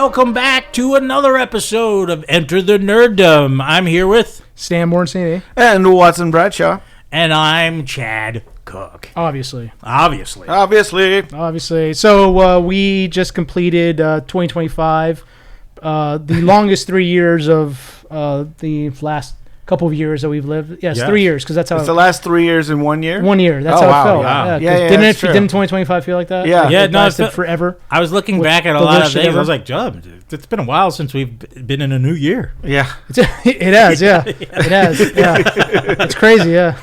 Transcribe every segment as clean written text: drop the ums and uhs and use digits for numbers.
welcome back to another episode of Enter the Nerdom. I'm here with Stan Morrison and Watson Bradshaw, and I'm Chad Cook. Obviously. So we just completed 2025, the longest 3 years of the last couple of years that we've lived. Yes. 3 years, because that's how it's the last 3 years in 1 year. 1 year. That's how it felt. Wow. Didn't 2025 feel like that? Yeah. It lasted forever. I was looking back at a lot of things. I was like, it's been a while since we've been in a new year. Yeah. It has. Yeah. It has. Yeah. It's crazy. Yeah.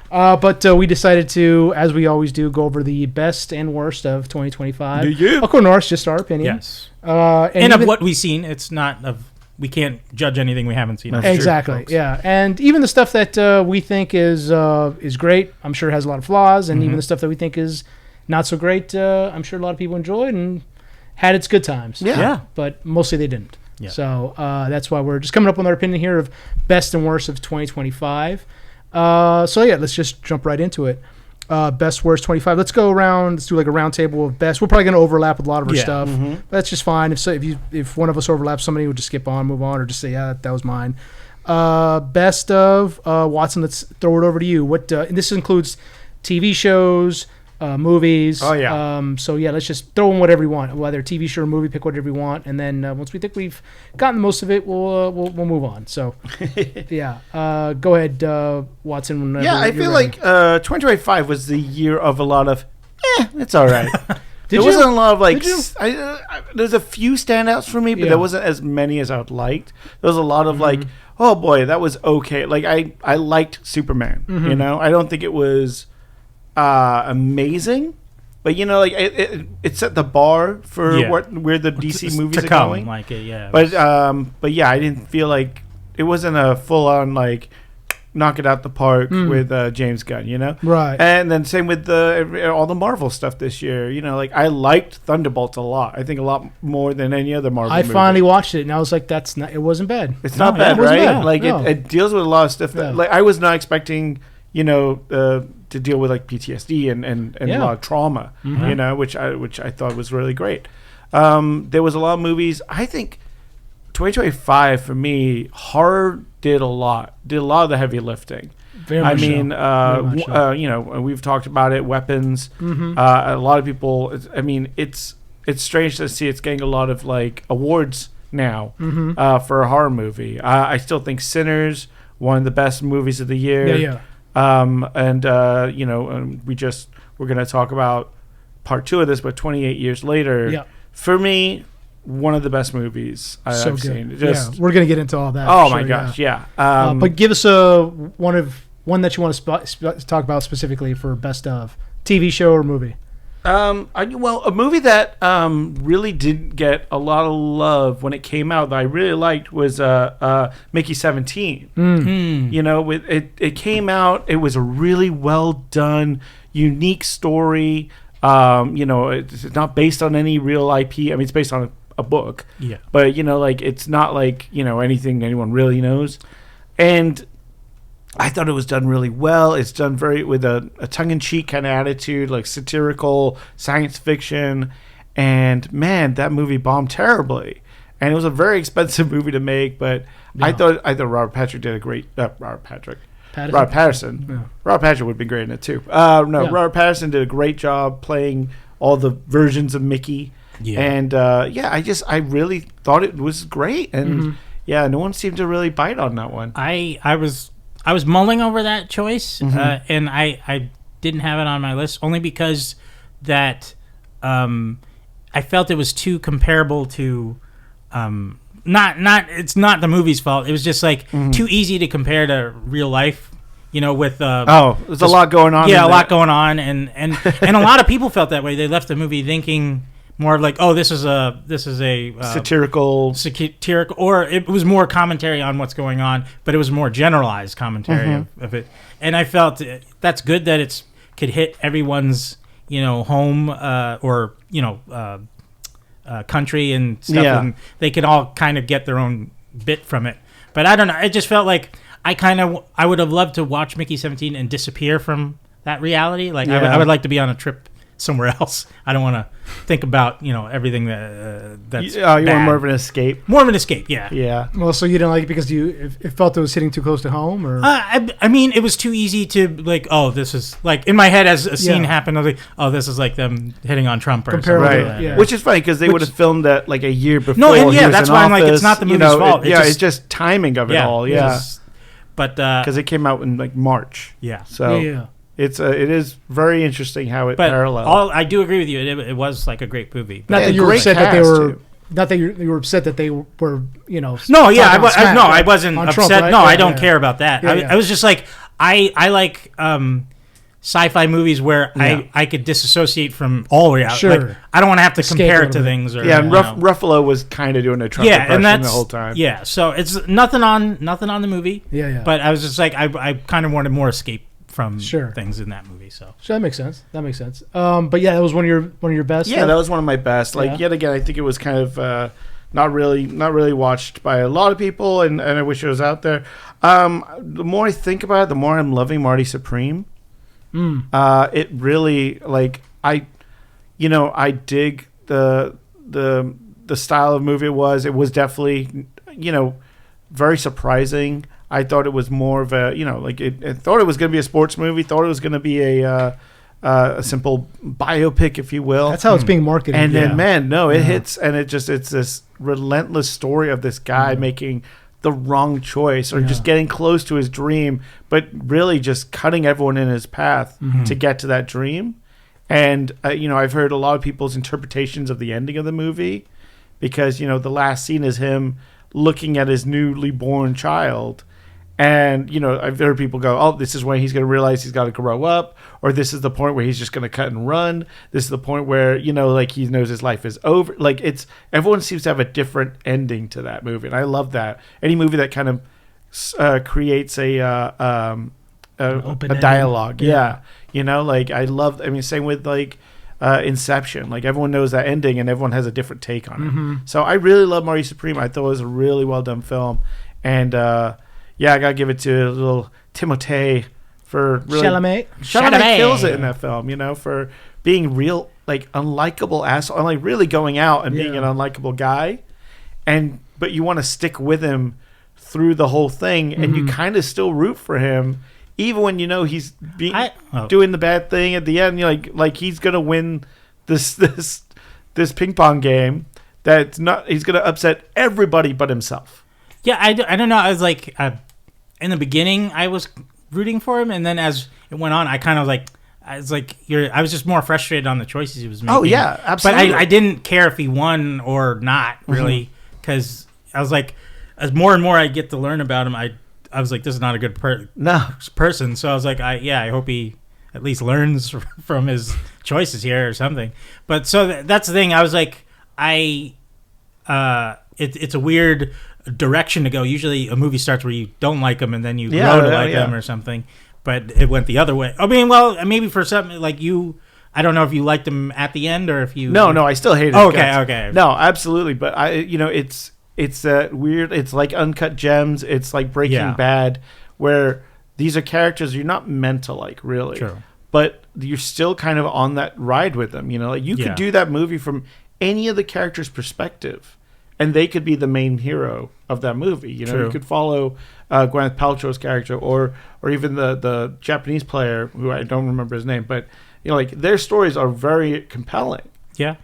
But we decided to, as we always do, go over the best and worst of 2025. Yeah. Of course, just our opinion. Yes. And of what we've seen, it's not of. We can't judge anything we haven't seen. Exactly. Yeah, and even the stuff that we think is great, I'm sure has a lot of flaws, and even the stuff that we think is not so great, I'm sure a lot of people enjoyed and had its good times. Yeah. But mostly they didn't. Yeah. So that's why we're just coming up with our opinion here of best and worst of 2025. Let's just jump right into it. Best, worst, 25. Let's go around. Let's do like a round table of best. We're probably going to overlap with a lot of our stuff. But that's just fine. If one of us overlaps somebody, we'll just skip on, move on, or just say, yeah, that was mine. Best of, Watson, let's throw it over to you. And this includes TV shows, movies. Oh, yeah. Let's just throw in whatever you want, whether TV show or movie, pick whatever you want. And then once we think we've gotten most of it, we'll move on. So, go ahead, Watson. I feel like 2025 was the year of a lot of, it's all right. There wasn't a lot of there's a few standouts for me, but there wasn't as many as I would liked. There was a lot of oh boy, that was okay. Like I liked Superman, I don't think it was amazing, but it set the bar for where the DC movies are going. But I didn't feel like it wasn't a full on knock it out the park with James Gunn, right? And then same with all the Marvel stuff this year. I liked Thunderbolts a lot. I think a lot more than any other Marvel movie. Finally watched it, and I was like, it wasn't bad. It's not bad, right? Bad. It deals with a lot of stuff that I was not expecting. To deal with PTSD and a lot of trauma, which I thought was really great. There was a lot of movies. I think 2025 for me, horror did a lot of the heavy lifting. We've talked about it. Weapons. A lot of people. It's strange to see it's getting a lot of awards now for a horror movie. I still think Sinners, one of the best movies of the year. Yeah. We're going to talk about part 2 of this, but 28 years later, for me, one of the best movies I've seen. We're going to get into all that. Oh my gosh, yeah. But give us one that you want to talk about specifically for best of TV show or movie. A movie that really didn't get a lot of love when it came out that I really liked was Mickey 17. It came out. It was a really well done, unique story. It's not based on any real IP. It's based on a book. Yeah. But it's not anything anyone really knows, and I thought it was done really well. It's done with a tongue-in-cheek kind of attitude, satirical science fiction. And man, that movie bombed terribly. And it was a very expensive movie to make, but I thought Robert Patrick did a great Robert Patterson. Yeah. Robert Patrick would have been great in it too. Robert Patterson did a great job playing all the versions of Mickey. Yeah. And I really thought it was great. And no one seemed to really bite on that one. I was mulling over that choice, and I didn't have it on my list only because that I felt it was too comparable to it's not the movie's fault. It was just too easy to compare to real life. With there's a lot going on. Yeah, a lot going on, and a lot of people felt that way. They left the movie thinking more of this is a satirical, or it was more commentary on what's going on, but it was more generalized commentary of it. And I felt that's good that it's could hit everyone's home or country and stuff, and they could all kind of get their own bit from it. But I don't know. It just felt like I would have loved to watch Mickey 17 and disappear from that reality. I would like to be on a trip somewhere else. I don't want to think about everything that's you want bad. more of an escape. More of an escape, yeah. Yeah. Well, so you didn't like it because it felt it was hitting too close to home, or I mean, it was too easy to like. Oh, this is like in my head as a scene happened. I was like, oh, this is like them hitting on Trump or something. Comparable, Right. Like that. yeah. Which is funny because they would have filmed that like a year before. No, and he was that's in why I'm like, it's office, not the movie's fault. It's just timing of it all. Yeah. But Because it came out in like March. yeah. So it is very interesting how it parallels. I do agree with you. It was like a great movie. not Yeah, that you were great upset that they cast, were. too. Not that you were upset that they were, No, yeah, I I wasn't on upset. Trump, right? No, Yeah, I don't yeah. care about that. Yeah, yeah. I was just like, I like sci-fi movies where Yeah. I could disassociate from all reality. Sure. Like, I don't want to have to Escape compare a it to little bit. things. Or, Yeah, and Ruffalo was kind of doing a Trump impression and that's the whole time. Yeah, so it's nothing on the movie. Yeah. But I was just like, I kind of wanted more escape from Sure. things in that movie. So that makes sense. But yeah, that was one of your best. Yeah, that was one of my best. Like Yeah. yet again, I think it was kind of not really watched by a lot of people, and I wish it was out there. The more I think about it, the more I'm loving Marty Supreme. It really I dig the style of movie it was. It was definitely very surprising. I thought it was more of a I thought it was going to be a sports movie. Thought it was going to be a simple biopic, if you will. That's how it's being marketed. And yeah. then, it hits, and it's this relentless story of this guy making the wrong choice or just getting close to his dream, but really just cutting everyone in his path to get to that dream. And, I've heard a lot of people's interpretations of the ending of the movie because, the last scene is him looking at his newly born child. And, I've heard people go, oh, this is when he's going to realize he's got to grow up, or this is the point where he's just going to cut and run. This is the point where, he knows his life is over. Everyone seems to have a different ending to that movie. And I love that. Any movie that kind of creates a dialogue. Yeah. Same with Inception. Everyone knows that ending and everyone has a different take on it. So I really love Marty Supreme. I thought it was a really well done film. And, I gotta give it to little Timothée for really Chalamet kills it in that film. For being real unlikable asshole, and really going out and being an unlikable guy, but you want to stick with him through the whole thing, and you kind of still root for him, even when he's doing the bad thing at the end. You're like he's gonna win this ping pong game. That's not. He's gonna upset everybody but himself. yeah, I don't know. I was like, in the beginning, I was rooting for him, and then as it went on, I kind of I was just more frustrated on the choices he was making. Oh yeah, absolutely. But I didn't care if he won or not really, because I was like, as more and more I get to learn about him, I was like, this is not a good person. So I was like, I hope he at least learns from his choices here or something. But so that's the thing. I was like, it's a weird direction to go. Usually a movie starts where you don't like him and then you grow to like him or something. But it went the other way. I mean, well, maybe for something like you, I don't know if you liked him at the end or if you. No, I still hate it. Okay. No, absolutely. But it's weird. It's like Uncut Gems. It's like Breaking Bad, where these are characters you're not meant to like, really. True. But you're still kind of on that ride with them. You could do that movie from any of the characters' perspective, and they could be the main hero of that movie. You could follow Gwyneth Paltrow's character, or even the Japanese player who I don't remember his name, but their stories are very compelling. Yeah.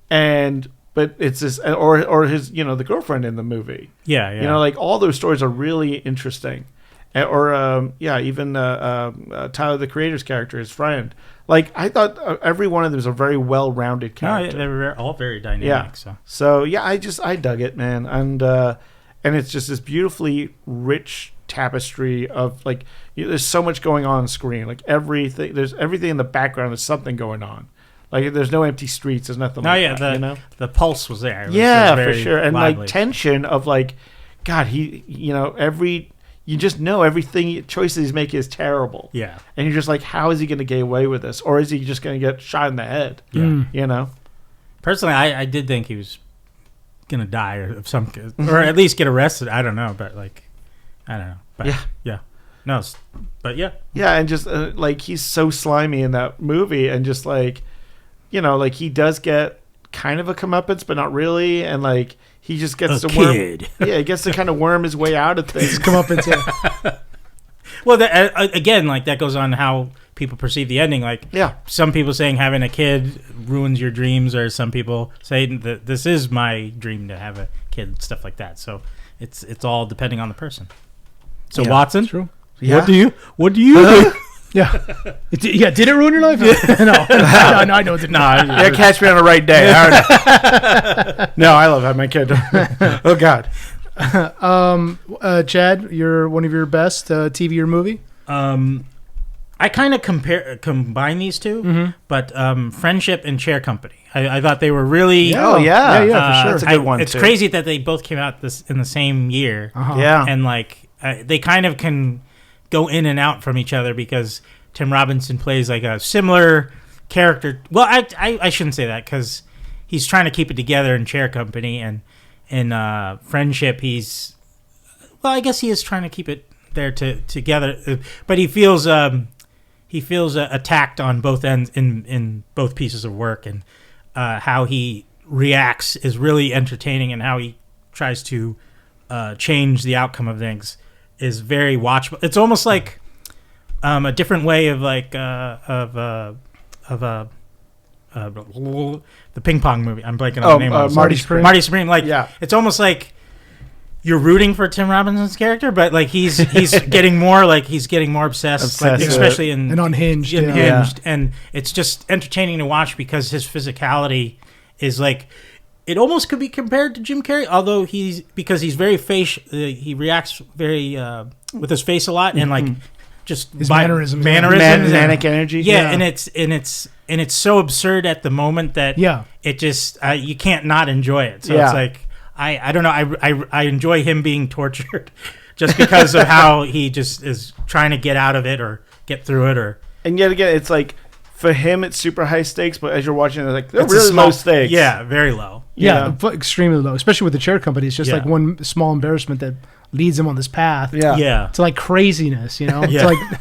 But it's this, or his the girlfriend in the movie. Yeah. All those stories are really interesting. Or even Tyler the Creator's character, his friend. I thought every one of them was a very well-rounded character. No, they were all very dynamic. Yeah. So I dug it, man, and it's just this beautifully rich tapestry of there's so much going on screen. Everything, there's everything in the background. There's something going on. There's no empty streets. There's nothing. The pulse was there. It was for sure, and lively. tension of God, you just know everything choices he's making is terrible. Yeah. And you're just like, how is he going to get away with this? Or is he just going to get shot in the head? Yeah. Personally, I did think he was going to die or at least get arrested. I don't know. But I don't know. But, yeah. No, but yeah. Yeah. And just he's so slimy in that movie, and just like he does get kind of a comeuppance, but not really, and like he just gets he gets to kind of worm his way out of things. Comeuppance. Well, again, like that goes on how people perceive the ending. Like, some people saying having a kid ruins your dreams, or some people say that this is my dream to have a kid, stuff like that. So it's all depending on the person. So Watson, true. What do you do? Yeah. Did it ruin your life? No, I know it didn't. Catch me on the right day. No, I love having my kid. Oh God. Chad, you're one of your best TV or movie. I kind of combine these two, but Friendship and Chair Company. I thought they were really. For sure. That's a good one. It's crazy that they both came out in the same year. Yeah, and like they kind of can go in and out from each other because Tim Robinson plays like a similar character. Well, I shouldn't say that because he's trying to keep it together in Chair Company, and in Friendship I guess he is trying to keep it there together, but he feels attacked on both ends in both pieces of work, and how he reacts is really entertaining, and how he tries to change the outcome of things is very watchable. It's almost like a different way of like the ping pong movie. I'm blanking on the name of it. Marty Supreme. Marty Supreme. Like, it's almost like you're rooting for Tim Robinson's character, but like he's getting more obsessed, like, especially in Unhinged. And it's just entertaining to watch because his physicality is like, it almost could be compared to Jim Carrey, although he's very he reacts very with his face a lot, and like just his mannerisms, manic energy. And it's so absurd at the moment that it just you can't not enjoy it. So it's like I don't know. I enjoy him being tortured just because of how he just is trying to get out of it or get through it, and yet again, it's like for him it's super high stakes, but as you're watching it, like they're really low stakes. Yeah, very low. Yeah, extremely low, especially with the Chair Company. It's just like one small embarrassment that leads him on this path. Yeah. To like craziness, to like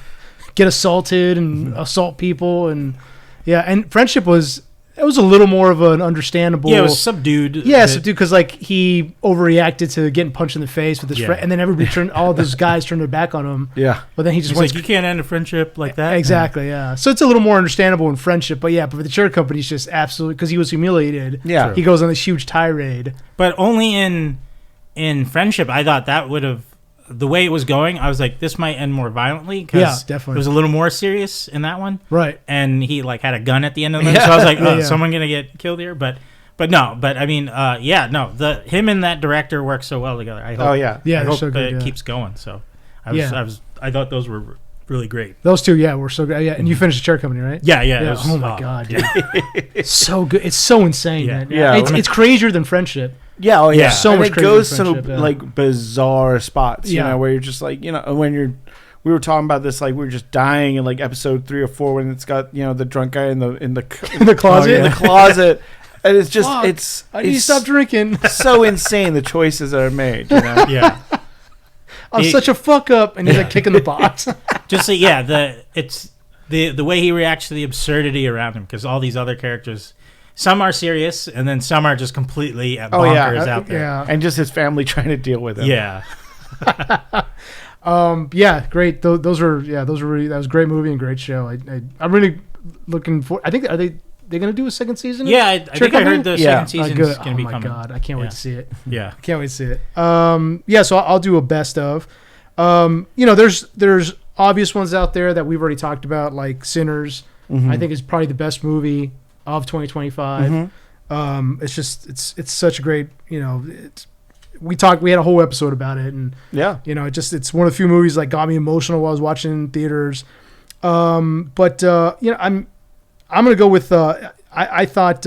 get assaulted and assault people, and and Friendship was a little more of an understandable. Yeah, it was subdued. Yeah, subdued because like he overreacted to getting punched in the face with his friend, and then everybody all those guys turned their back on him. Yeah, but then he just went, like, you can't end a friendship like that. Exactly. Yeah, so it's a little more understandable in Friendship, but for the Chair Company, it's just absolutely because he was humiliated. Yeah, he goes on this huge tirade, but only in Friendship, I thought that would have. The way it was going, I was like, this might end more violently because definitely. It was a little more serious in that one. Right. And he like had a gun at the end of it. So I was like, is someone going to get killed here? But no. But I mean, him and that director work so well together. I hope, I hope so good, it keeps going. So I thought those were really great. Those two, were so good. Yeah, and you finished the Chair Company, right? Yeah. Oh my God, it's so good. It's so insane. It's crazier than Friendship. Yeah, oh yeah. So and much it goes to like bizarre spots, you know, where you're just like, when we were talking about this, like we were just dying in like episode 3 or 4 when it's got the drunk guy in the closet, in the closet, and it's just I need to stop drinking. So insane the choices that are made, Yeah, I'm such a fuck up, and he's like kicking the box. Just the way he reacts to the absurdity around him, because all these other characters. Some are serious, and then some are just completely bonkers out there. Yeah, and just his family trying to deal with it. Yeah. Great. Those were really, that was a great movie and great show. I'm really looking for. I think they're going to do a second season? Yeah, I think I heard the second season is going to be coming. Oh my God, I can't wait to see it. Yeah, I can't wait to see it. So I'll do a best of. There's obvious ones out there that we've already talked about, like Sinners. I think is probably the best movie of 2025. It's such a great, we had a whole episode about it, and it's one of the few movies that got me emotional while I was watching in theaters. I'm gonna go with I thought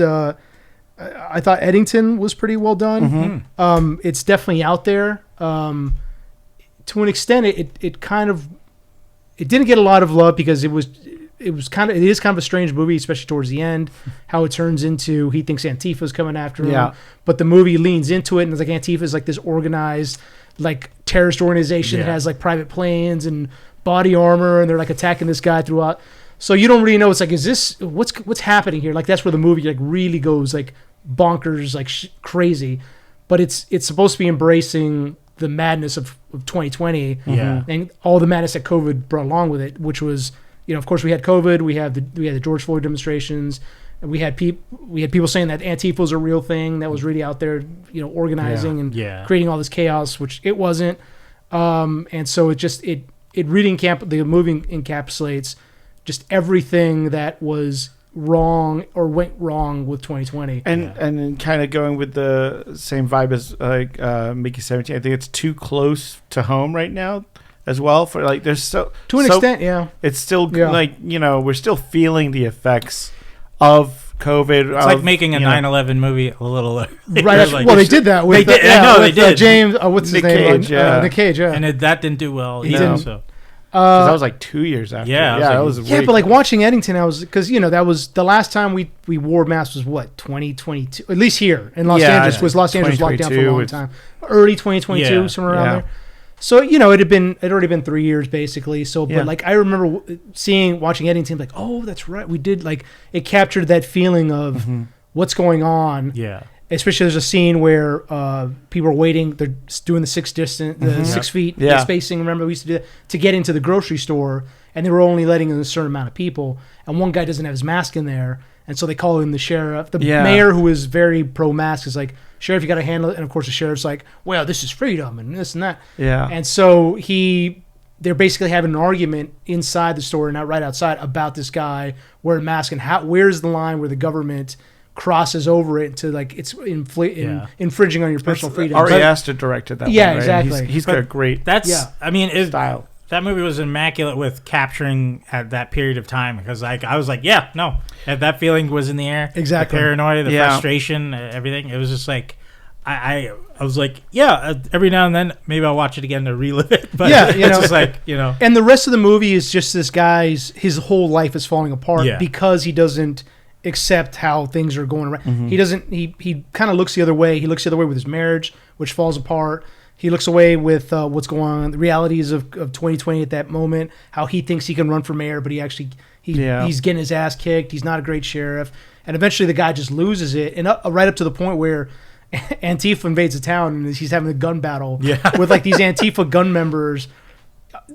Eddington was pretty well done. It's definitely out there. To an extent, it didn't get a lot of love because it is kind of a strange movie, especially towards the end, how it turns into he thinks Antifa's coming after him, but the movie leans into it and it's like Antifa's like this organized like terrorist organization that has like private planes and body armor, and they're like attacking this guy throughout. So you don't really know. It's like, is this what's happening here? Like that's where the movie like really goes like bonkers, like crazy. But it's supposed to be embracing the madness of 2020, and all the madness that COVID brought along with it, which was, of course we had COVID, we had the George Floyd demonstrations, and we had people saying that Antifa was a real thing that was really out there, organizing and creating all this chaos, which it wasn't. And so it really the movie encapsulates just everything that was wrong or went wrong with 2020, and kind of going with the same vibe as like Mickey 17. I think it's too close to home right now as well, for like there's to an extent it's still like we're still feeling the effects of COVID. It's like making a 9/11 movie a little right. Like, well, they did that with they did. James. What's his name? Nick Cage. And that didn't do well. So. That was like 2 years after. That was but like watching Eddington, I was because that was the last time we wore masks was what 2022, at least here in Los Angeles. Was Los Angeles locked down for a long time, early 2022, somewhere around there. So it had already been 3 years basically. So but like I remember watching Eddington, like, oh, that's right, we did, like it captured that feeling of what's going on. Yeah. Especially there's a scene where people are waiting. They're doing the 6 feet spacing. Remember, we used to do that to get into the grocery store, and they were only letting in a certain amount of people. And one guy doesn't have his mask in there, and so they call in the sheriff. The mayor, who is very pro-mask, is like, "Sheriff, you got to handle it." And of course, the sheriff's like, "Well, this is freedom and this and that." Yeah. And so they're basically having an argument inside the store, not right outside, about this guy wearing a mask and where's the line where the government crosses over it to like it's infringing on your personal freedom. Ari Aster directed that. Yeah, one, right? exactly. He's got a great. I mean, style. That movie was immaculate with capturing at that period of time, because like I was like, that feeling was in the air. Exactly. The paranoia, the frustration, everything. It was just like I was like, every now and then maybe I'll watch it again to relive it. But it's just like, And the rest of the movie is just this guy's his whole life is falling apart because he doesn't accept how things are going around. He doesn't. He kind of looks the other way. He looks the other way with his marriage, which falls apart. He looks away with what's going on, the realities of 2020 at that moment. How he thinks he can run for mayor, but he's getting his ass kicked. He's not a great sheriff, and eventually the guy just loses it. And right up to the point where Antifa invades the town and he's having a gun battle with like these Antifa gun members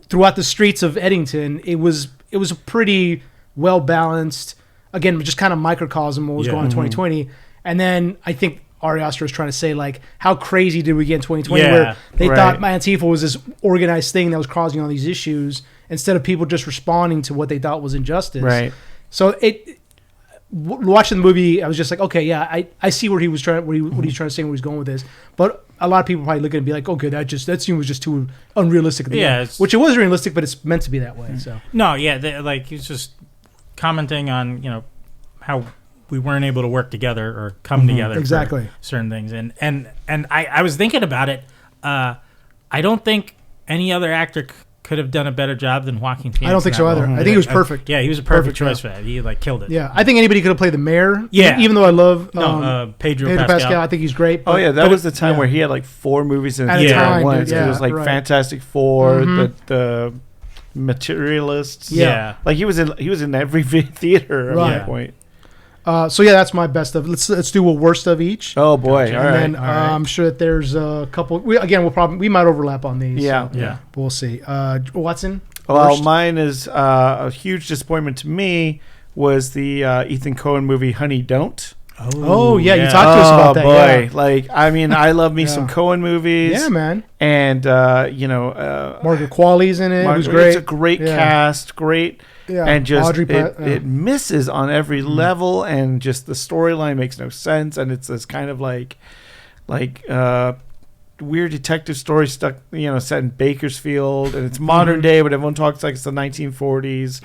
throughout the streets of Eddington. It was a pretty well balanced. Again, just kind of microcosm what was going on in 2020. And then I think Ari Aster was trying to say, like, how crazy did we get in 2020 where they thought Antifa was this organized thing that was causing all these issues instead of people just responding to what they thought was injustice. Right. So watching the movie, I was just like, okay, I see what he was trying, what he's trying to say, where he's going with this. But a lot of people probably look at it and be like, okay, that scene was just too unrealistic at the end. Which it was realistic, but it's meant to be that way. So he's just commenting on how we weren't able to work together or come together exactly for certain things, and I was thinking about it. I don't think any other actor could have done a better job than Joaquin Phoenix. I don't think so either. I think he was perfect. He was a perfect choice for that. He like killed it. Yeah, I think anybody could have played the mayor. Yeah, even though I love Pedro Pascal. I think he's great. But, that was the time where he had like 4 movies in at a time. Once. It was like Fantastic Four, the Materialists. Like he was in every theater at one point. So that's my best of. Let's do a worst of each. Oh boy! Gotcha. And then I'm sure that there's a couple. We might overlap on these. Yeah. But we'll see. Watson. Well, worst? mine is a huge disappointment to me. Was the Ethan Coen movie Honey Don't? Oh yeah, you talked to us about that. Boy, yeah. like I mean, I love me some Coen movies. Yeah, man. And Margaret Qualley's in it. It was great. It's a great cast, great. Yeah, and just it misses on every level, and just the storyline makes no sense, and it's this kind of like weird detective story stuck, set in Bakersfield, and it's modern day, but everyone talks like it's the 1940s.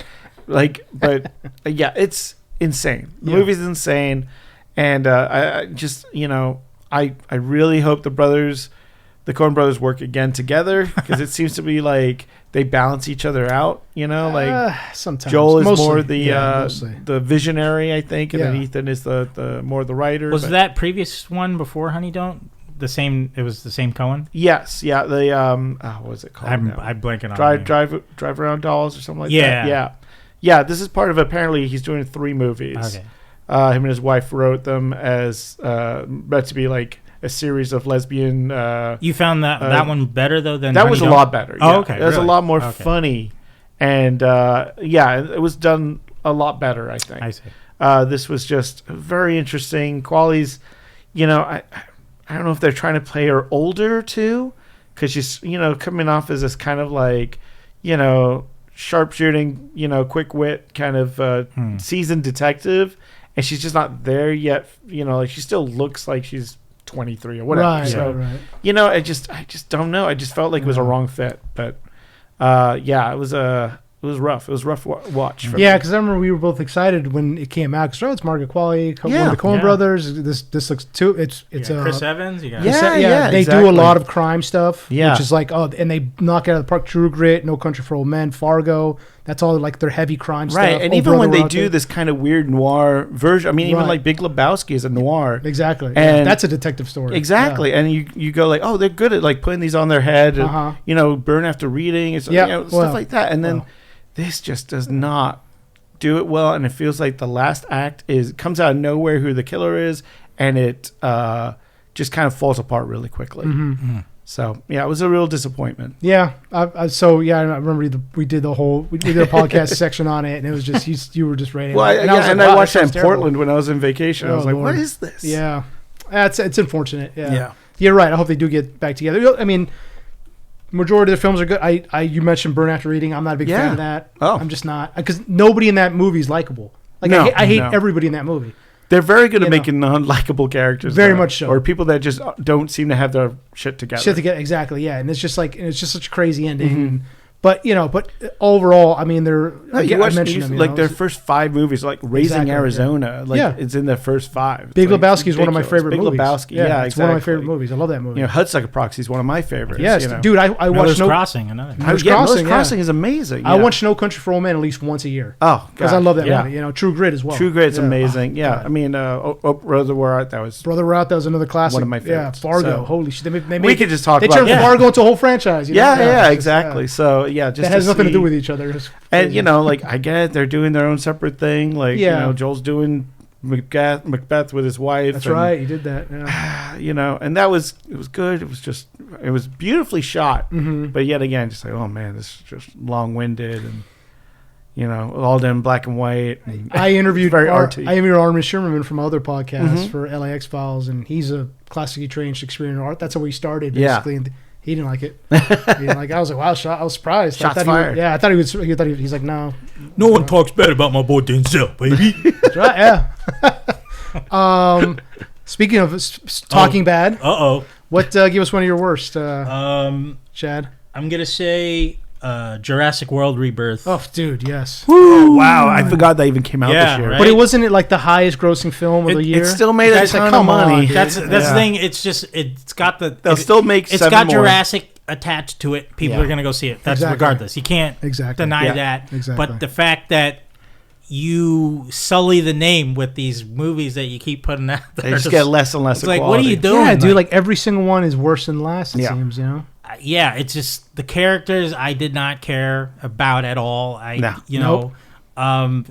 Like, but it's insane. The movie's insane, and I just I really hope the Coen brothers work again together, because it seems to be like they balance each other out, sometimes Joel is mostly, more the visionary, I think, and then Ethan is the more the writer. Was that previous one before Honey Don't the same? It was the same Coen. Yes, yeah. The what was it called? I'm blanking on Drive Around Dolls or something like that. Yeah. Yeah, this is part of, apparently he's doing 3 movies. Okay. Him and his wife wrote them as meant to be like a series of lesbian. You found that one better though than that was a lot better. Oh, yeah. okay. It was really? a lot more funny, and it was done a lot better. I think. I see. This was just very interesting. Quality's, I don't know if they're trying to play her older too, because she's coming off as this kind of like sharpshooting, quick wit kind of seasoned detective, and she's just not there yet. Like she still looks like she's 23 or whatever. Right, So, right. I just don't know. I just felt like it was a wrong fit. But it was rough. It was a rough watch. For me. Because I remember we were both excited when it came out. Because it's Margaret Qualley, one of the Coen brothers. This looks too. It's Chris Evans. You got they exactly. do a lot of crime stuff. Yeah. Which is like and they knock out of the park. True Grit, No Country for Old Men, Fargo. That's all like their heavy crime stuff. Right, and even when they do this kind of weird noir version, I mean, even like Big Lebowski is a noir. Exactly, and that's a detective story. Exactly, and you go like, oh, they're good at like putting these on their head, and, Burn After Reading, stuff like that, and then this just does not do it well, and it feels like the last act comes out of nowhere who the killer is, and it just kind of falls apart really quickly. Mm-hmm. So it was a real disappointment. Yeah. I remember we did a podcast section on it, and it was just you were just rating. Well, it. I watched that in Portland when I was on vacation. I was like, Lord. what is this? Yeah, it's unfortunate. Yeah, you're right. I hope they do get back together. I mean, majority of the films are good. You mentioned Burn After Reading. I'm not a big fan of that. Oh, I'm just not, because nobody in that movie is likable. Like I hate everybody in that movie. They're very good at making non-likable characters. Very much so. Or people that just don't seem to have their shit together. Exactly, yeah. And it's just such a crazy ending. Mm-hmm. But overall, I mean, they're their first 5 movies, like Raising Arizona, it's in their first 5. Big Lebowski is one of my favorite movies. Big Lebowski, it's one of my favorite movies. I love that movie. Hudsucker Proxy is one of my favorites. Yes, dude, I watched Crossing. Another. Miller's Crossing is amazing. I watch No Country for Old Men at least once a year. Oh, because I love that movie. True Grit as well. True Grit's amazing. I mean, Brother We're Out. That was another classic. One of my favorites. Yeah, Fargo. Holy shit! We could just talk about. They turned Fargo into a whole franchise. Yeah, exactly. So just that has nothing to do with each other. And I get it, they're doing their own separate thing. Like Joel's doing Macbeth with his wife. That's right, he did that. Yeah. And it was good. It was beautifully shot. Mm-hmm. But yet again, just like, oh man, this is just long-winded and all done in black and white. And I interviewed arty. Armin Shimmerman from other podcasts for LAX Files, and he's a classically trained Shakespearean art. That's how he started, basically. And he didn't like it. I was like, wow, I was surprised. Shots fired. I thought he would. He's like, no. No one talks bad about my boy Denzel, baby. That's right. Yeah. Speaking of talking bad. What? Give us one of your worst. Chad. I'm gonna say Jurassic World Rebirth. Oh, dude, yes. Oh, wow, I forgot that even came out this year. Right? But it wasn't like the highest grossing film of the year. It still made a ton of money. That's the thing. It's got the. They'll still make. It's got Jurassic attached to it. People are gonna go see it. That's regardless. You can't deny that. Exactly. But the fact that you sully the name with these movies that you keep putting out there, they just get less and less. It's like, what are you doing? Yeah, dude. Like every single one is worse than last. It seems. It's just the characters I did not care about at all.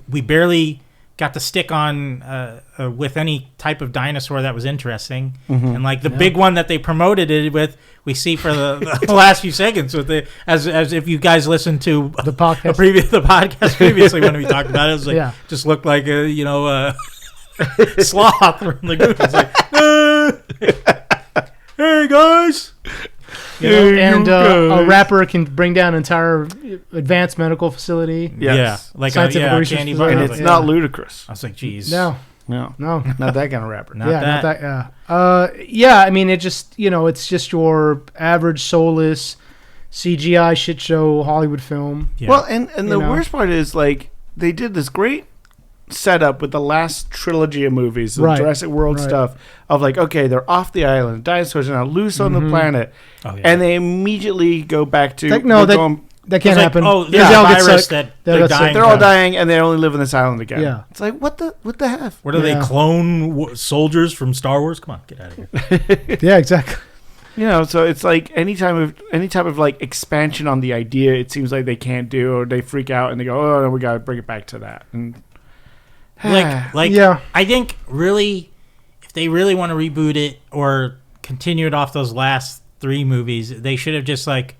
We barely got to stick on with any type of dinosaur that was interesting, and like the big one that they promoted it with, we see for the last few seconds with as if you guys listened to the podcast previously when we talked about it, it was like just looked like a sloth from the goose. It's like, hey guys. A rapper can bring down an entire advanced medical facility. Like scientific research candy bar. And it's not ludicrous. I was like, geez, no, not that kind of rapper. Not that. I mean, it just it's just your average soulless CGI shit show Hollywood film. Yeah. Well, and the worst part is like they did this great setup with the last trilogy of movies, the Jurassic World stuff, of like, okay, they're off the island, dinosaurs are now loose on the planet, and they immediately go back to that can't happen. Virus that they're dying. They're all dying, and they only live on this island again. Yeah, it's like what the heck? What do they clone soldiers from Star Wars? Come on, get out of here. Yeah, exactly. You know, so it's like any type of like expansion on the idea, it seems like they can't do, or they freak out and they go, oh, no, we got to bring it back to that. And yeah. I think really, if they really want to reboot it or continue it off those last 3 movies, they should have just like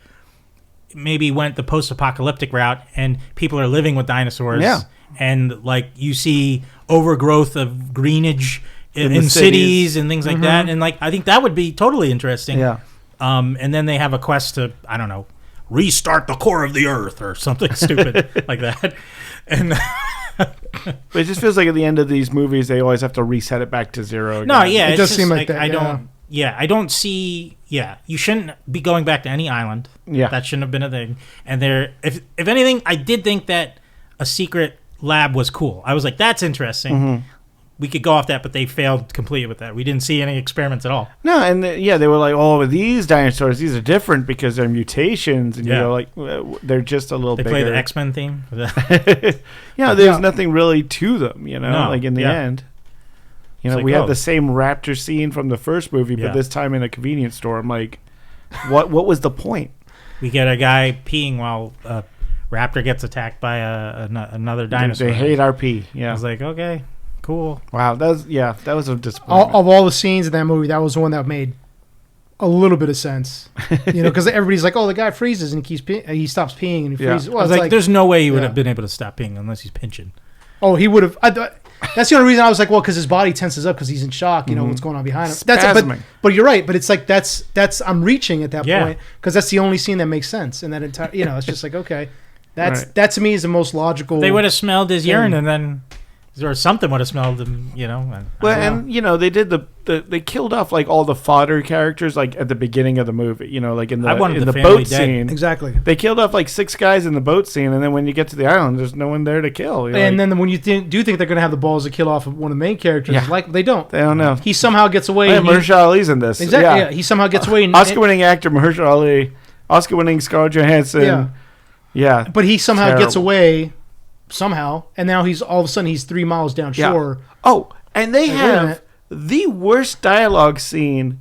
maybe went the post-apocalyptic route, and people are living with dinosaurs. Yeah. And like you see overgrowth of greenage in cities and things like that, and like I think that would be totally interesting. Yeah. And then they have a quest to, I don't know, restart the core of the earth or something stupid like that. And but it just feels like at the end of these movies, they always have to reset it back to 0 again. No, yeah, it does seem like that. I don't see. Yeah, you shouldn't be going back to any island. Yeah, that shouldn't have been a thing. And if anything, I did think that a secret lab was cool. I was like, that's interesting. We could go off that, but they failed completely with that. We didn't see any experiments at all. No, and they were like, oh, these dinosaurs, these are different because they're mutations, and you know, like they're just a little bigger. They play the X-Men theme. There's nothing really to them, you know, like in the end. You know, we have the same raptor scene from the first movie, but this time in a convenience store. I'm like, what was the point? We get a guy peeing while a raptor gets attacked by another dinosaur. They hate RP. Yeah, I was like, okay, cool. Wow, that was a disappointment. Of all the scenes in that movie, that was the one that made a little bit of sense. You know, because everybody's like, oh, the guy freezes and he stops peeing and he freezes. Well, I was like, there's no way he would have been able to stop peeing unless he's pinching. Oh, he would have. That's the only reason I was like, well, because his body tenses up because he's in shock. You know what's going on behind him. But you're right. But it's like that's I'm reaching at that point because that's the only scene that makes sense. And that entire, you know, it's just like, okay, that to me is the most logical. They would have smelled his urine and then. Or something would have smelled them, you know. They did they killed off like all the fodder characters like at the beginning of the movie, you know, like in the boat scene. Exactly. They killed off like 6 guys in the boat scene, and then when you get to the island, there's no one there to kill. And then when you do think they're going to have the balls to kill off one of the main characters, like they don't. They don't know. He somehow gets away. Mahershala Ali's in this. Exactly. Yeah. He somehow gets away. Oscar-winning actor Mahershala Ali, Oscar-winning Scarlett Johansson. Yeah. But he somehow gets away. Somehow, and now all of a sudden he's 3 miles downshore. Yeah. Oh, and they have the worst dialogue scene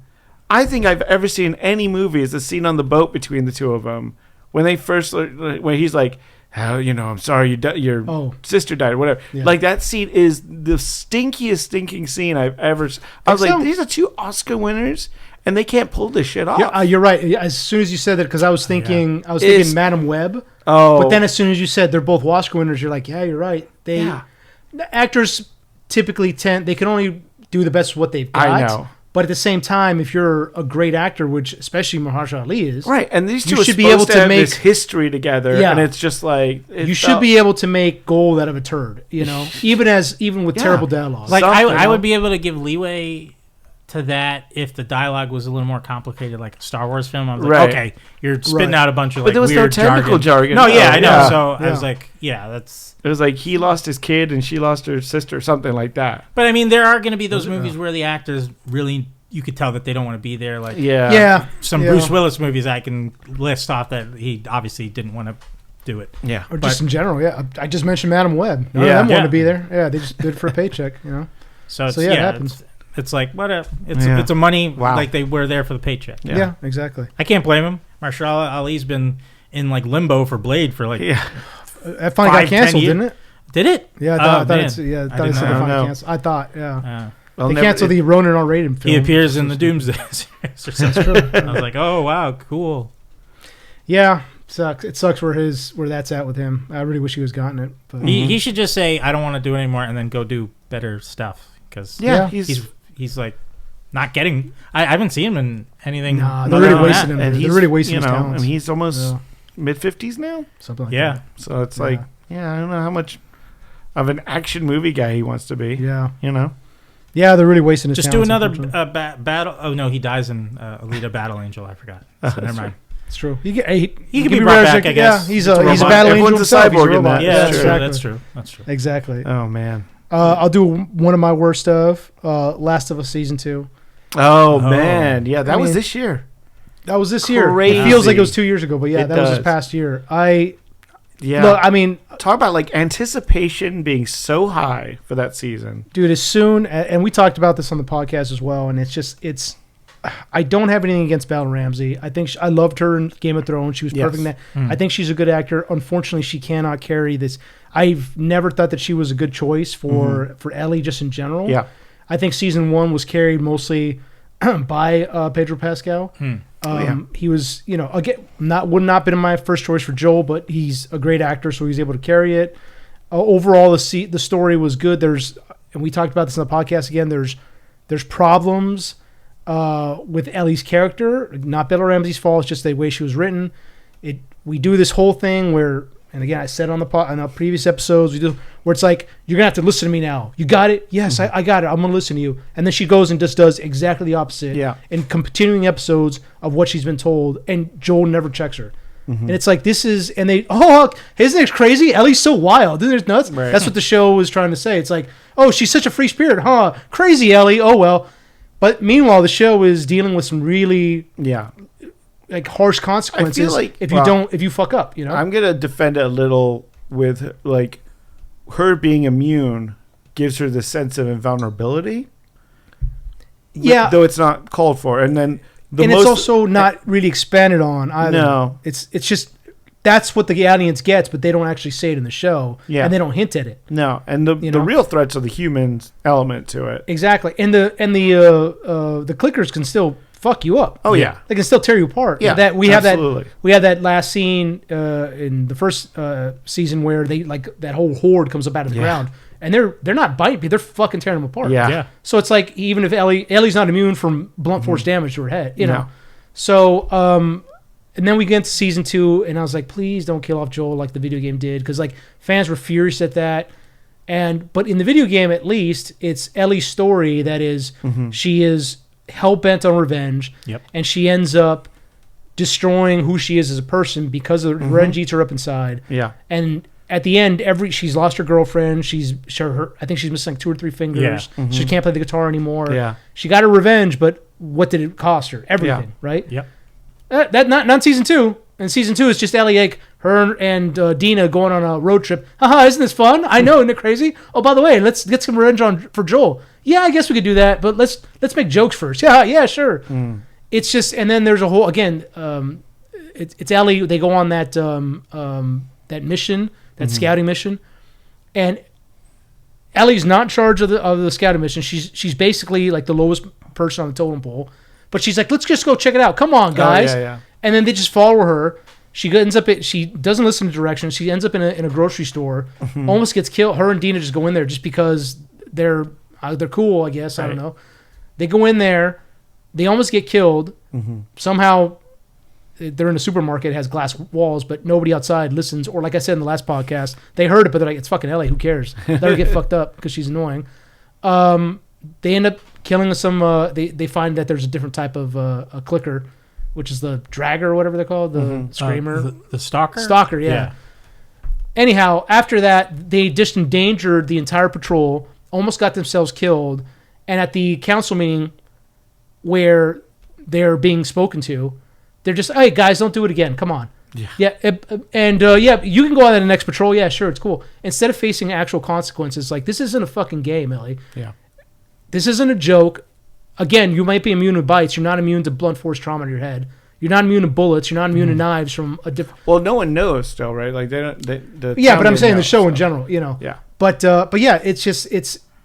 I think I've ever seen in any movie. Is the scene on the boat between the two of them when he's like, "How I'm sorry your sister died or whatever." Yeah. Like that scene is the stinking scene I've ever. I was like, these are 2 Oscar winners. And they can't pull this shit off. Yeah, you're right. As soon as you said that, because I was thinking, Madam Web. Oh, but then as soon as you said they're both Oscar winners, you're like, yeah, you're right. Actors typically they can only do the best with what they've got. I know. But at the same time, if you're a great actor, which especially Mahershala Ali is, right, and these two should be able to make this history together, and it's just like you should be able to make gold out of a turd, you know, even with terrible dialogue. Like I would be able to give leeway to that if the dialogue was a little more complicated, like a Star Wars film. I was like, okay, you're spitting out a bunch of like weird jargon. But there was no technical jargon. No, I know. So I was like, that's... It was like he lost his kid and she lost her sister, something like that. But I mean, there are going to be those movies where the actors really, you could tell that they don't want to be there. Like some Bruce Willis movies I can list off that he obviously didn't want to do it. Yeah. Or just in general, I just mentioned Madam Web. None of them want to be there. Yeah, they just did it for a paycheck, you know. So it happens. It's like whatever. It's a money. Like they were there for the paycheck. Yeah, exactly. I can't blame him. Mahershala Ali's been in like limbo for Blade for like. It finally got canceled, didn't it? Did it? Yeah, I thought it finally canceled. I thought, they canceled the Ronin R-rated film. He appears in the Doomsday series. That's true. I was like, oh wow, cool. Yeah, sucks. It sucks where that's at with him. I really wish he was gotten it. But he should just say, I don't want to do it anymore, and then go do better stuff. Because he's like not getting. I haven't seen him in anything. Nah, they're really wasting him. They're really wasting his talents. I mean, he's almost mid-50s now. Something like that. So it's like, I don't know how much of an action movie guy he wants to be. Yeah. You know? Yeah, they're really wasting his talents. Just do another battle. Oh, no, he dies in Alita Battle Angel. I forgot. So never mind. It's true. He can be brought back, I guess. Yeah, he's a battle angel himself. Cyborg in that. Yeah, that's true. Exactly. Oh, man. I'll do one of my worst of Last of Us Season 2. Oh, man. Yeah, that was this year. That was this year. Crazy. It feels like it was 2 years ago, but that was this past year. Look, I mean, talk about like anticipation being so high for that season, dude. As soon and we talked about this on the podcast as well, and it's I don't have anything against Bella Ramsey. I think I loved her in Game of Thrones. She was perfect in that. I think she's a good actor. Unfortunately, she cannot carry this. I've never thought that she was a good choice for Ellie just in general. Yeah. I think season 1 was carried mostly by Pedro Pascal. He was, again, would not been my first choice for Joel, but he's a great actor, so he's able to carry it. Overall, the story was good. And we talked about this in the podcast again. There's problems with Ellie's character. Not Bella Ramsey's fault. It's just the way she was written. We do this whole thing where, and again, I said on the previous episodes, where it's like, you're gonna have to listen to me now. You got it? Yes, I got it. I'm gonna listen to you. And then she goes and just does exactly the opposite. Yeah. In continuing episodes of what she's been told, and Joel never checks her. And it's like, isn't it crazy? Ellie's so wild. Isn't it nuts? Right. That's what the show was trying to say. It's like, oh, she's such a free spirit, huh? Crazy Ellie. Oh well. But meanwhile, the show is dealing with some really like harsh consequences. I feel like, if you fuck up, I'm gonna defend it a little with like her being immune gives her the sense of invulnerability. Yeah, though it's not called for, and then. It's also not really expanded on either. No. It's just that's what the audience gets, but they don't actually say it in the show. Yeah. And they don't hint at it. No. And the real threats are the human element to it. Exactly. And the clickers can still fuck you up. Oh yeah. They can still tear you apart. Yeah. We have that last scene in the first season where they that whole horde comes up out of the ground. And they're not biting, they're fucking tearing them apart. Yeah. So it's like, even if Ellie's not immune from blunt force damage to her head, know. So and then we get into season 2, and I was like, please don't kill off Joel like the video game did, because like fans were furious at that. But in the video game, at least, it's Ellie's story that is she is hell bent on revenge, and she ends up destroying who she is as a person because of revenge eats her up inside. Yeah. And at the end, she's lost her girlfriend. I think she's missing like 2 or 3 fingers. Yeah. She can't play the guitar anymore. Yeah. She got her revenge, but what did it cost her? Everything, right? Yep. That not season 2. And season 2 is just Ellie, like her and Dina going on a road trip. Haha, isn't this fun? I know, isn't it crazy? Oh, by the way, let's get some revenge for Joel. Yeah, I guess we could do that, but let's make jokes first. Yeah, sure. It's just, and then there's a whole it's Ellie. They go on that that mission. That scouting mission, and Ellie's not in charge of the scouting mission. She's basically like the lowest person on the totem pole, but she's like, let's just go check it out. Come on, guys. And then they just follow her. She doesn't listen to directions. She ends up in a grocery store, almost gets killed. Her and Dina just go in there just because they're cool, I guess. Right. I don't know. They go in there. They almost get killed. Somehow they're in a supermarket, it has glass walls, but nobody outside listens. Or like I said in the last podcast, they heard it, but they're like, it's fucking Ellie, who cares? Let her get fucked up because she's annoying. They end up killing some, they find that there's a different type of a clicker, which is the dragger or whatever they're called, the screamer. The stalker? Stalker, yeah. Anyhow, after that, they just endangered the entire patrol, almost got themselves killed, and at the council meeting where they're being spoken to, they're just, hey, guys, don't do it again. Come on. Yeah. And you can go on to the next patrol. Yeah, sure, it's cool. Instead of facing actual consequences, like, this isn't a fucking game, Ellie. Yeah. This isn't a joke. Again, you might be immune to bites. You're not immune to blunt force trauma to your head. You're not immune to bullets. You're not immune to knives from a different... Well, no one knows still, right? Like, they don't... but I'm saying the show in general, Yeah. But yeah, it's just...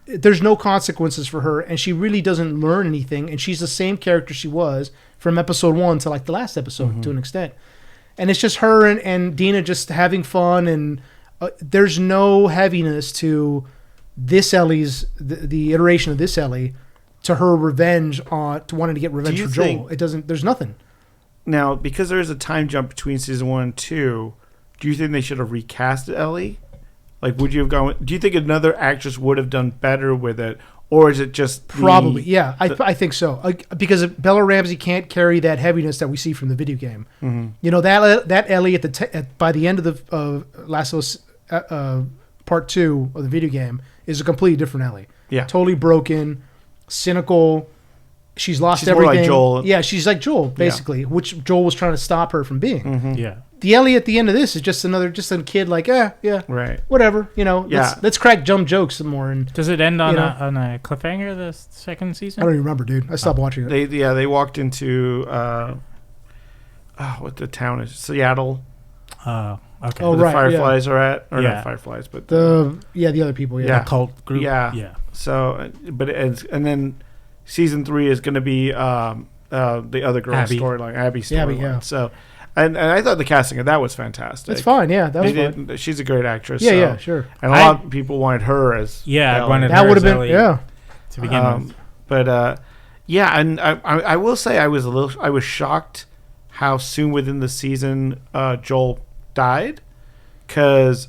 There's no consequences for her, and she really doesn't learn anything, and she's the same character she was from episode 1 to like the last episode to an extent. And it's just her and Dina just having fun, and there's no heaviness to this Ellie's, the iteration of this Ellie, to her revenge to wanting to get revenge for Joel. It doesn't, there's nothing. Now, because there is a time jump between season 1 and 2, do you think they should have recast Ellie? Like, would you have gone? Do you think another actress would have done better with it, or is it just probably? Yeah, I think so. Because Bella Ramsey can't carry that heaviness that we see from the video game. You know, that Ellie by the end of the Last of Us Part 2 of the video game is a completely different Ellie. Yeah, totally broken, cynical. She's lost everything. More like Joel. Yeah, she's like Joel basically, which Joel was trying to stop her from being. Yeah. the Ellie at the end of this is just a kid like, yeah, right, whatever, let's crack dumb jokes some more. And does it end on a cliffhanger? The second season? I don't even remember, dude. I stopped watching it. They walked into what the town is, Seattle. Okay. Oh, where the right, Fireflies are at, or not Fireflies, but the other people, the cult group. Yeah. So, but and then season 3 is going to be the other girl's storyline, Abby's storyline. Yeah. So. And I thought the casting of that was fantastic. It's fine, yeah. That was fine. She's a great actress. Yeah, sure. And a lot of people wanted her as I wanted that her would have been Ellie to begin with. But and I will say I was shocked how soon within the season Joel died, because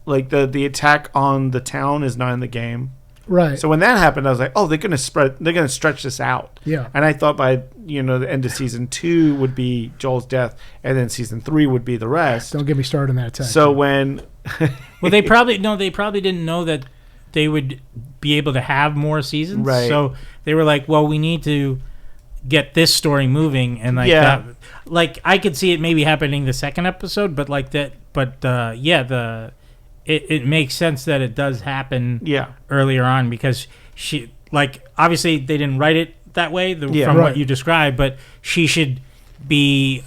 like the attack on the town is not in the game. Right. So when that happened, I was like, oh, they're gonna stretch this out. Yeah. And I thought by the end of season 2 would be Joel's death, and then season 3 would be the rest. Don't get me started on that attack. So when they probably didn't know that they would be able to have more seasons. Right. So they were like, well, we need to get this story moving, and that, like I could see it maybe happening the second episode, but like that, It makes sense that it does happen earlier on, because she, like, obviously they didn't write it that way from what you described, but she should be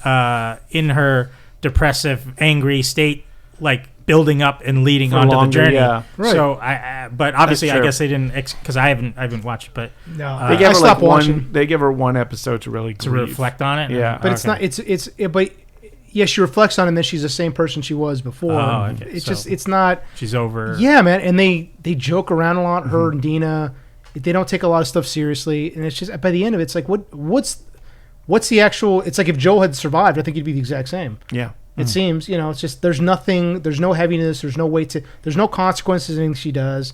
in her depressive, angry state, like building up and leading onto the journey. Yeah. Right. So but obviously I guess they didn't, because I haven't watched, but no, they gave her stopped watching. They give her one episode to really reflect on it. Yeah, but it's not. But yeah, she reflects on it, and then she's the same person she was before. Oh, okay. It's not. She's over. Yeah, man, and they joke around a lot. Her and Dina, they don't take a lot of stuff seriously, and it's just by the end of it, it's like what's the actual? It's like if Joel had survived, I think he'd be the exact same. Yeah, it seems. It's just there's nothing. There's no heaviness. There's no weight to. There's no consequences in anything she does.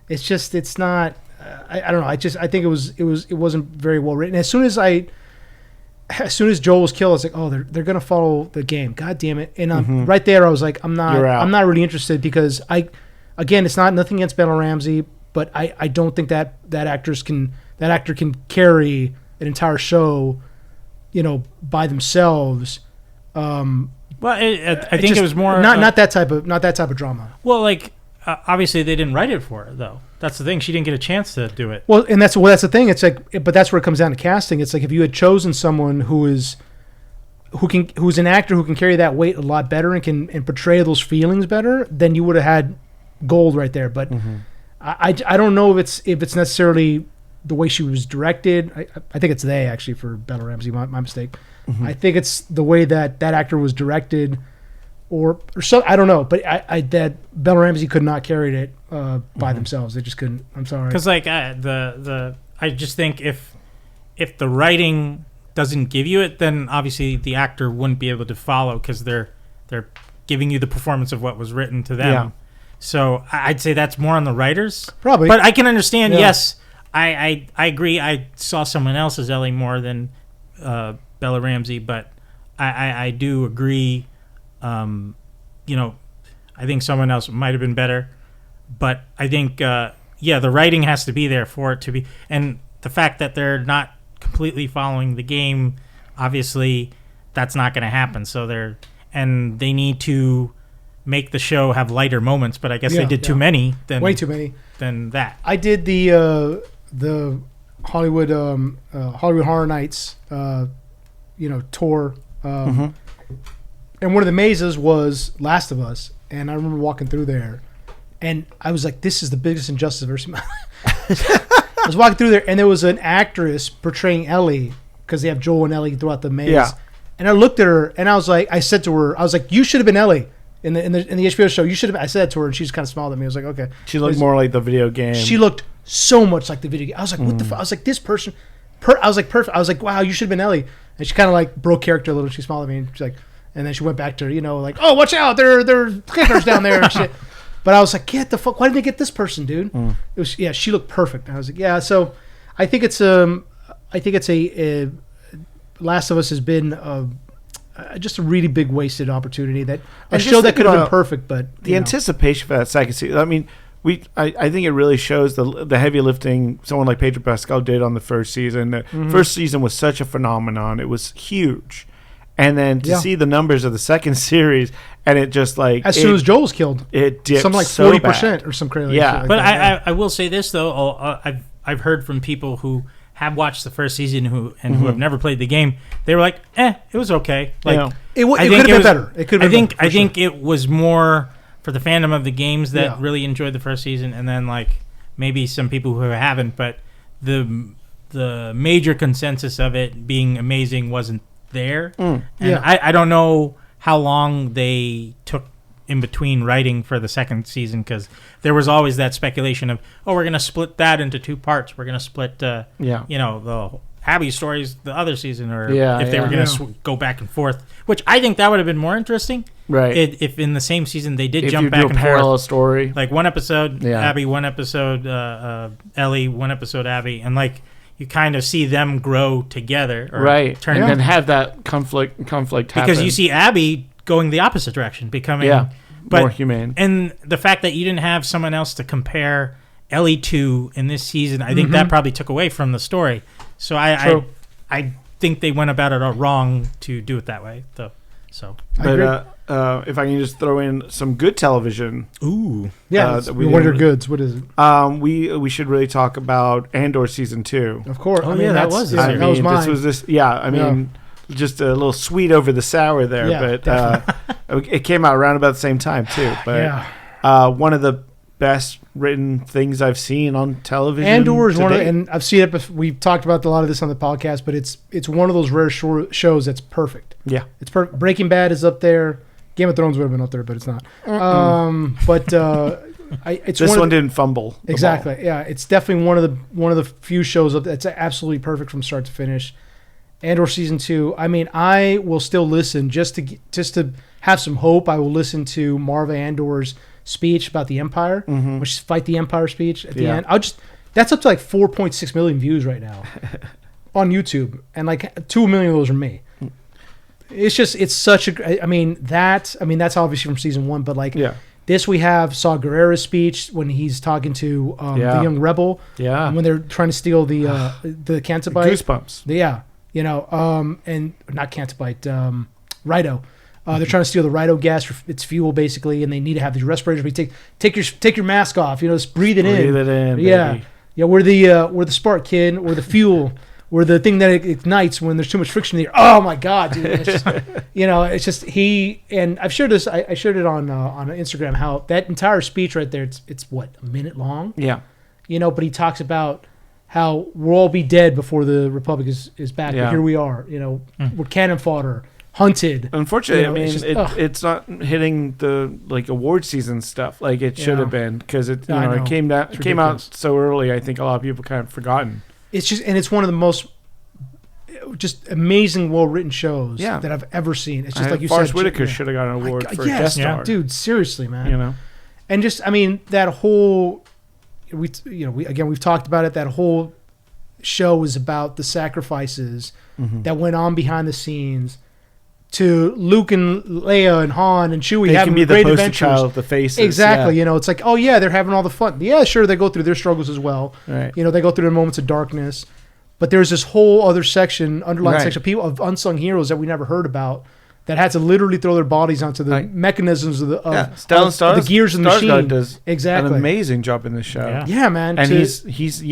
It's just. It's not. I don't know. I think it wasn't very well written. As soon as Joel was killed, I was like, oh, they're gonna follow the game. God damn it! And right there, I was like, I'm not really interested, because it's not nothing against Bella Ramsey, but I don't think that actor can carry an entire show, by themselves. Well, I think it was more not that type of drama. Well, like obviously they didn't write it for her, though. That's the thing. She didn't get a chance to do it. Well, and that's the thing. It's like, but that's where it comes down to casting. It's like if you had chosen someone who's an actor who can carry that weight a lot better and can portray those feelings better, then you would have had gold right there. But I don't know if it's necessarily the way she was directed. I think it's they, actually, for Bella Ramsey. My mistake. I think it's the way that actor was directed. Or so, I don't know, but that Bella Ramsey could not carry it by themselves. They just couldn't. I'm sorry. Because like I just think if the writing doesn't give you it, then obviously the actor wouldn't be able to follow, because they're giving you the performance of what was written to them. Yeah. So I'd say that's more on the writers, probably. But I can understand. Yeah. Yes, I agree. I saw someone else as Ellie more than Bella Ramsey, but I do agree. I think someone else might have been better, but I think, the writing has to be there for it to be, and the fact that they're not completely following the game, obviously that's not going to happen. So they need to make the show have lighter moments, but I guess they did too many. Way too many. Than that. I did the Hollywood Horror Nights, tour. And one of the mazes was Last of Us, and I remember walking through there, and I was like, "This is the biggest injustice I've ever seen." I was walking through there, and there was an actress portraying Ellie, because they have Joel and Ellie throughout the maze. Yeah. And I looked at her, and I said to her, "You should have been Ellie in the HBO show. You should have." I said that to her, and she just kind of smiled at me. I was like, "Okay." She looked more like the video game. She looked so much like the video game. I was like, "What the fuck?" I was like, "This person," I was like, "Perfect." I was like, "Wow, you should have been Ellie." And she kind of like broke character a little. She smiled at me, and she's like. And then she went back to, like, "Oh, watch out! There are clickers down there and shit." But I was like, "Get the fuck! Why did they get this person, dude?" It was she looked perfect. And I was like, "Yeah." So, I think it's a Last of Us has been just a really big wasted opportunity, that a show that could have been perfect, but the anticipation for that second season. I mean, I think it really shows the heavy lifting someone like Pedro Pascal did on the first season. The first season was such a phenomenon; it was huge. And then to see the numbers of the second series, and it just like as soon as Joel's killed, it dipped something like 40% or some crazy. Yeah, like but that. I will say this though, I've heard from people who have watched the first season who have never played the game. They were like, it was okay. Like it could have been better. It could. I think it was more for the fandom of the games that really enjoyed the first season, and then like maybe some people who haven't. But the major consensus of it being amazing wasn't there. And I don't know how long they took in between writing for the second season, because there was always that speculation of, we're going to split that into 2 parts. We're going to split, the Abby stories the other season, or if they were going to go back and forth, which I think that would have been more interesting. Right. If in the same season they did jump back and forth. Parallel story. Like one episode Abby, one episode Ellie, one episode Abby, and like you kind of see them grow together. Or turn and have that conflict happen. Because you see Abby going the opposite direction, becoming more humane. And the fact that you didn't have someone else to compare Ellie to in this season, I think that probably took away from the story. So I think they went about it all wrong to do it that way, though. So, but if I can just throw in some good television. Ooh, yeah. What are your goods? What is it? We should really talk about Andor season 2. Of course. Oh, that was that was mine. I mean, just a little sweet over the sour there, but it came out around about the same time too. But one of the best written things I've seen on television. Andor is one of, and I've seen it. We've talked about a lot of this on the podcast, but it's one of those rare shows that's perfect. Yeah, it's perfect. Breaking Bad is up there. Game of Thrones would have been up there, but it's not. It's this one didn't fumble. Exactly. Yeah, it's definitely one of the few shows that's absolutely perfect from start to finish. Andor season 2. I mean, I will still listen just to have some hope. I will listen to Marva Andor's speech about the Empire, which is Fight the Empire speech at the end. That's up to like 4.6 million views right now on YouTube, and like 2 million of those are me. It's such a. I mean that's obviously from season 1, but like this we saw Guerrera's speech when he's talking to the young rebel. Yeah, when they're trying to steal the Cantabite. Goosebumps. And not Cantabite, Rito. They're trying to steal the Rito gas for its fuel, basically, and they need to have these respirators. But take your mask off. Just breathe it in. Breathe it in. Yeah, baby. We're the spark, kid. We're the fuel. We're the thing that ignites when there's too much friction in the air. Oh my god, dude! It's just, it's just he. And I've shared this. I shared it on Instagram. How that entire speech right there. It's what, a minute long. Yeah. But he talks about how we'll all be dead before the Republic is back. But here we are. We're cannon fodder. Hunted. Unfortunately, it's not hitting the award season stuff like it should have been, because it came out so early. I think a lot of people kind of forgotten. It's one of the most just amazing, well written shows that I've ever seen. It's just like you said, Forrest Whitaker should have got an award for guest star. Dude, seriously, man. And just that whole we've talked about it. That whole show is about the sacrifices that went on behind the scenes. To Luke and Leia and Han and Chewie having great adventures. Child, the faces. Exactly. It's like, they're having all the fun. Yeah, sure, they go through their struggles as well. Right. They go through their moments of darkness. But there's this whole other underlying section of people, of unsung heroes that we never heard about, that had to literally throw their bodies onto the mechanisms of the gears of the machine. Does an amazing job in this show. Yeah, man. And he's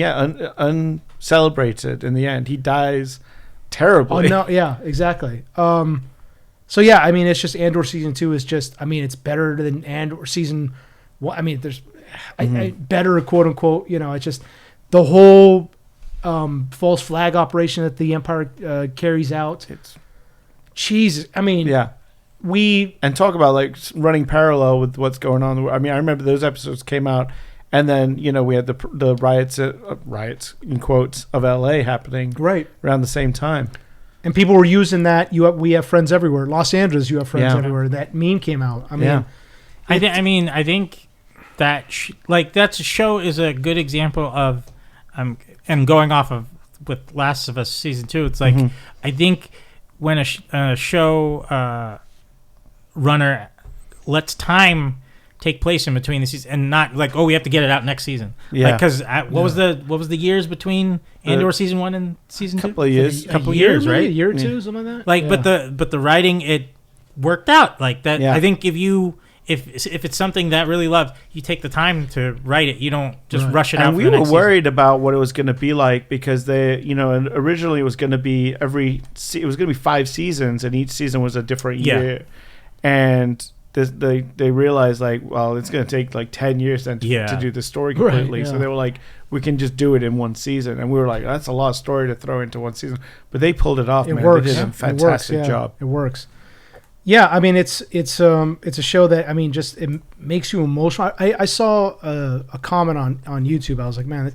uncelebrated in the end. He dies terribly. Oh, no, yeah, exactly. So yeah, it's just Andor season 2 is just, it's better than Andor season 1. There's better, quote unquote. It's just the whole false flag operation that the Empire carries out. It's Jesus. We talk about running parallel with what's going on. I remember those episodes came out, and then we had the riots in quotes of LA happening around the same time. And people were using that. We have friends everywhere. Los Angeles, you have friends everywhere. That meme came out. I think that that show is a good example of, and going off of with Last of Us season 2. It's like I think when a show runner lets time take place in between the seasons, and not like, oh, we have to get it out next season. Yeah. Because what was the years between Andor season 1 and season 2? Couple of years. Couple years, right? A year or two, something like that. Like, but the writing, it worked out like that. Yeah. I think if it's something that really loved, you take the time to write it. You don't just rush it out. And we were worried about what it was going to be like, because and originally it was going to be 5 seasons, and each season was a different year. And they realized, like, well, it's going to take like 10 years then to do the story completely. So they were like, we can just do it in one season. And we were like, that's a lot of story to throw into one season. But they pulled it off, man. Works. They did a fantastic job. It works. Yeah, I mean, it's a show that, I mean, just it makes you emotional. I saw a comment on YouTube. I was like, man,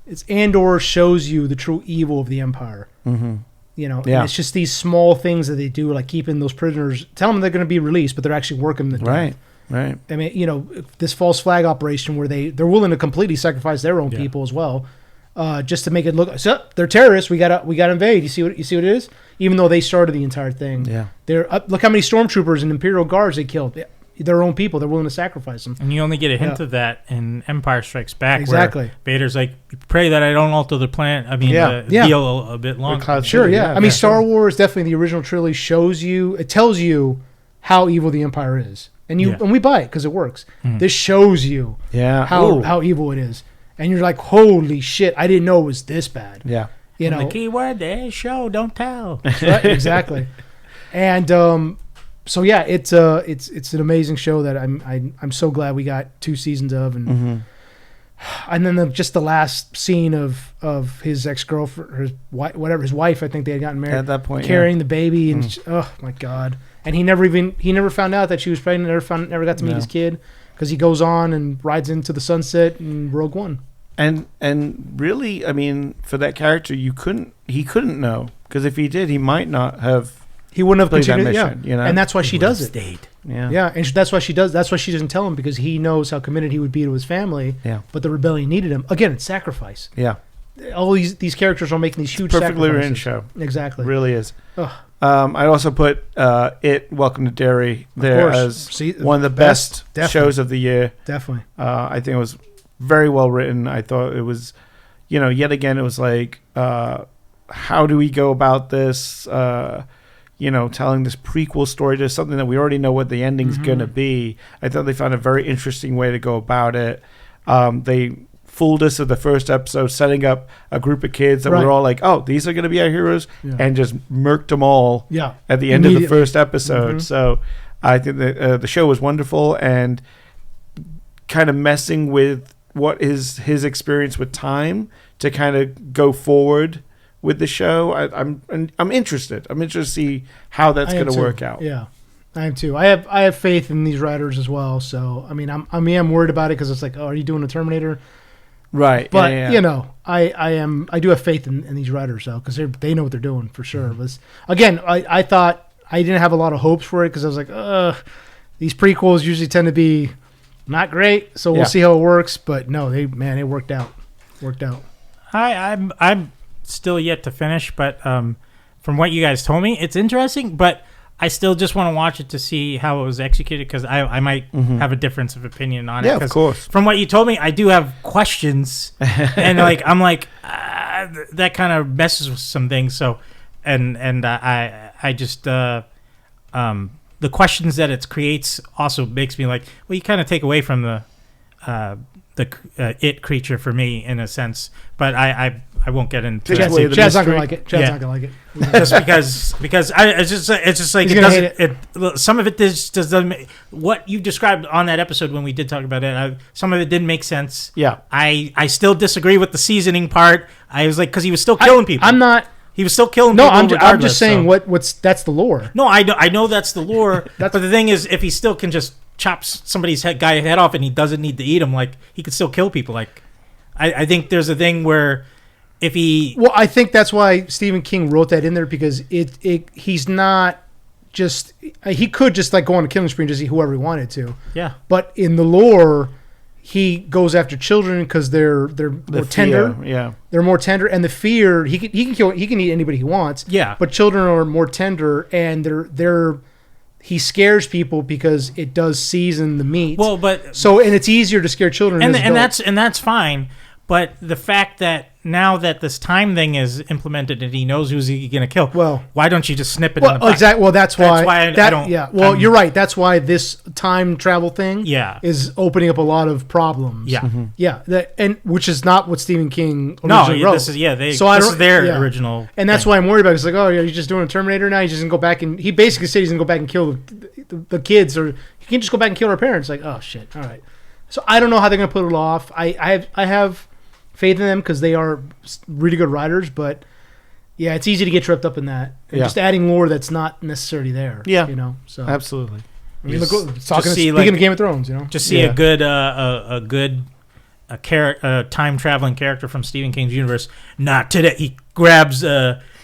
it's Andor shows you the true evil of the Empire. Mm-hmm. And it's just these small things that they do, like keeping those prisoners, tell them they're going to be released, but they're actually working the death. Right. I mean, this false flag operation where they're willing to completely sacrifice their own people as well, just to make it look. So they're terrorists. We got to invade. You see what it is? Even though they started the entire thing. Yeah. Look how many stormtroopers and Imperial guards they killed. Their own people. They're willing to sacrifice them. And you only get a hint of that in Empire Strikes Back. Exactly. Where Vader's like, pray that I don't alter the plan. I mean, deal a bit longer. Sure. Yeah. I mean, Star Wars definitely, the original trilogy tells you how evil the Empire is, and we buy it because it works. This shows you how evil it is. And you're like, holy shit, I didn't know it was this bad. Yeah. The key word there is show, don't tell. Right, exactly. And so yeah, it's an amazing show that I'm so glad we got 2 seasons of, and and then just the last scene of his ex-girlfriend, his wife, I think they had gotten married at that point, carrying the baby, and oh my god. And he never found out that she was pregnant, never got to meet his kid. Because he goes on and rides into the sunset in Rogue One, and really, I mean, for that character, he couldn't know, because if he did, he might not have. He wouldn't have played that continued, mission, and that's why she does it. Stayed. Yeah, and that's why she does. That's why she doesn't tell him, because he knows how committed he would be to his family. Yeah, but the rebellion needed him. Again, it's sacrifice. Yeah, all these characters are making these huge perfectly sacrifices. written show. Exactly, it really is. I'd also put Welcome to Derry there as one of the best shows of the year. Definitely. I think it was very well written. I thought it was, yet again, it was like, how do we go about this, telling this prequel story to something that we already know what the ending's going to be. I thought they found a very interesting way to go about it. They fooled us of the first episode, setting up a group of kids that were all like, oh, these are going to be our heroes, and just murked them all at the end of the first episode. So I think that the show was wonderful, and kind of messing with what is his experience with time to kind of go forward with the show. I'm interested. I'm interested to see how that's going to work out. Yeah. I am too. I have faith in these writers as well. So I mean, I'm worried about it, because it's like, oh, are you doing a Terminator? Right, but I do have faith in these writers though, because they know what they're doing for sure. But again, I thought I didn't have a lot of hopes for it, because I was like, these prequels usually tend to be not great, so we'll see how it works. But no, it worked out. I'm still yet to finish, but from what you guys told me, it's interesting, but I still just want to watch it to see how it was executed, because I might have a difference of opinion on it. Yeah, of course. From what you told me, I do have questions, and I'm like, that kind of messes with some things. So, and I just the questions that it creates also makes me like, well, you kind of take away from the it creature for me in a sense, but I won't get into it. Chad's not gonna like it. Chad's not gonna like it. Just because it's just like, it doesn't. It some of it just doesn't. What you described on that episode when we did talk about it, some of it didn't make sense. Yeah, I still disagree with the seasoning part. I was like, because he was still killing people. I'm not. He was still killing people. No, I'm just saying that's the lore. No, I know that's the lore. But the thing is, if he still can just chop somebody's head off, and he doesn't need to eat him, like, he could still kill people. Like, I think there's a thing where if he... Well, I think that's why Stephen King wrote that in there, because he's not just... He could just like go on a killing spree and just eat whoever he wanted to. Yeah. But in the lore, he goes after children because they're more tender. Yeah. They're more tender, and the fear, he can eat anybody he wants. Yeah. But children are more tender, and he scares people because it does season the meat. Well, and it's easier to scare children. And that's fine. But the fact that now that this time thing is implemented and he knows who's he going to kill, well, why don't you just snip it in the back? Exactly. Well, that's why I don't. Yeah. Well, you're right. That's why this time travel thing is opening up a lot of problems. Yeah. Mm-hmm. Yeah. And which is not what Stephen King originally wrote. This is their original. And that's why I'm worried about it. It's like, oh, yeah, he's just doing a Terminator now. He's just going to go back and he basically said he's going to go back and kill the kids, or he can just go back and kill our parents. Like, oh shit. All right. So I don't know how they're going to put it off. I have faith in them because they are really good writers, but yeah, it's easy to get tripped up in that. And just adding lore that's not necessarily there. Yeah, So absolutely. I mean, speaking of Game of Thrones, just see a good time traveling character from Stephen King's universe. Not today. He grabs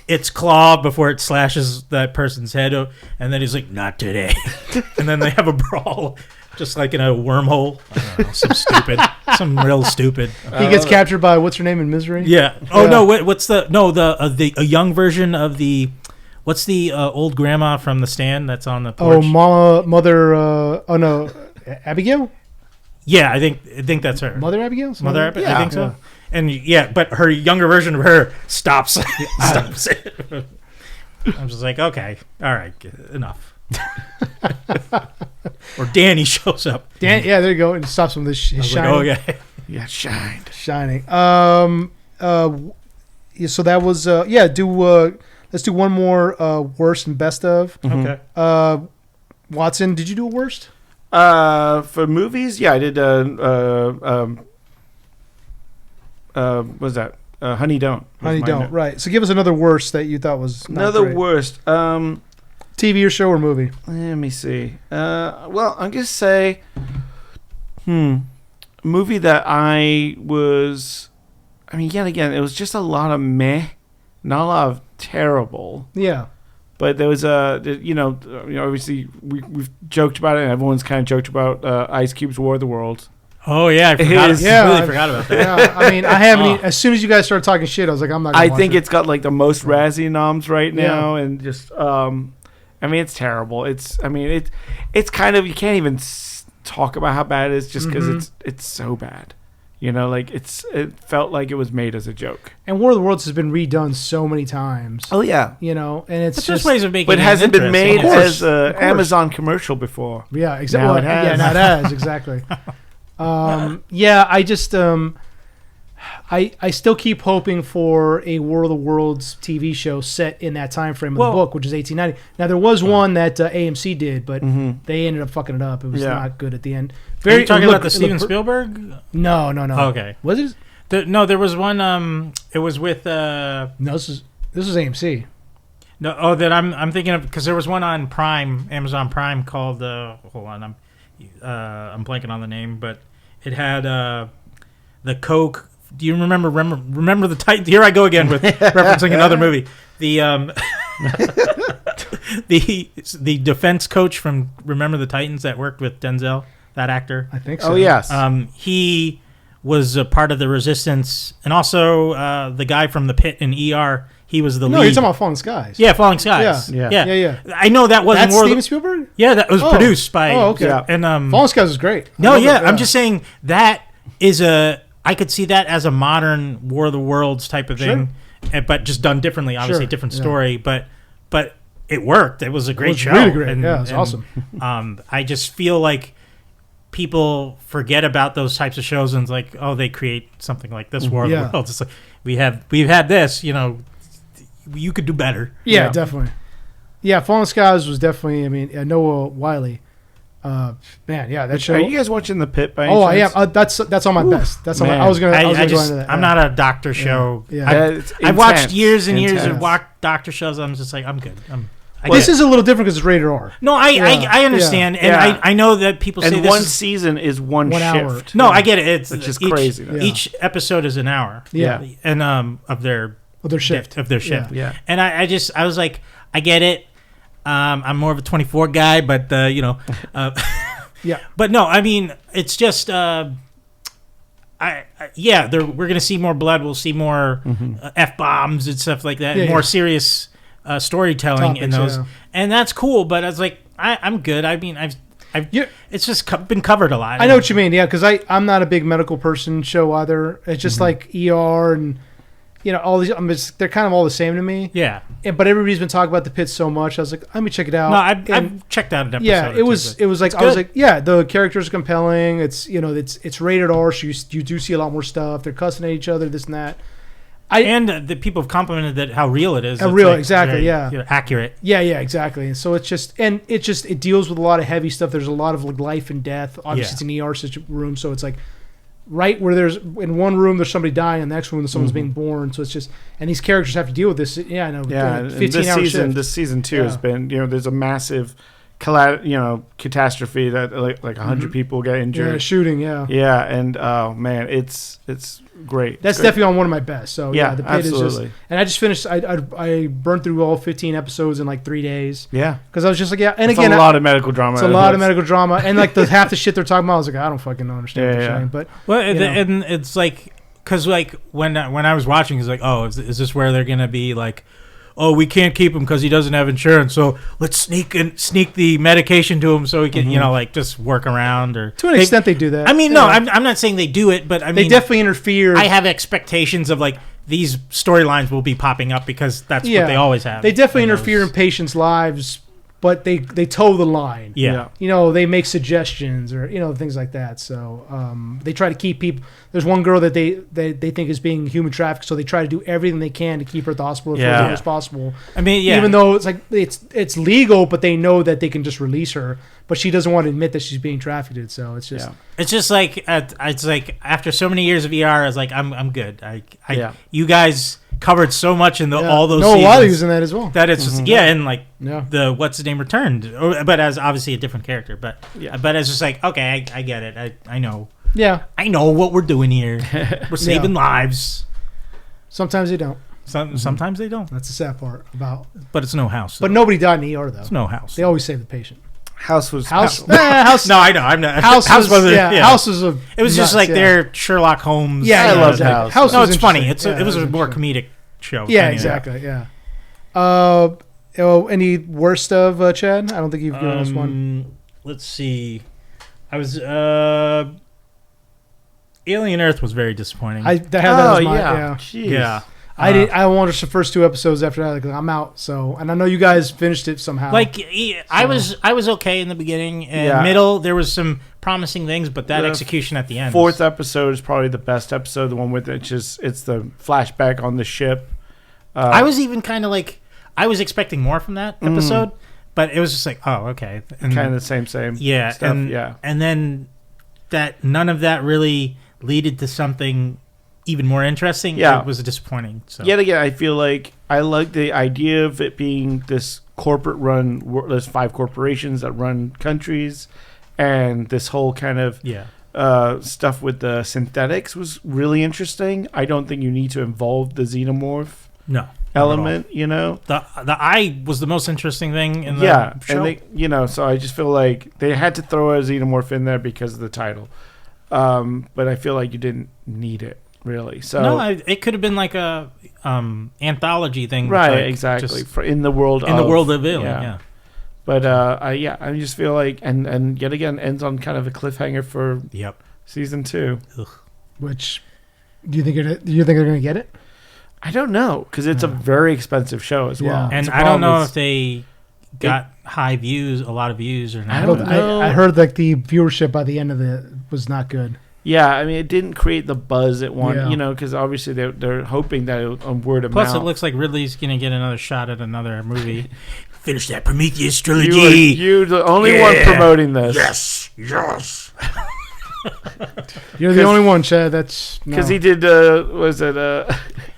its claw before it slashes that person's head, and then he's like, "Not today," and then they have a brawl. Just like in a wormhole. I don't know, some real stupid. He gets captured by what's her name in Misery? Yeah. Oh no, what's the a young version of the what's the old grandma from The Stand that's on the porch? Abigail? Yeah, I think that's her. Mother Abigail? I think so. And but her younger version of her stops it. I'm just like, okay, all right, enough. Or Danny shows up. There you go, and stops him with his shining. Like, okay. Yeah, shining. So that was let's do one more worst and best of. Okay. Watson, did you do a worst? For movies, I did. What's that? Honey Don't. Honey Don't. Right. So give us another worst that you thought was not another great. Worst. TV or show or movie? Let me see. Well, I'm gonna say, a movie that I mean, yet again, it was just a lot of meh, not a lot of terrible. Yeah. But there was obviously we've joked about it, and everyone's kind of joked about Ice Cube's War of the Worlds. Oh yeah, I forgot about that. Yeah, I mean, I haven't. As soon as you guys started talking shit, I was like, I'm not. I think it's got like the most Razzie noms right now, and just I mean, it's terrible. It's kind of, you can't even talk about how bad it is just because it's so bad. Like it felt like it was made as a joke. And War of the Worlds has been redone so many times. Oh yeah, and it's but just ways of making. But it hasn't been made as an Amazon commercial before. Yeah, exactly. Now it has. Yeah, now it has exactly. I just I still keep hoping for a War of the Worlds TV show set in that time frame of the book, which is 1890. Now there was one that AMC did, but they ended up fucking it up. It was not good at the end. Are you talking about the Steven Spielberg? No. Okay. Was it? There was one. It was with. No, this is AMC. No, that I'm thinking of, because there was one on Prime, Amazon Prime, called. Hold on, I'm blanking on the name, but it had the Coke. Do you remember the Titan? Here I go again with referencing another movie. The the defense coach from Remember the Titans that worked with Denzel, that actor. I think so. Oh yes. He was a part of the Resistance, and also the guy from The Pit in ER. He was the lead. No, you're talking about Falling Skies. Yeah, Falling Skies. Yeah. I know that wasn't That's Steven Spielberg. Yeah, that was produced by. Oh, okay. Yeah. And Falling Skies is great. No, I'm just saying that is I could see that as a modern War of the Worlds type of thing, but just done differently. Obviously, different story, but it worked. It was a great show. Really great. Yeah, it's awesome. I just feel like people forget about those types of shows and it's like, oh, they create something like this War of the Worlds. It's like we've had this. You could do better. Yeah, definitely. Yeah, Fallen Skies was definitely. I mean, Noah Wiley. That show. Are you guys watching The Pit by any chance? I am. That's on my best. That's on my. I was gonna go into that. I'm not a doctor show. Yeah. I've watched years and years of doctor shows. I'm just like, I'm good. This is a little different because it's rated R. No, I understand, and I know that people say and this one season is one shift. Hour. No, I get it. It's just crazy. Each episode is an hour. Yeah, and of their shift. Yeah. And I was like, I get it. I'm more of a 24 guy, but yeah. But no, I mean, it's just we're gonna see more blood. We'll see more F-bombs and stuff like that. Yeah, more serious storytelling in those, and that's cool. But I was like, I'm good. I mean, it's just been covered a lot. I know what you mean. Yeah, because I'm not a big medical person show either. It's just like ER and all these. They're kind of all the same to me. Yeah. But everybody's been talking about The Pit so much. I was like, let me check it out. No, I've checked out an episode. Yeah, it was like I was like, yeah, the characters are compelling. It's it's rated R, so you do see a lot more stuff. They're cussing at each other, this and that. And the people have complimented that how real it is. Exactly, very, accurate. Yeah, exactly. And so it deals with a lot of heavy stuff. There's a lot of like life and death. Obviously, it's an ER room, so it's like right where there's in one room there's somebody dying, in the next room someone's being born. So it's just and these characters have to deal with this. Yeah, I know. Yeah, 15-hour shift. This season 2 has been there's a massive catastrophe that like 100 people get injured. Yeah, shooting. Yeah, and oh man, it's great. That's definitely on one of my best. So yeah, The Pit absolutely. is just, and I just finished. I burned through all 15 episodes in like 3 days. Yeah, because I was just like, and it's again, a lot of medical drama. It's a lot of medical drama, and like the half the shit they're talking about, I was like, I don't fucking understand what they're saying. But and it's like because like when I was watching, it's like, oh, is this where they're gonna be like, oh, we can't keep him because he doesn't have insurance, so let's sneak the medication to him so he can, like just work around or to an extent they do that. I mean, no, I'm not saying they do it, but I mean they definitely interfere. I have expectations of like these storylines will be popping up because that's what they always have. They definitely interfere in patients' lives, but they toe the line. Yeah. They make suggestions or things like that. So they try to keep people. There's one girl that they think is being human trafficked, so they try to do everything they can to keep her at the hospital as long as possible. I mean, even though it's like it's legal, but they know that they can just release her. But she doesn't want to admit that she's being trafficked. So it's just it's just like it's like after so many years of ER, I was like, I'm good. You guys covered so much in all those seasons. Noah Wiley's in that as well. That it's just and like the what's his name returned, but as obviously a different character. But it's just like, okay, I get it. I know. Yeah, I know what we're doing here. We're saving lives. Sometimes they don't. Sometimes they don't. That's the sad part about. But it's no house. So. But nobody died in ER though. It's no house. They always save the patient. House. House. No, I know. I'm not. House was. House was a. It was just like their Sherlock Holmes. Yeah, I love House. House. No, it's funny. It was a more comedic show. Yeah, exactly. Yeah. Any worst of Chad? I don't think you've given us one. Let's see. I was Alien Earth was very disappointing. I had that as my yeah. I watched the first 2 episodes after that. Like, I'm out. So, and I know you guys finished it somehow. Like I was okay in the beginning and middle. There was some promising things, but that execution at the end. 4th episode is probably the best episode. The one with it's the flashback on the ship. I was even kind of like I was expecting more from that episode, but it was just like, oh, okay, kind of the same. Yeah, stuff, and then that none of that really leaded to something even more interesting. It was disappointing. So. Yet again, I feel like I like the idea of it being this corporate run. There's 5 corporations that run countries, and this whole kind of stuff with the synthetics was really interesting. I don't think you need to involve the xenomorph element. The eye was the most interesting thing in the show. And they, so I just feel like they had to throw a xenomorph in there because of the title. But I feel like you didn't need it really. So no, it could have been like a anthology thing, right? Like exactly for in the world of Alien. Yeah. But I just feel like and yet again ends on kind of a cliffhanger for season 2. Ugh. Which do you think they're gonna get it? I don't know because it's a very expensive show as well. And I don't know if they got a lot of views or not. I don't know. I heard like the viewership by the end of it was not good. Yeah, I mean, it didn't create the buzz it wanted, because obviously they're hoping that on word of mouth. Plus, it looks like Ridley's going to get another shot at another movie. Finish that Prometheus trilogy. You're the only one promoting this. Yes. You're the only one, Chad. That's because he did.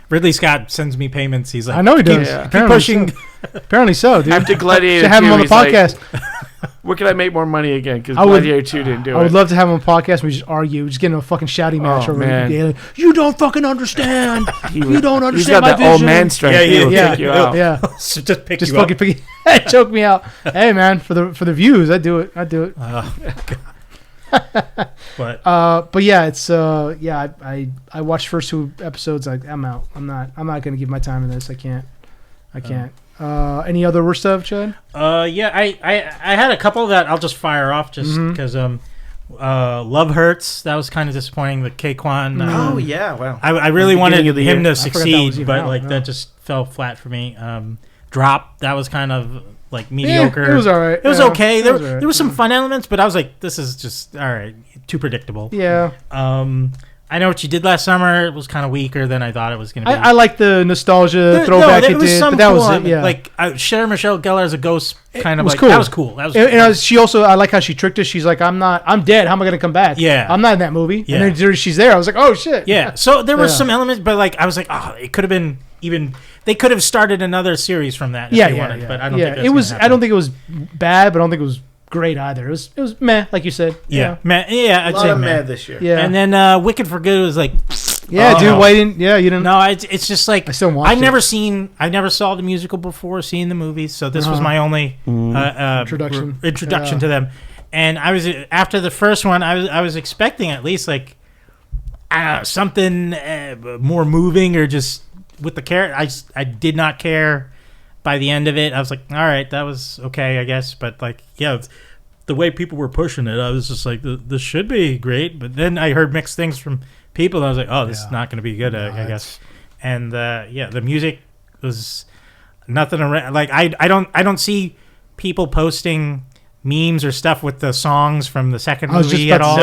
Ridley Scott sends me payments. He's like, I know he does. Keep pushing. Apparently so, dude. After Gladiator, should have him on the podcast. Where can I make more money again? Because Gladiator 2 didn't do it. I would love to have him on the podcast and we just argue. Just get in a fucking shouting match over man. You don't fucking understand. You don't understand. He's got my that vision. old man strength. Yeah. Take you out. Yeah. So just pick just you fucking up. Pick choke me out. Hey man, for the views, I'd do it. But yeah, it's I watched the first 2 episodes. I'm out. I'm not gonna give my time to this. I can't. Any other worst stuff, Chad? Yeah, I had a couple that I'll just fire off just because Love Hurts. That was kind of disappointing. The K-Kwan. Oh yeah, wow. I really wanted him to succeed, but out, that just fell flat for me. Drop. That was kind of like mediocre. It was all right. It was okay. There was some fun elements, but I was like, this is just all right. Too predictable. Yeah. I Know What You Did Last Summer. It was kind of weaker than I thought it was going to be. I like the nostalgia throwback it did, but that was it. Yeah. Like Sarah Michelle Gellar as a ghost, kind of like cool. that was cool. That was cool. And she also, I like how she tricked us. She's like, I'm dead. How am I going to come back? Yeah. I'm not in that movie. Yeah. And then she's there. I was like, oh shit. Yeah. So there was some elements, but like I was like, oh, it could have been even. They could have started another series from that if they wanted, but I don't think it was. I don't think it was bad, but I don't think it was great either. It was meh, like you said. Yeah, meh. Yeah, I'd say meh this year. Yeah, and then Wicked for Good was like, dude, why didn't? Yeah, you didn't. No, it's just like I still watched I never saw the musical before seeing the movies, so this was my only introduction to them. And I was after the first one, I was expecting at least like something more moving or just with the character. I did not care. By the end of it, I was like, all right, that was okay, I guess. But like, yeah, the way people were pushing it, I was just like, this should be great. But then I heard mixed things from people, and I was like, oh, this is not going to be good, I guess. And the music was nothing around. Like I don't see people posting memes or stuff with the songs from the second movie at all.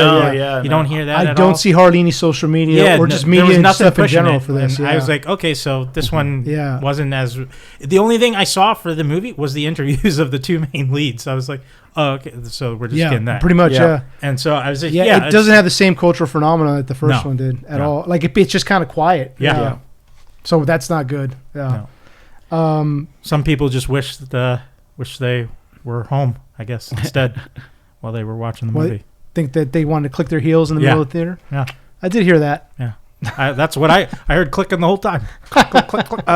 You don't hear that. I don't see hardly any social media or just media and stuff in general for this. I was like, okay, so this one wasn't as. The only thing I saw for the movie was the interviews of the two main leads. I was like, oh, okay, so we're just getting that. Pretty much, yeah. And so I was like, it doesn't have the same cultural phenomena that the first one did at all. Like it's just kind of quiet. Yeah. So that's not good. Yeah. No. Some people just wish they were home, I guess, instead while they were watching the movie. Think that they wanted to click their heels in the middle of the theater? Yeah. I did hear that. Yeah. That's what I heard clicking the whole time. Click, click, click, click.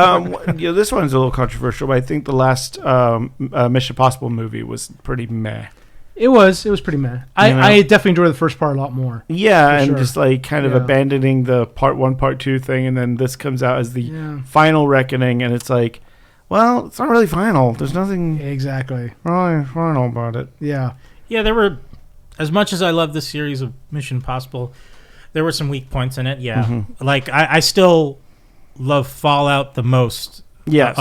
This one's a little controversial, but I think the last Mission Impossible movie was pretty meh. It was pretty meh. I definitely enjoyed the first part a lot more. Yeah, and just like kind of abandoning the part 1, part 2 thing, and then this comes out as the final reckoning, and it's like, well, it's not really final. There's nothing exactly really final about it. Yeah. Yeah, there were, as much as I love this series of Mission Impossible, there were some weak points in it. Yeah. Mm-hmm. Like, I still love Fallout the most. Yes.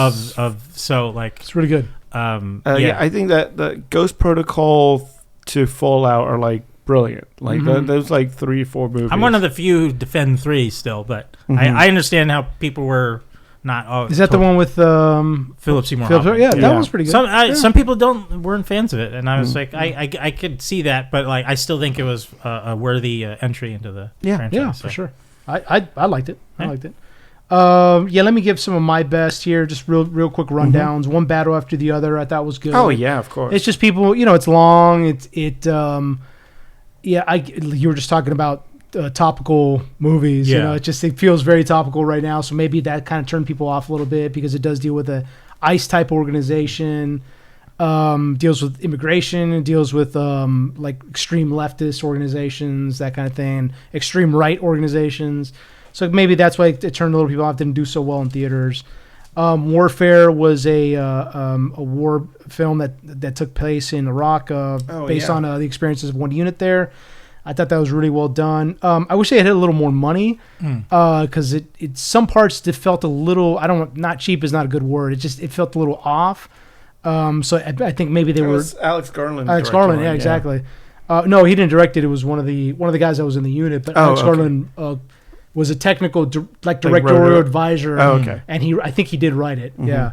So, like. It's really good. I think that the Ghost Protocol to Fallout are, like, brilliant. Like, those, like, 3 or 4 movies. I'm one of the few who defend 3 still, but I understand how people were. Not is that the one with Philip Seymour Hoffman? Yeah, that was pretty good. Some people weren't fans of it, and I was like, I could see that, but like I still think it was a worthy entry into the franchise. Yeah, for sure. I liked it. I liked it. Let me give some of my best here, just real quick rundowns. One battle after the other, I thought was good. Oh yeah, of course. It's just people, it's long. You were just talking about. Topical movies, it feels very topical right now, so maybe that kind of turned people off a little bit because it does deal with a ICE type organization, deals with immigration, and deals with like extreme leftist organizations, that kind of thing, extreme right organizations. So maybe that's why it turned a little people off. Didn't do so well in theaters. Warfare was a war film that took place in Iraq, based on the experiences of one unit there. I thought that was really well done. I wish they had a little more money because it some parts it felt a little. Not cheap is not a good word. It felt a little off. So I think maybe they were Alex Garland. Alex Garland, yeah, exactly. No, he didn't direct it. It was one of the guys that was in the unit. But Alex Garland was a technical directorial advisor. Oh, okay. And I think he did write it. Mm-hmm. Yeah.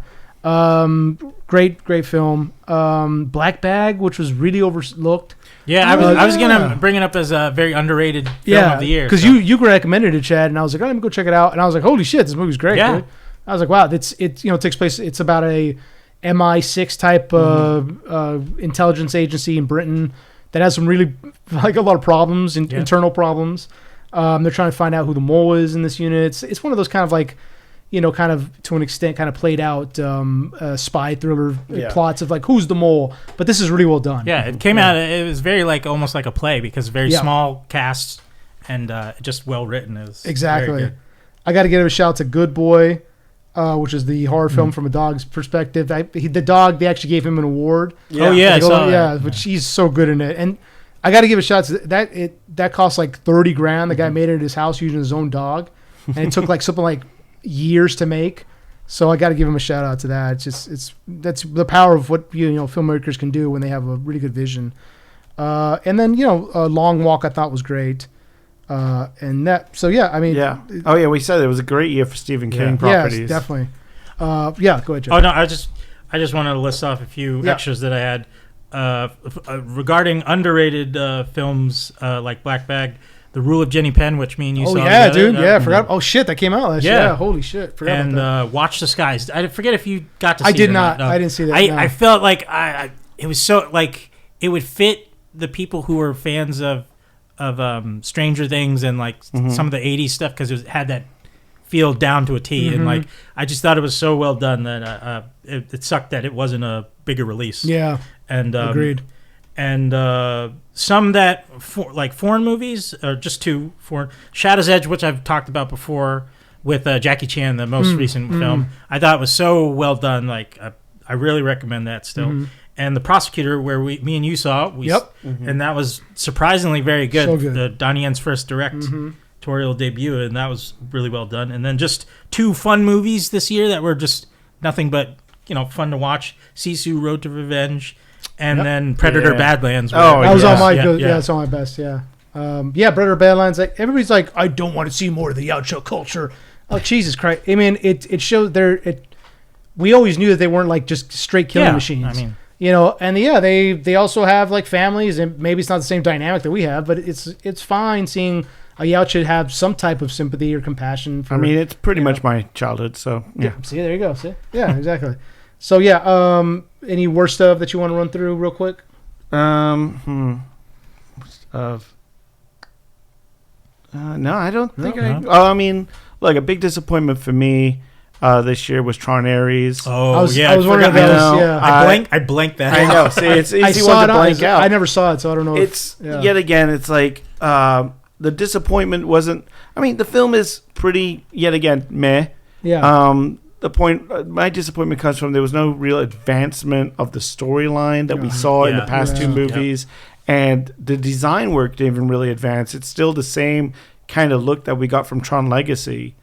Great film. Black Bag, which was really overlooked. Yeah, I was gonna bring it up as a very underrated film of the year. Because you recommended it, Chad, and I was like, let me go check it out. And I was like, holy shit, this movie's great. Yeah. Dude. I was like, wow, it takes place. It's about a MI6 type intelligence agency in Britain that has some really like a lot of problems, internal problems. They're trying to find out who the mole is in this unit. It's one of those kind of like. Kind of to an extent, kind of played out spy thriller plots of like who's the mole, but this is really well done. Yeah, it came out. It was very like almost like a play because very small cast and just well written. It was exactly. I got to give a shout to Good Boy. which is the horror film from a dog's perspective. The dog, they actually gave him an award. Yeah. Oh yeah, which he's so good in it. And I got to give a shout to that. That cost like $30,000. The guy made it at his house using his own dog, and it took like something like years to make. So I got to give him a shout out to that. That's the power of what filmmakers can do when they have a really good vision. And then Long Walk I thought was great. And that, so yeah, I mean, yeah. Oh yeah, we said it was a great year for Stephen King properties. Yes, definitely. Yeah, go ahead, Joe. Oh no, I just wanted to list off a few extras that I had regarding underrated films like Black Bag, The Rule of Jenny Penn, which me and you saw. Oh yeah, together. dude. I forgot. Oh shit, that came out last year. Yeah, holy shit, forgot about that. And Watch the Skies. I forget if you got to see it. I did not. No. I didn't see that. I felt like it was so like it would fit the people who were fans of Stranger Things and like some of the 80s stuff, because it had that feel down to a T. And like I just thought it was so well done that it sucked that it wasn't a bigger release. Yeah, and agreed. And some that like foreign movies, or just two foreign. Shadow's Edge, which I've talked about before with Jackie Chan, the most recent film. I thought it was so well done. Like I really recommend that still. And The Prosecutor, where me and you saw, and that was surprisingly very good. So good. The Donnie Yen's first directorial debut, and that was really well done. And then just two fun movies this year that were just nothing but fun to watch: Sisu, Road to Revenge, and then Predator, Badlands. That was all my good. Yeah, it's all my best. Yeah, Predator, Badlands. Like, everybody's like, I don't want to see more of the yacho culture. Oh Jesus Christ! I mean, it showed we always knew that they weren't like just straight killing machines. I mean. And they also have like families, and maybe it's not the same dynamic that we have, but it's fine seeing a Yautja have some type of sympathy or compassion for. I mean, it's pretty much my childhood, so yeah. See, there you go. See, yeah, exactly. So yeah, any worst stuff that you want to run through real quick? No, I don't think I mean, like, a big disappointment for me this year was Tron Ares. Oh, I was wondering about I blanked that. I know. See, it's easy one to blank out. I never saw it, so I don't know. Yet again, it's like the disappointment wasn't. I mean, the film is pretty. Yet again, meh. Yeah. My disappointment comes from there was no real advancement of the storyline that we saw in the past two movies, and the design work didn't even really advance. It's still the same kind of look that we got from Tron Legacy.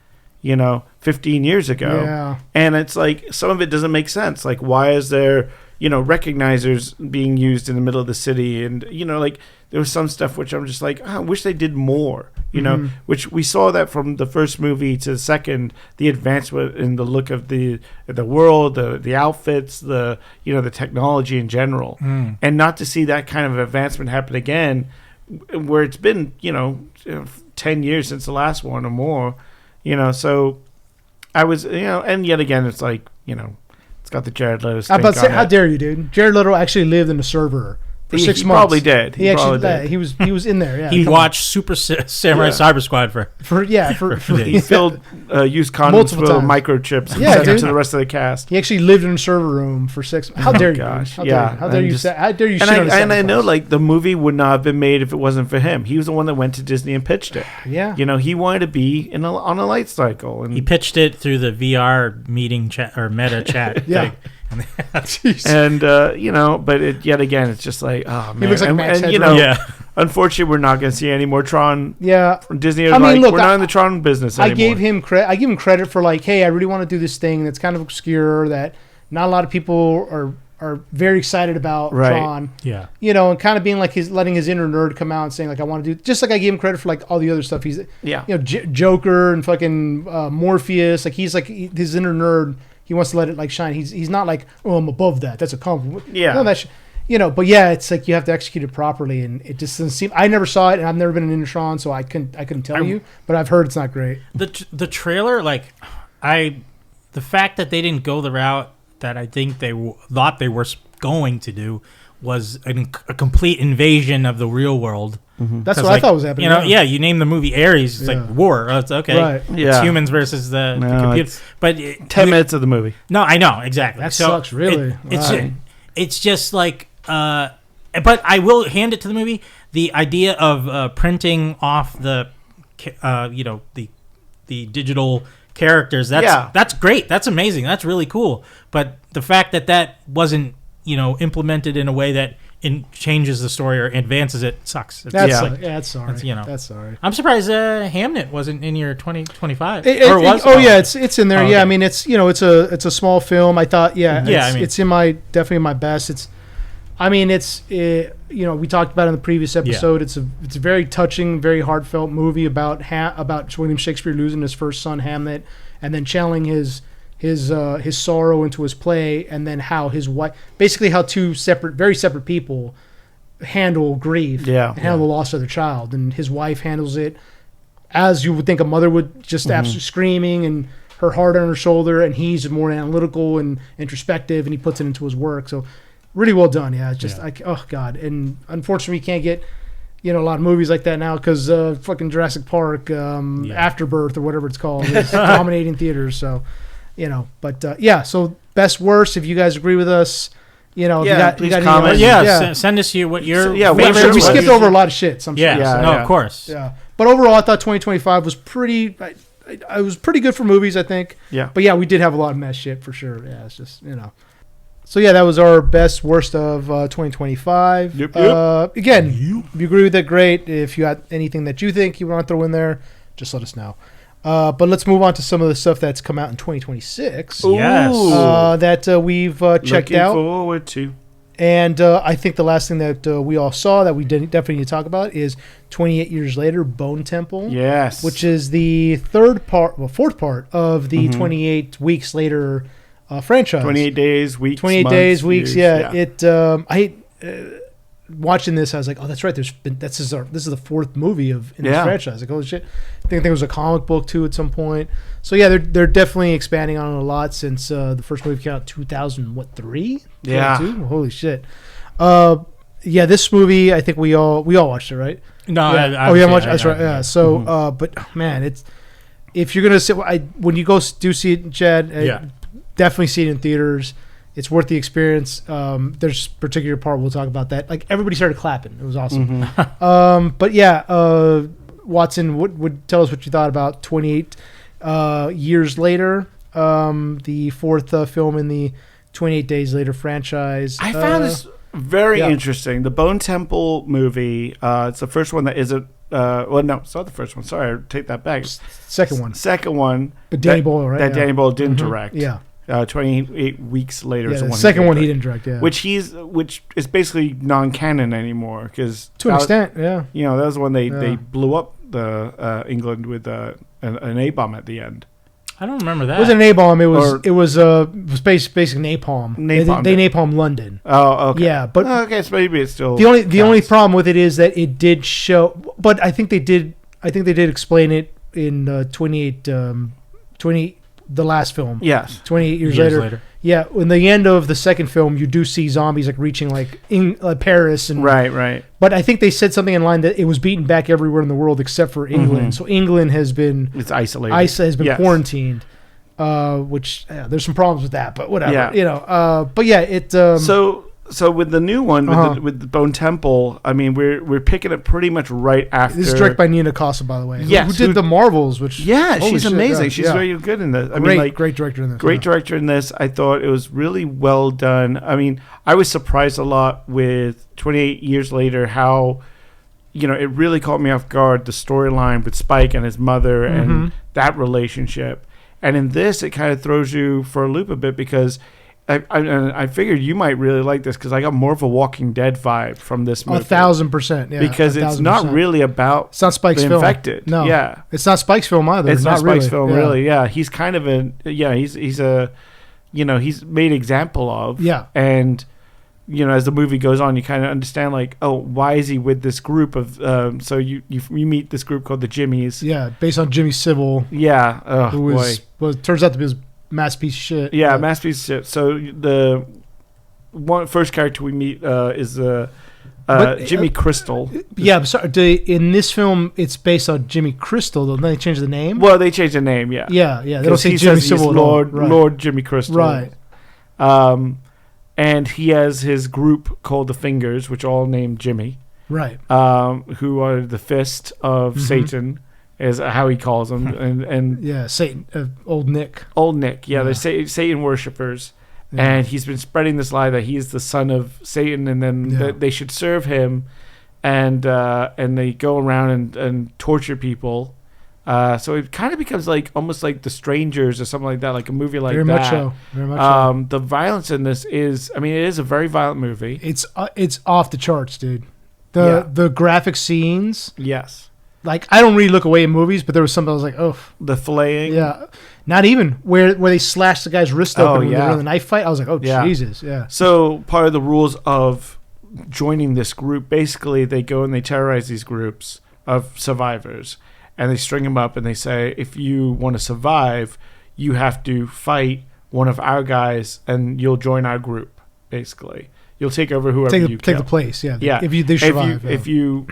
15 years ago. Yeah. And it's like, some of it doesn't make sense. Like, why is there, recognizers being used in the middle of the city? And, like, there was some stuff which I'm just like, I wish they did more, which we saw that from the first movie to the second, the advancement in the look of the world, the outfits, the technology in general. And not to see that kind of advancement happen again, where it's been, 10 years since the last one or more. So I was, and yet again, it's like, it's got the Jared Leto. I'm about to say, how dare you, dude? Jared Leto actually lived in a server for 6 months. He probably did. He was in there. Yeah, he watched Super Samurai Cyber Squad for he filled used condoms full of microchips and sent it to the rest of the cast. He actually lived in a server room for 6 months. How dare you? Gosh, how dare you? How dare you? And I know, like, the movie would not have been made if it wasn't for him. He was the one that went to Disney and pitched it. Yeah, he wanted to be on a light cycle, and he pitched it through the VR meeting chat or meta chat. Yeah. And but yet again, it's just like, oh man, he looks like Max unfortunately, we're not going to see any more Tron. Yeah, from Disney. Look, we're not in the Tron business anymore. I give him credit for, like, hey, I really want to do this thing that's kind of obscure, that not a lot of people are very excited about Tron. Yeah, and kind of being like letting his inner nerd come out and saying, like, I want to do, just like I gave him credit for, like, all the other stuff. He's Joker and fucking Morpheus. Like, he's like his inner nerd. He wants to let it, like, shine. He's not like, oh, I'm above that. That's a compliment. Yeah. No, but yeah, it's like you have to execute it properly, and it just doesn't seem. I never saw it, and I've never been in Tron, so I couldn't tell you. But I've heard it's not great. The trailer, like, the fact that they didn't go the route that I think they thought they were going to do was a complete invasion of the real world. Mm-hmm. That's what I thought was happening. You name the movie Ares, it's like war. It's okay. Right. It's humans versus the computer. But 10 minutes of the movie. No, I know, exactly. That sucks, really. It's just like, but I will hand it to the movie. The idea of printing off the digital characters. That's great. That's amazing. That's really cool. But the fact that wasn't, implemented in a way that changes the story or advances it sucks. That's sorry. That's sorry. I'm surprised Hamnet wasn't in your 2025. It's in there. Okay. Yeah, I mean, it's a small film. I thought, it's definitely in my best. We talked about it in the previous episode. Yeah. It's a very touching, very heartfelt movie about William Shakespeare losing his first son Hamlet, and then channeling his sorrow into his play, and then how his wife, basically how two very separate people handle grief and handle the loss of their child, and his wife handles it as you would think a mother would, just absolutely screaming and her heart on her shoulder, and he's more analytical and introspective, and he puts it into his work. So really well done. It's just oh god, and unfortunately we can't get a lot of movies like that now because fucking Jurassic Park, Afterbirth or whatever it's called is dominating theaters. So so best worst, if you guys agree with us, you got comment. Send us what your favorite. We skipped over a lot of shit. Of course. Yeah, but overall, I thought 2025 was pretty. I was pretty good for movies, I think. Yeah. But we did have a lot of mess shit for sure. Yeah, it's just So that was our best worst of 2025. Yep. Again, if you agree with it, great. If you got anything that you think you want to throw in there, just let us know. But let's move on to some of the stuff that's come out in 2026. Yes. That we've checked out. Looking forward to. And I think the last thing that we all saw that we definitely need to talk about is 28 Years Later, Bone Temple. Yes. Which is the fourth part of the 28 Weeks Later franchise. 28 days, weeks, 28 months, days, weeks, years, watching this, I was like, oh, that's right. This is the fourth movie in this franchise. Like, holy shit. I think there was a comic book too at some point. So they're definitely expanding on it a lot since the first movie came out 2003. Yeah. Holy shit. This movie, I think we all watched it, right? No, yeah. That's right. Yeah. So, but man, if you're gonna sit, when you go do see it, Chad, definitely see it in theaters. It's worth the experience. There's a particular part we'll talk about that. Like, everybody started clapping. It was awesome. Watson, would tell us what you thought about 28 Years Later, the fourth film in the 28 Days Later franchise. I found this very interesting. The Bone Temple movie, it's the first one that isn't, no, it's not the first one. Sorry, I take that back. Second one. But Danny Boyle, right? That Danny Boyle didn't direct. Yeah. 28 Weeks Later is the one. The second one he didn't direct, which is basically non-canon anymore, because to an extent, that was the one they blew up the England with an A-bomb at the end. I don't remember that. It wasn't an A-bomb. It was basically napalm. They napalmed London. Oh, okay. Yeah, but okay, so maybe it's still the only problem with it is that it did show. But I think they did explain it in 28 the last film. Yes. 28 years later. Yeah, in the end of the second film, you do see zombies like reaching like Paris and right. But I think they said something in line that it was beaten back everywhere in the world except for England. So England has been isolated. Has been quarantined, which there's some problems with that, but whatever. Yeah. So with the new one, with the Bone Temple, I mean, we're picking it pretty much right after. This is directed by Nina Costa, by the way. Yes, who did The Marvels, which she's amazing. Yeah, she's very good in this. Great director in this. Great director in this. I thought it was really well done. I mean, I was surprised a lot with 28 Years Later how, it really caught me off guard, the storyline with Spike and his mother and that relationship. And in this, it kind of throws you for a loop a bit because I figured you might really like this because I got more of a Walking Dead vibe from this movie. 1,000%, yeah. Because it's not really about it's not Spike's the film. Infected. No. Yeah. It's not Spike's film either. It's not Spike's film, really. Yeah. He's kind of he's made example of. Yeah. And, as the movie goes on, you kind of understand, like, oh, why is he with this group of, so you meet this group called the Jimmies. Yeah, based on Jimmy Civil. Yeah. Oh, who turns out to be his mass piece of shit. Yeah, mass piece of shit. So the first character we meet is Jimmy Crystal. Yeah, I'm sorry. In this film, it's based on Jimmy Crystal. Don't they change the name? Well, they changed the name. Yeah. Yeah. They don't say Jimmy Civil at all. Right. Lord Jimmy Crystal. Right. And he has his group called the Fingers, which are all named Jimmy. Right. Who are the fist of Satan. is how he calls them, and Satan, old Nick. Old Nick, yeah. They're Satan worshippers, and he's been spreading this lie that he's the son of Satan, and then that they should serve him, and they go around and torture people. So it kind of becomes like almost like The Strangers or something like that, like a movie like Very that. Much so. Very much so. The violence in this is, I mean, it is a very violent movie. It's off the charts, dude. The graphic scenes. Yes. Like, I don't really look away in movies, but there was something I was like, oh. The filleting. Yeah. Not even where they slashed the guy's wrist open when they were in the knife fight. I was like, oh, Jesus. Yeah. So part of the rules of joining this group, basically they go and they terrorize these groups of survivors, and they string them up and they say, if you want to survive, you have to fight one of our guys and you'll join our group, basically. You'll take over whoever you kill. Take the place, yeah. Yeah. If they survive. If you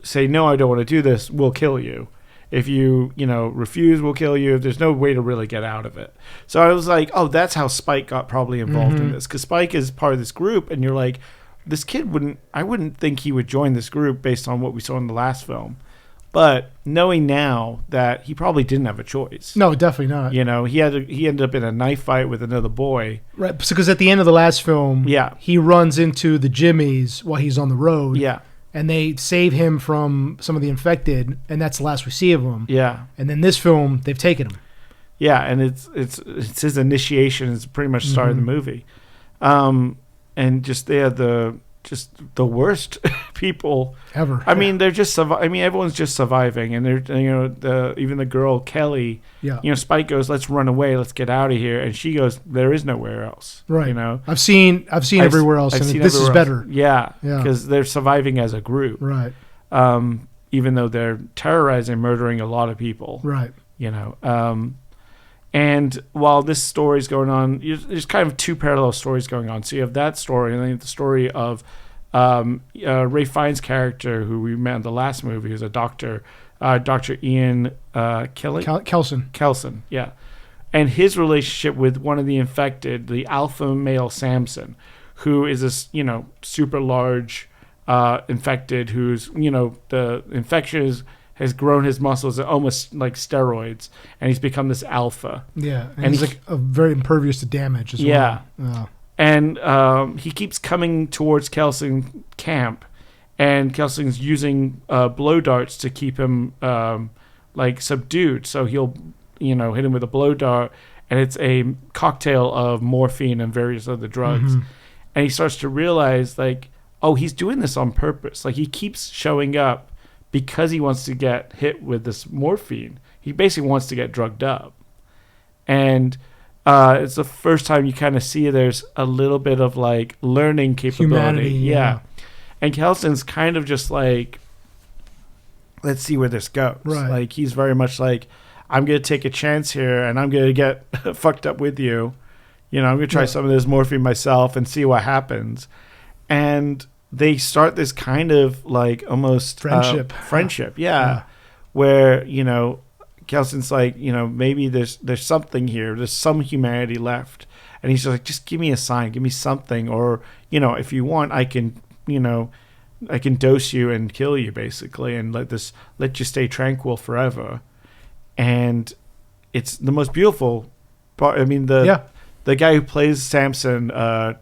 say, no, I don't want to do this, we'll kill you. If you refuse, we'll kill you. There's no way to really get out of it. So I was like, oh, that's how Spike got probably involved in this. Because Spike is part of this group, and you're like, this kid I wouldn't think he would join this group based on what we saw in the last film. But knowing now that he probably didn't have a choice. No, definitely not. He ended up in a knife fight with another boy. Right, because at the end of the last film, he runs into the Jimmies while he's on the road. Yeah. And they save him from some of the infected, and that's the last we see of him. Yeah. And then this film, they've taken him. Yeah, and it's his initiation is pretty much the start of the movie. And just they're the worst people ever. I mean, they're just everyone's just surviving, and they're even the girl Kelly. Yeah. Spike goes, "Let's run away. Let's get out of here," and she goes, "There is nowhere else." Right. I've seen everywhere else, and this is better. Yeah. Because they're surviving as a group. Right. Even though they're terrorizing, murdering a lot of people. Right. And while this story's going on, there's kind of two parallel stories going on. So you have that story, and then you have the story of Ray Fiennes' character, who we met in the last movie, who's a doctor, Dr. Ian Kelson, yeah. And his relationship with one of the infected, the alpha male Samson, who is this, super large infected, who's, the infection has grown his muscles almost like steroids, and he's become this alpha. Yeah, and he's like very impervious to damage as well. Yeah. And he keeps coming towards Kelson's camp, and Kelson's using blow darts to keep him subdued. So he'll hit him with a blow dart, and it's a cocktail of morphine and various other drugs. And he starts to realize he's doing this on purpose. He keeps showing up because he wants to get hit with this morphine. He basically wants to get drugged up. And it's the first time you kind of see there's a little bit of learning capability. Humanity, yeah. And Kelson's kind of just let's see where this goes. Right. He's very much I'm going to take a chance here, and I'm going to get fucked up with you. I'm going to try some of this morphine myself and see what happens. And they start this kind of almost friendship, yeah. Where Kelson's maybe there's something here, there's some humanity left, and he's just give me a sign, give me something, or if you want, I can dose you and kill you basically, and let you stay tranquil forever. And it's the most beautiful part. I mean, the guy who plays Samson,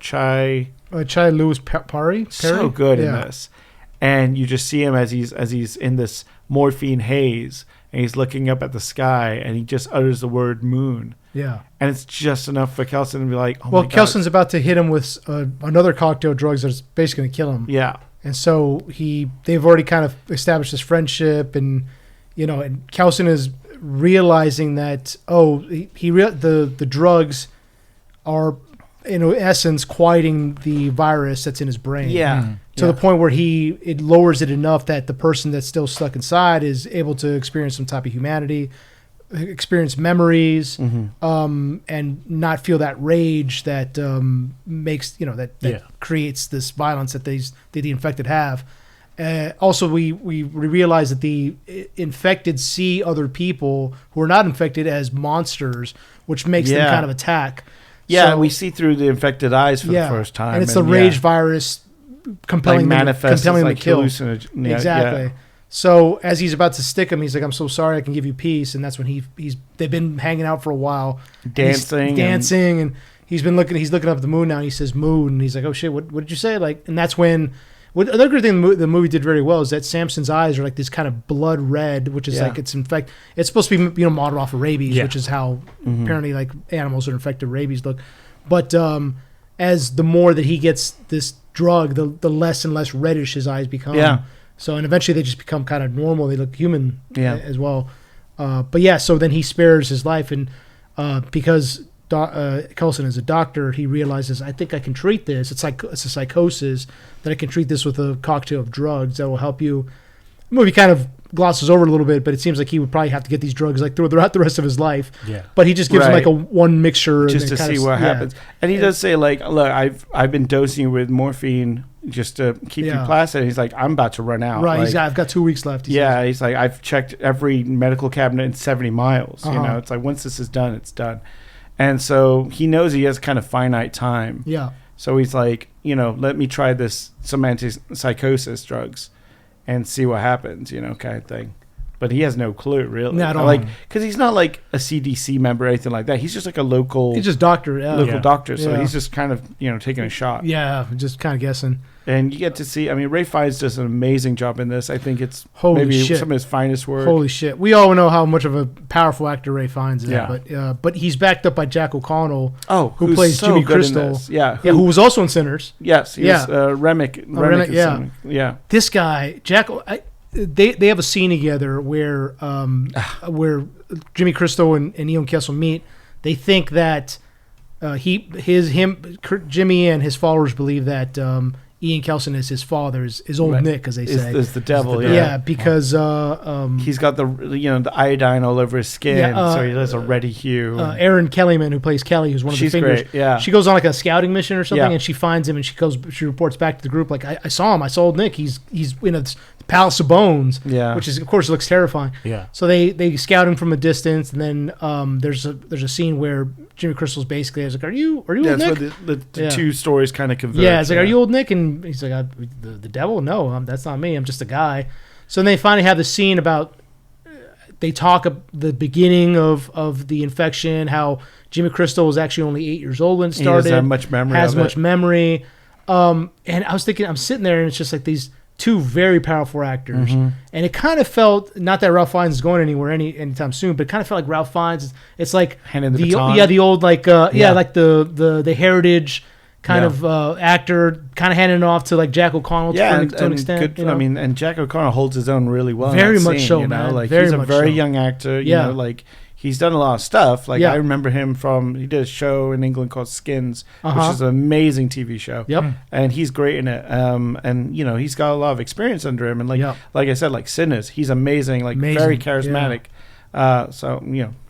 Chai Lewis Perry, so good in this, and you just see him as he's in this morphine haze, and he's looking up at the sky, and he just utters the word moon. Yeah, and it's just enough for Kelson to be like, "Oh well, my God." Kelson's about to hit him with another cocktail of drugs that's basically going to kill him. Yeah, and so they've already kind of established this friendship, and and Kelson is realizing that the drugs are, in essence, quieting the virus that's in his brain. Yeah. To the point where it lowers it enough that the person that's still stuck inside is able to experience some type of humanity, experience memories, and not feel that rage that makes that creates this violence that the infected have. Also, we realize that the infected see other people who are not infected as monsters, which makes them kind of attack. Yeah, so, we see through the infected eyes for the first time. And it's the rage virus compelling them to kill. Exactly. Yeah. So as he's about to stick him, he's like, "I'm so sorry. I can give you peace." And that's when they've been hanging out for a while, dancing, and he's looking up at the moon now. And he says "moon," and he's like, "Oh shit, what did you say?" Like, and that's when. Another good thing the movie did very well is that Samson's eyes are like this kind of blood red, which is like it's supposed to be modeled off of rabies, which is how apparently like animals that are infected with rabies look. But as the more that he gets this drug, the less and less reddish his eyes become. Yeah. So and eventually they just become kind of normal. They look human as well. But yeah, so then he spares his life, and because Coulson is a doctor, he realizes, I think I can treat this. It's a psychosis that I can treat this with a cocktail of drugs that will help you. The movie kind of glosses over it a little bit, but it seems like he would probably have to get these drugs like throughout the rest of his life. Yeah. But he just gives him like one mixture just to see what happens. And he does say like, look, I've been dosing you with morphine just to keep you placid. He's like, I'm about to run out. Right. Like, I've got 2 weeks left. He's like, I've checked every medical cabinet in 70 miles. You know, it's like once this is done, it's done. And so he knows he has kind of finite time. Yeah. So he's like, let me try some antipsychosis drugs and see what happens, kind of thing. But he has no clue, really. Not at all. Because he's not like a CDC member or anything like that. He's just like a local... He's just doctor, doctor. So he's just kind of, taking a shot. Yeah, just kind of guessing. And you get to see, Ray Fiennes does an amazing job in this. I think it's some of his finest work. Holy shit. We all know how much of a powerful actor Ray Fiennes is. Yeah. But he's backed up by Jack O'Connell, who plays so Jimmy Crystal. Who was also in Sinners. Yes, he was Remick. Yeah. This guy, Jack... They have a scene together where Jimmy Crystal and Ian Kessel meet. They think that Jimmy and his followers believe that Ian Kelson is his father, is old Nick, as they say. Is the devil, yeah. Because he's got the iodine all over his skin, so he has a reddy hue. Erin Kellyman, who plays Kelly, who's one of the fingers. Great, yeah. She goes on like a scouting mission or something, and she finds him, and she reports back to the group like, I saw him. I saw old Nick. He's in a Palace of Bones, which is of course looks terrifying. Yeah. So they scout him from a distance, and then there's a scene where Jimmy Crystal's basically like, "Are you old Nick?" That's where the two stories kind of converge. Yeah, it's like, "Are you old Nick?" And he's like, "The devil? No, that's not me. I'm just a guy." So then they finally have the scene about they talk the beginning of the infection, how Jimmy Crystal was actually only 8 years old when it started. He doesn't have much memory. And I was thinking, I'm sitting there, and it's just like these two very powerful actors, and it kind of felt, not that Ralph Fiennes is going anywhere anytime soon, but it kind of felt like Ralph Fiennes. It's like the old like the heritage kind of actor, kind of handing it off to like Jack O'Connell to an extent. Good, and Jack O'Connell holds his own really well. Very much so, man. Like he's a very young actor. You know, like. He's done a lot of stuff. Like I remember him he did a show in England called Skins, which is an amazing TV show. Yep. And he's great in it. And he's got a lot of experience under him. And like I said, like Sinners, he's amazing, very charismatic. So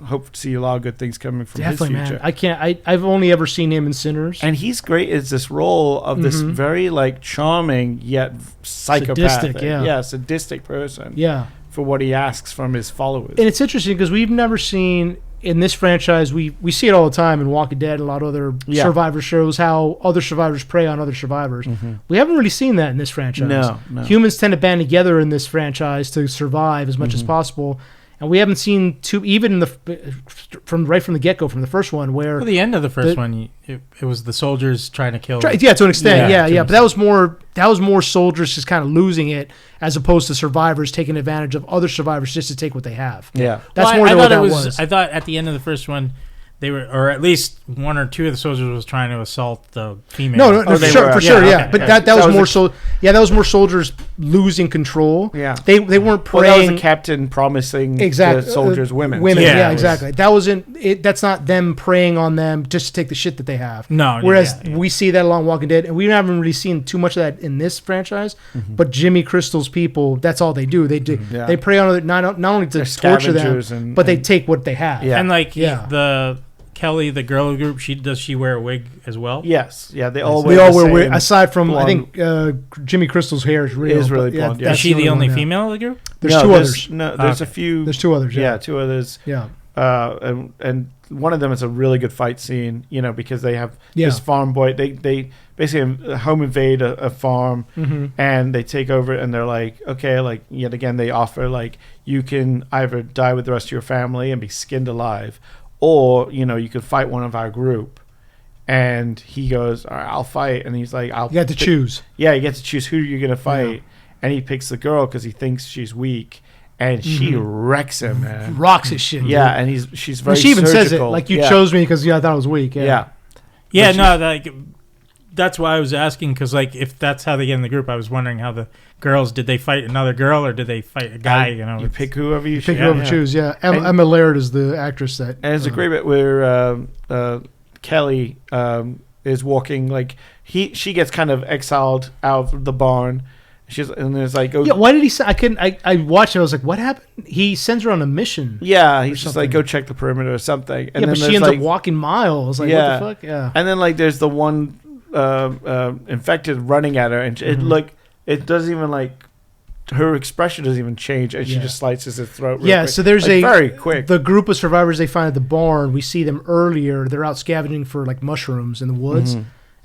hope to see a lot of good things coming from his future. Man. I've only ever seen him in Sinners. And he's great as this role of this very charming yet psychopathic, sadistic person. Yeah. For what he asks from his followers. And it's interesting because we've never seen in this franchise, we see it all the time in Walking Dead and a lot of other survivor shows, how other survivors prey on other survivors. We haven't really seen that in this franchise. No. Humans tend to band together in this franchise to survive as much as possible. And we haven't seen even from the get-go from the first one where... Well, the end of the first one, it was the soldiers trying to kill... Yeah, to an extent, yeah. But that was more soldiers just kind of losing it as opposed to survivors taking advantage of other survivors just to take what they have. Yeah. That's more than what that was. I thought at the end of the first one... They were, or at least one or two of the soldiers was trying to assault the female. No, for sure. But that was more so. Yeah, that was more soldiers losing control. Yeah, they weren't praying. Well, that was a captain promising the soldiers women. Yeah, exactly. That wasn't it. That's not them preying on them just to take the shit that they have. No. Whereas we see that along Walking Dead, and we haven't really seen too much of that in this franchise. But Jimmy Crystal's people, that's all they do. They do. They prey on other, not only to torture them, but they take what they have. Yeah. And the Kelly, the girl group, does she wear a wig as well? Yes, yeah, they all wear wig. Aside from, blonde. I think Jimmy Crystal's hair is really blonde. Is she the only female of the group? There's two others. No, there's a few. There's two others. Yeah, two others. Yeah, and one of them is a really good fight scene, because they have this farm boy. They basically home invade a farm, and they take over, and they're like, okay, like yet again they offer like you can either die with the rest of your family and be skinned alive, or you could fight one of our group. And he goes, all right, I'll fight. And he's like, you got to choose. Yeah, you get to choose who you're gonna fight, and he picks the girl because he thinks she's weak. And she wrecks him, man. Rocks his shit. Yeah, dude. And she's very. She even surgical. says it like you chose me because I thought I was weak. Yeah. No, like that's why I was asking because like if that's how they get in the group, I was wondering how the girls did they fight another girl or did they fight a guy? You pick whoever you choose. Yeah, Emma Laird is the actress that. And it's a great bit where Kelly is walking like she gets kind of exiled out of the barn. And there's like, why did he say? I watched it. I was like, what happened? He sends her on a mission. Yeah, he's just like, go check the perimeter or something. And then but she ends up walking miles. Like, what the fuck? Yeah. And then like, there's the one infected running at her, and it doesn't even like, her expression doesn't even change, and she just slices his throat. Real quick. So there's very quick. The group of survivors they find at the barn. We see them earlier. They're out scavenging for like mushrooms in the woods.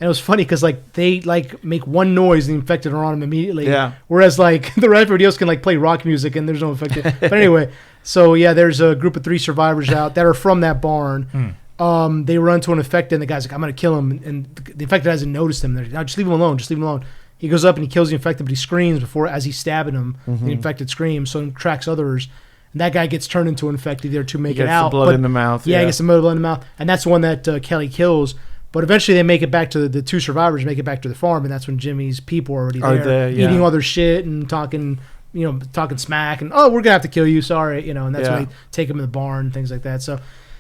And it was funny because like they like make one noise and the infected are on them immediately. Yeah. Whereas like the rest of everybody else can like play rock music and there's no infected. But anyway, so there's a group of 3 survivors out that are from that barn. They run to an infected and the guy's like, I'm gonna kill him. And the infected hasn't noticed him. They're like, no, just leave him alone. Just leave him alone. He goes up and he kills the infected, but he screams as he's stabbing him. The infected screams, so he tracks others. And that guy gets turned into an infected there to make it out. He gets the blood in the mouth. Yeah, he gets the blood in the mouth, and that's the one that Kelly kills. But eventually they make it back to the 2 survivors make it back to the farm, and that's when Jimmy's people are already there eating all their shit and talking smack and we're gonna have to kill you, sorry, and that's when they take him in the barn and things like that. So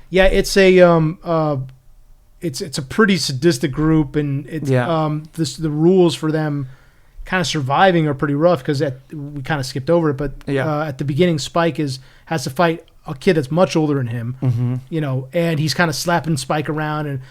it's a it's a pretty sadistic group, and the rules for them kind of surviving are pretty rough because we kind of skipped over it, but at the beginning Spike has to fight a kid that's much older than him, and he's kind of slapping Spike around and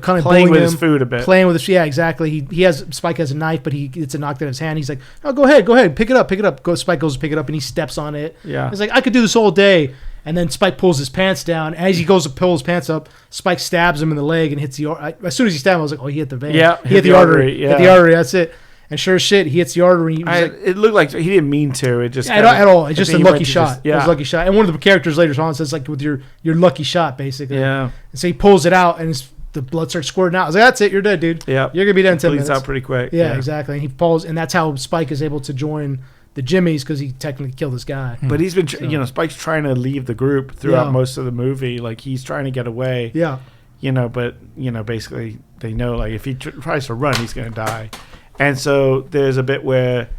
kind of playing with his food a bit. Playing with his, exactly. Spike has a knife, but he gets it knocked out of his hand. He's like, "Oh, go ahead, pick it up." Spike goes to pick it up, and he steps on it. Yeah, he's like, "I could do this all day." And then Spike pulls his pants down. As he goes to pull his pants up, Spike stabs him in the leg and hits the. As soon as he stabbed him, I was like, "Oh, he hit the vein." Yeah, he hit the artery. Yeah. Hit the artery. That's it. And sure as shit, he hits the artery. It looked like he didn't mean to. It just at all. It's just a lucky shot. It was a lucky shot. And one of the characters later on says like with your lucky shot, basically. Yeah. And so he pulls it out and the blood starts squirting out. I was like, that's it. You're dead, dude. Yeah. You're going to be dead in 10 minutes. Bleeds out pretty quick. Yeah, exactly. And he falls, and that's how Spike is able to join the Jimmies because he technically killed this guy. But he's been, Spike's trying to leave the group throughout most of the movie. Like, he's trying to get away. Yeah. But, basically they know, like, if he tries to run, he's going to die. And so there's a bit where,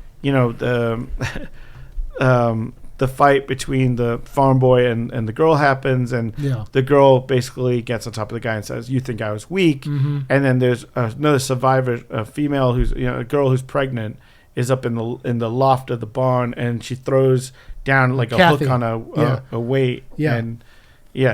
the fight between the farm boy and the girl happens, and the girl basically gets on top of the guy and says, "You think I was weak?" And then there's another survivor, a female who's a girl who's pregnant, is up in the loft of the barn, and she throws down like a Kathy. hook on a weight, and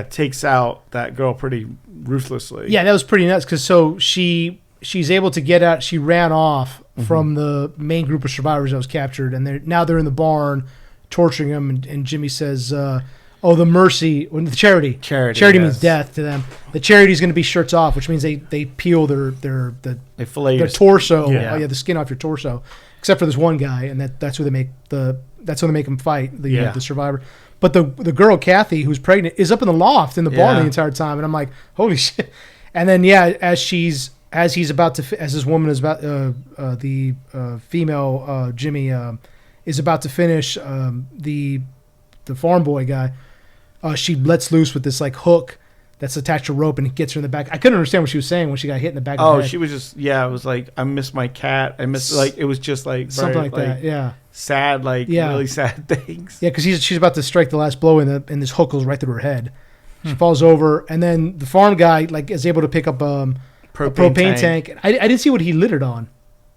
takes out that girl pretty ruthlessly. Yeah, that was pretty nuts because she's able to get out. She ran off from the main group of survivors that was captured, and they're in the barn torturing him, and Jimmy says, the mercy, the charity means death to them. The charity's going to be shirts off, which means they peel their torso, the skin off your torso, except for this one guy, and that's who they make him fight, the survivor. But the girl Kathy, who's pregnant, is up in the loft in the barn the entire time, and I'm like, holy shit. And then as this woman is about the female Jimmy is about to finish the farm boy guy, she lets loose with this like hook that's attached to rope, and it gets her in the back. I couldn't understand what she was saying when she got hit in the back of the head. She was just it was like, I miss my cat. I miss, like, it was just like something like that. Yeah, sad, really sad things. Yeah, because she's about to strike the last blow, and this hook goes right through her head. She falls over, and then the farm guy like is able to pick up a propane tank. I didn't see what he lit it on.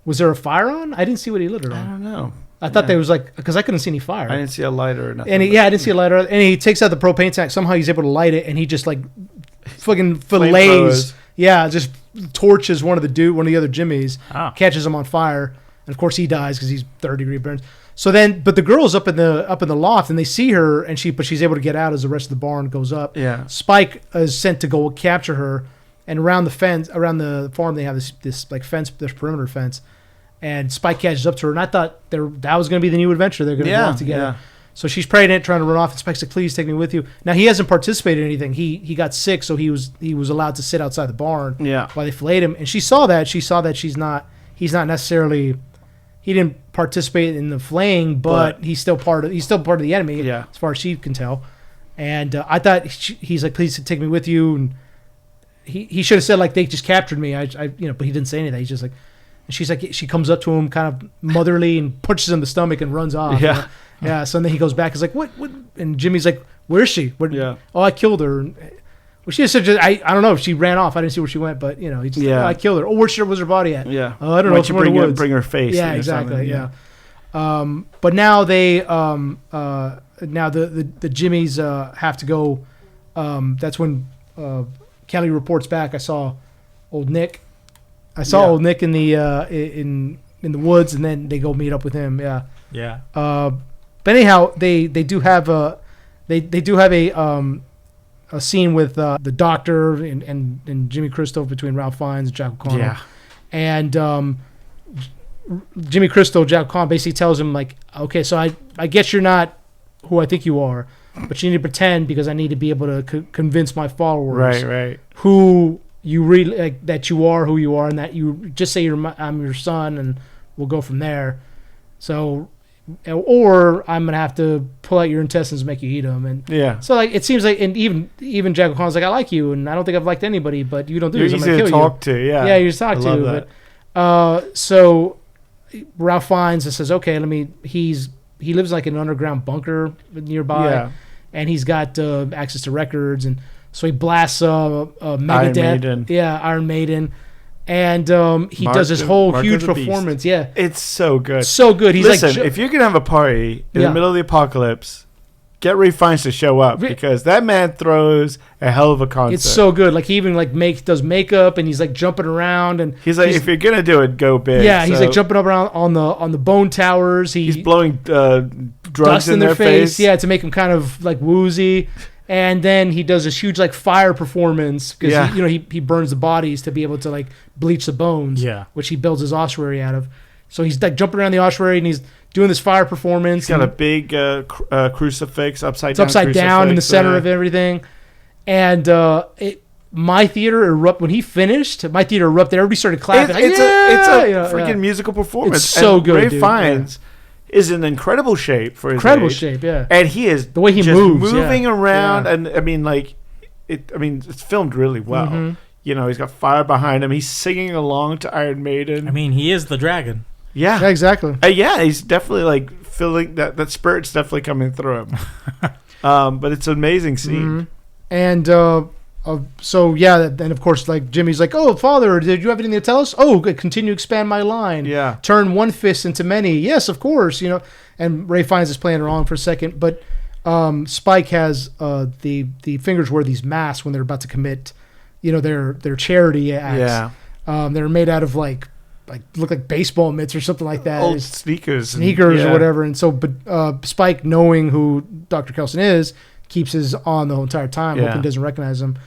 Was there a fire on? I didn't see what he lit it on. I don't know. I thought there was like, because I couldn't see any fire. I didn't see a lighter or nothing. And I didn't see a lighter. And he takes out the propane tank. Somehow he's able to light it, and he just like fucking fillets. Yeah, just torches one of the other Jimmies, catches him on fire. And of course he dies because he's 3rd-degree burns. So then, but the girl's up in the loft, and they see her, and she's able to get out as the rest of the barn goes up. Yeah. Spike is sent to go capture her, and around the farm, they have this like fence, this perimeter fence, and Spike catches up to her, and I thought that was going to be the new adventure they're going to go on together. Yeah. So she's pregnant, trying to run off, and Spike's like, "Please take me with you." Now he hasn't participated in anything. He got sick, so he was allowed to sit outside the barn while they filleted him, and she saw that. She saw that he's not necessarily. He didn't participate in the flaying, but he's still part of the enemy, as far as she can tell. And I thought he's like, "Please take me with you." And he should have said like, "They just captured me." But he didn't say anything. He's just like, and she's like, she comes up to him kind of motherly and punches him in the stomach and runs off. Yeah, yeah. So then he goes back. He's like, "What?" And Jimmy's like, "Where's she?" Oh, I killed her. Well, she said, I don't know if she ran off. I didn't see where she went, but he just I killed her. Oh, where was her body at? Yeah. I don't know. Why'd you bring her face? Yeah, exactly. Yeah. But now they now the Jimmies have to go. That's when Kelly reports back. I saw old Nick. Old Nick in the in the woods, and then they go meet up with him. Yeah. Yeah. But anyhow, they do have a scene with the doctor and Jimmy Crystal between Ralph Fiennes and Jack O'Connell. Yeah. And Jimmy Crystal, Jack O'Connell basically tells him like, okay, so I guess you're not who I think you are, but you need to pretend because I need to be able to convince my followers who you really like, that you are who you are, and that you just say I'm your son, and we'll go from there. So, or I'm gonna have to pull out your intestines and make you eat them. And so like it seems like, and even Jack O'Connell's like, I like you, and I don't think I've liked anybody, but you don't do this. I'm gonna kill you. You just talk to. But so Ralph Fiennes says, okay, he lives like in an underground bunker nearby, and he's got access to records, and so he blasts Megadeth, Iron Maiden. And he does this whole huge performance. Yeah, it's so good. So good. He's Listen, if you're gonna have a party in the middle of the apocalypse, get Ray Fiennes to show up, because that man throws a hell of a concert. It's so good. Like he even like does makeup, and he's like jumping around, and he's like, if you're gonna do it, go big. Yeah, he's like jumping up around on the bone towers. He's blowing drugs in their face. Yeah, to make him kind of like woozy. And then he does this huge like fire performance because he burns the bodies to be able to like bleach the bones, which he builds his ossuary out of. So he's like jumping around the ossuary and he's doing this fire performance. He's got a big crucifix upside down. It's upside down in the center of everything. And my theater erupted when he finished. My theater erupted. Everybody started clapping. It's a freaking musical performance. It's so good. Ray Fiennes is in incredible shape for his age. And he is the way he just moves, moving around, and I mean, it's filmed really well. Mm-hmm. He's got fire behind him. He's singing along to Iron Maiden. I mean, he is the dragon. Yeah, exactly. He's definitely like feeling that spirit's definitely coming through him. But it's an amazing scene. Mm-hmm. And and of course, like Jimmy's like, "Oh, Father, did you have anything to tell us?" "Oh, good. Continue to expand my line. Yeah. Turn one fist into many." "Yes, of course." And Ray Fiennes is playing along for a second, but Spike has the fingers wear these masks when they're about to commit, their charity acts. Yeah. They're made out of like look like baseball mitts or something like that. Old sneakers or whatever. And so, but Spike, knowing who Dr. Kelson is, keeps his on the whole entire time, hoping he doesn't recognize him.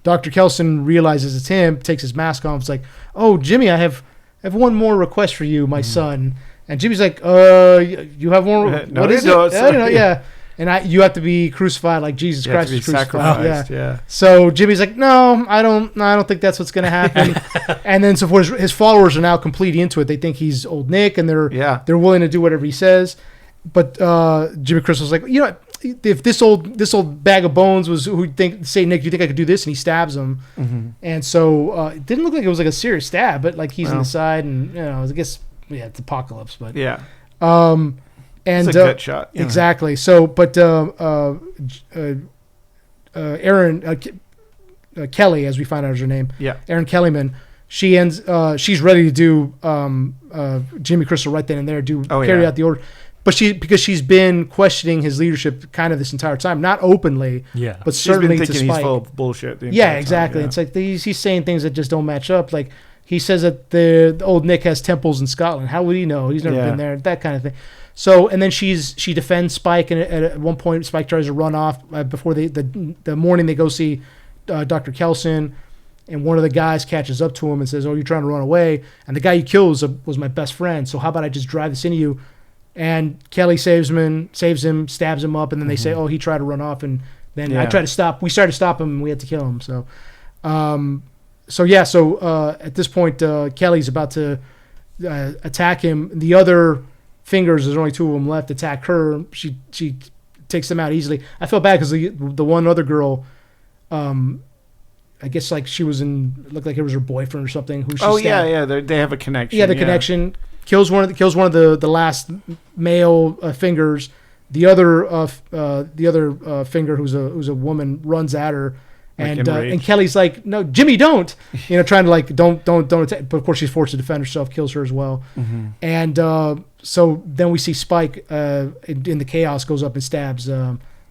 Dr. Kelson realizes it's him, takes his mask off. It's like, "Oh, Jimmy, I have one more request for you, my son." And Jimmy's like, "You have more? What is it?" I don't know. Yeah. And you have to be crucified like Jesus Christ was crucified. Yeah. So Jimmy's like, "No, I don't think that's what's going to happen." And then so his followers are now completely into it. They think he's old Nick, and they're willing to do whatever he says. But Jimmy Crystal's like, if this old bag of bones was who say, "Nick, do you think I could do this?" And he stabs him. Mm-hmm. And so it didn't look like it was like a serious stab, but like he's on the side, and I guess it's apocalypse, but and it's a gut shot. Exactly. So, but Erin Kelly, as we find out is her name, Erin Kellyman, she's ready to do Jimmy Crystal right then and there, carry out the order. But because she's been questioning his leadership kind of this entire time, not openly, but certainly she's been thinking to Spike. He's full of bullshit. Exactly. Time, it's like he's saying things that just don't match up. Like he says that the old Nick has temples in Scotland. How would he know? He's never been there. That kind of thing. So, and then she defends Spike, and at one point Spike tries to run off before the morning they go see Dr. Kelson, and one of the guys catches up to him and says, "Oh, you're trying to run away, and the guy you killed was my best friend. So how about I just drive this into you?" And Kelly saves him, stabs him up, and then they say, "Oh, he tried to run off," and then I tried to stop. We tried to stop him, and we had to kill him. So, at this point, Kelly's about to attack him. The other fingers, there's only two of them left, attack her. She takes them out easily. I felt bad because the one other girl, I guess like she was looked like it was her boyfriend or something. Who she stabbed. They have a connection. Yeah, the connection kills one of the last male fingers. The other finger, who's a woman, runs at her. And Kelly's like, "No, Jimmy, don't!" Trying to like, don't attack. But of course, she's forced to defend herself, kills her as well. Mm-hmm. And so then we see Spike in the chaos goes up and stabs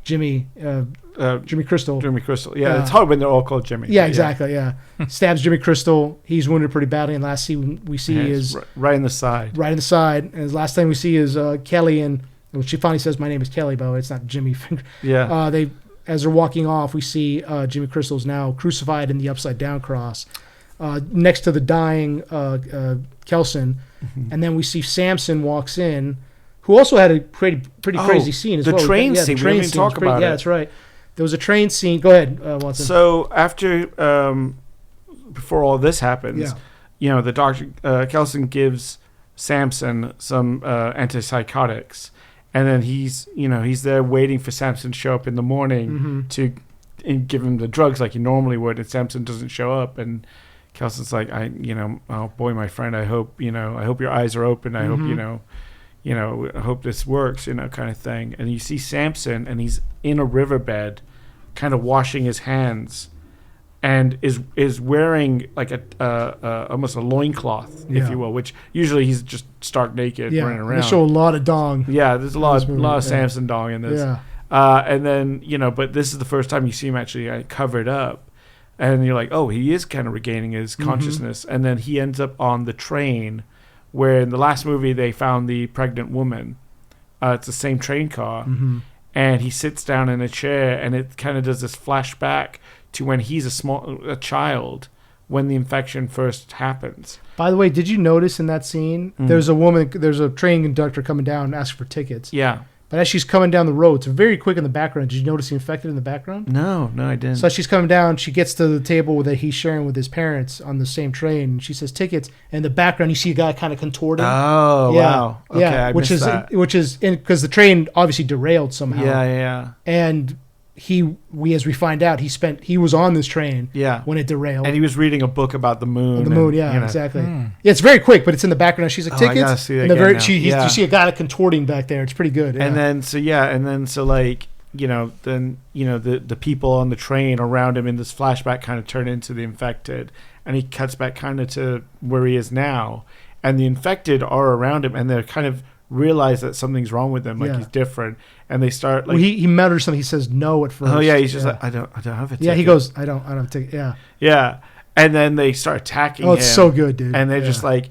Jimmy Crystal. Jimmy Crystal. Yeah, it's hard when they're all called Jimmy. Yeah, exactly. Yeah, stabs Jimmy Crystal. He's wounded pretty badly. And last scene we see is right in the side. Right in the side. And the last thing we see is Kelly, and she finally says, "My name is Kelly," by the way. It's not Jimmy. Yeah. As they're walking off, we see Jimmy Crystal's now crucified in the upside down cross next to the dying Kelson. Mm-hmm. And then we see Samson walks in, who also had a pretty crazy scene as well. The train scene. We didn't even talk about it. Yeah, that's right. There was a train scene. Go ahead, Watson. So after, before all this happens, the doctor, Kelson gives Samson some antipsychotics. And then he's there waiting for Samson to show up in the morning to give him the drugs like he normally would, and Samson doesn't show up. And Kelson's like, "Oh boy, my friend, I hope your eyes are open. I hope I hope this works, kind of thing." And you see Samson, and he's in a riverbed, kind of washing his hands, and is wearing like almost a loincloth, if you will, which usually he's just stark naked running around. They show a lot of dong. Yeah, there's a lot of Samson dong in this. Yeah. And then, but this is the first time you see him actually covered up. And you're like, oh, he is kind of regaining his consciousness. And then he ends up on the train where in the last movie they found the pregnant woman. It's the same train car. Mm-hmm. And he sits down in a chair, and it kind of does this flashback to when he's a child, when the infection first happens. By the way, did you notice in that scene, there's a train conductor coming down and asking for tickets. Yeah. But as she's coming down the road, it's very quick in the background. Did you notice the infected in the background? No, I didn't. So as she's coming down, she gets to the table that he's sharing with his parents on the same train. And she says tickets. And in the background, you see a guy kind of contorting. Oh, wow. Okay, yeah, which is because the train obviously derailed somehow. Yeah. And as we find out, he was on this train when it derailed. And he was reading a book about the moon. Exactly. Yeah, it's very quick, but it's in the background. She's like, tickets. I gotta see that again now. You see a guy contorting back there. It's pretty good. Yeah. And then the people on the train around him in this flashback kind of turn into the infected, and he cuts back kind of to where he is now, and the infected are around him, and they're kind of realize that something's wrong with him, he's different, and they start like he mutters something. He says no at first. Oh yeah, he's just like, I don't have a ticket. Yeah, he goes, I don't have a ticket. Yeah, and then they start attacking him. Oh, it's so good, dude. And they're just like,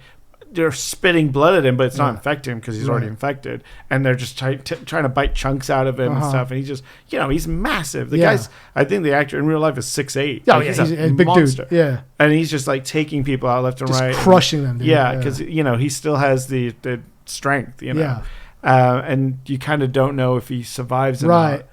they're spitting blood at him, but it's not infecting him because he's already infected, and they're just trying to bite chunks out of him and stuff, and he's just he's massive. The guy's, I think the actor in real life is 6'8". Oh yeah, he's a big monster. Dude. Yeah, and he's just like taking people out left and just right, crushing them. Dude. Yeah, because he still has the strength, and you kind of don't know if he survives or not.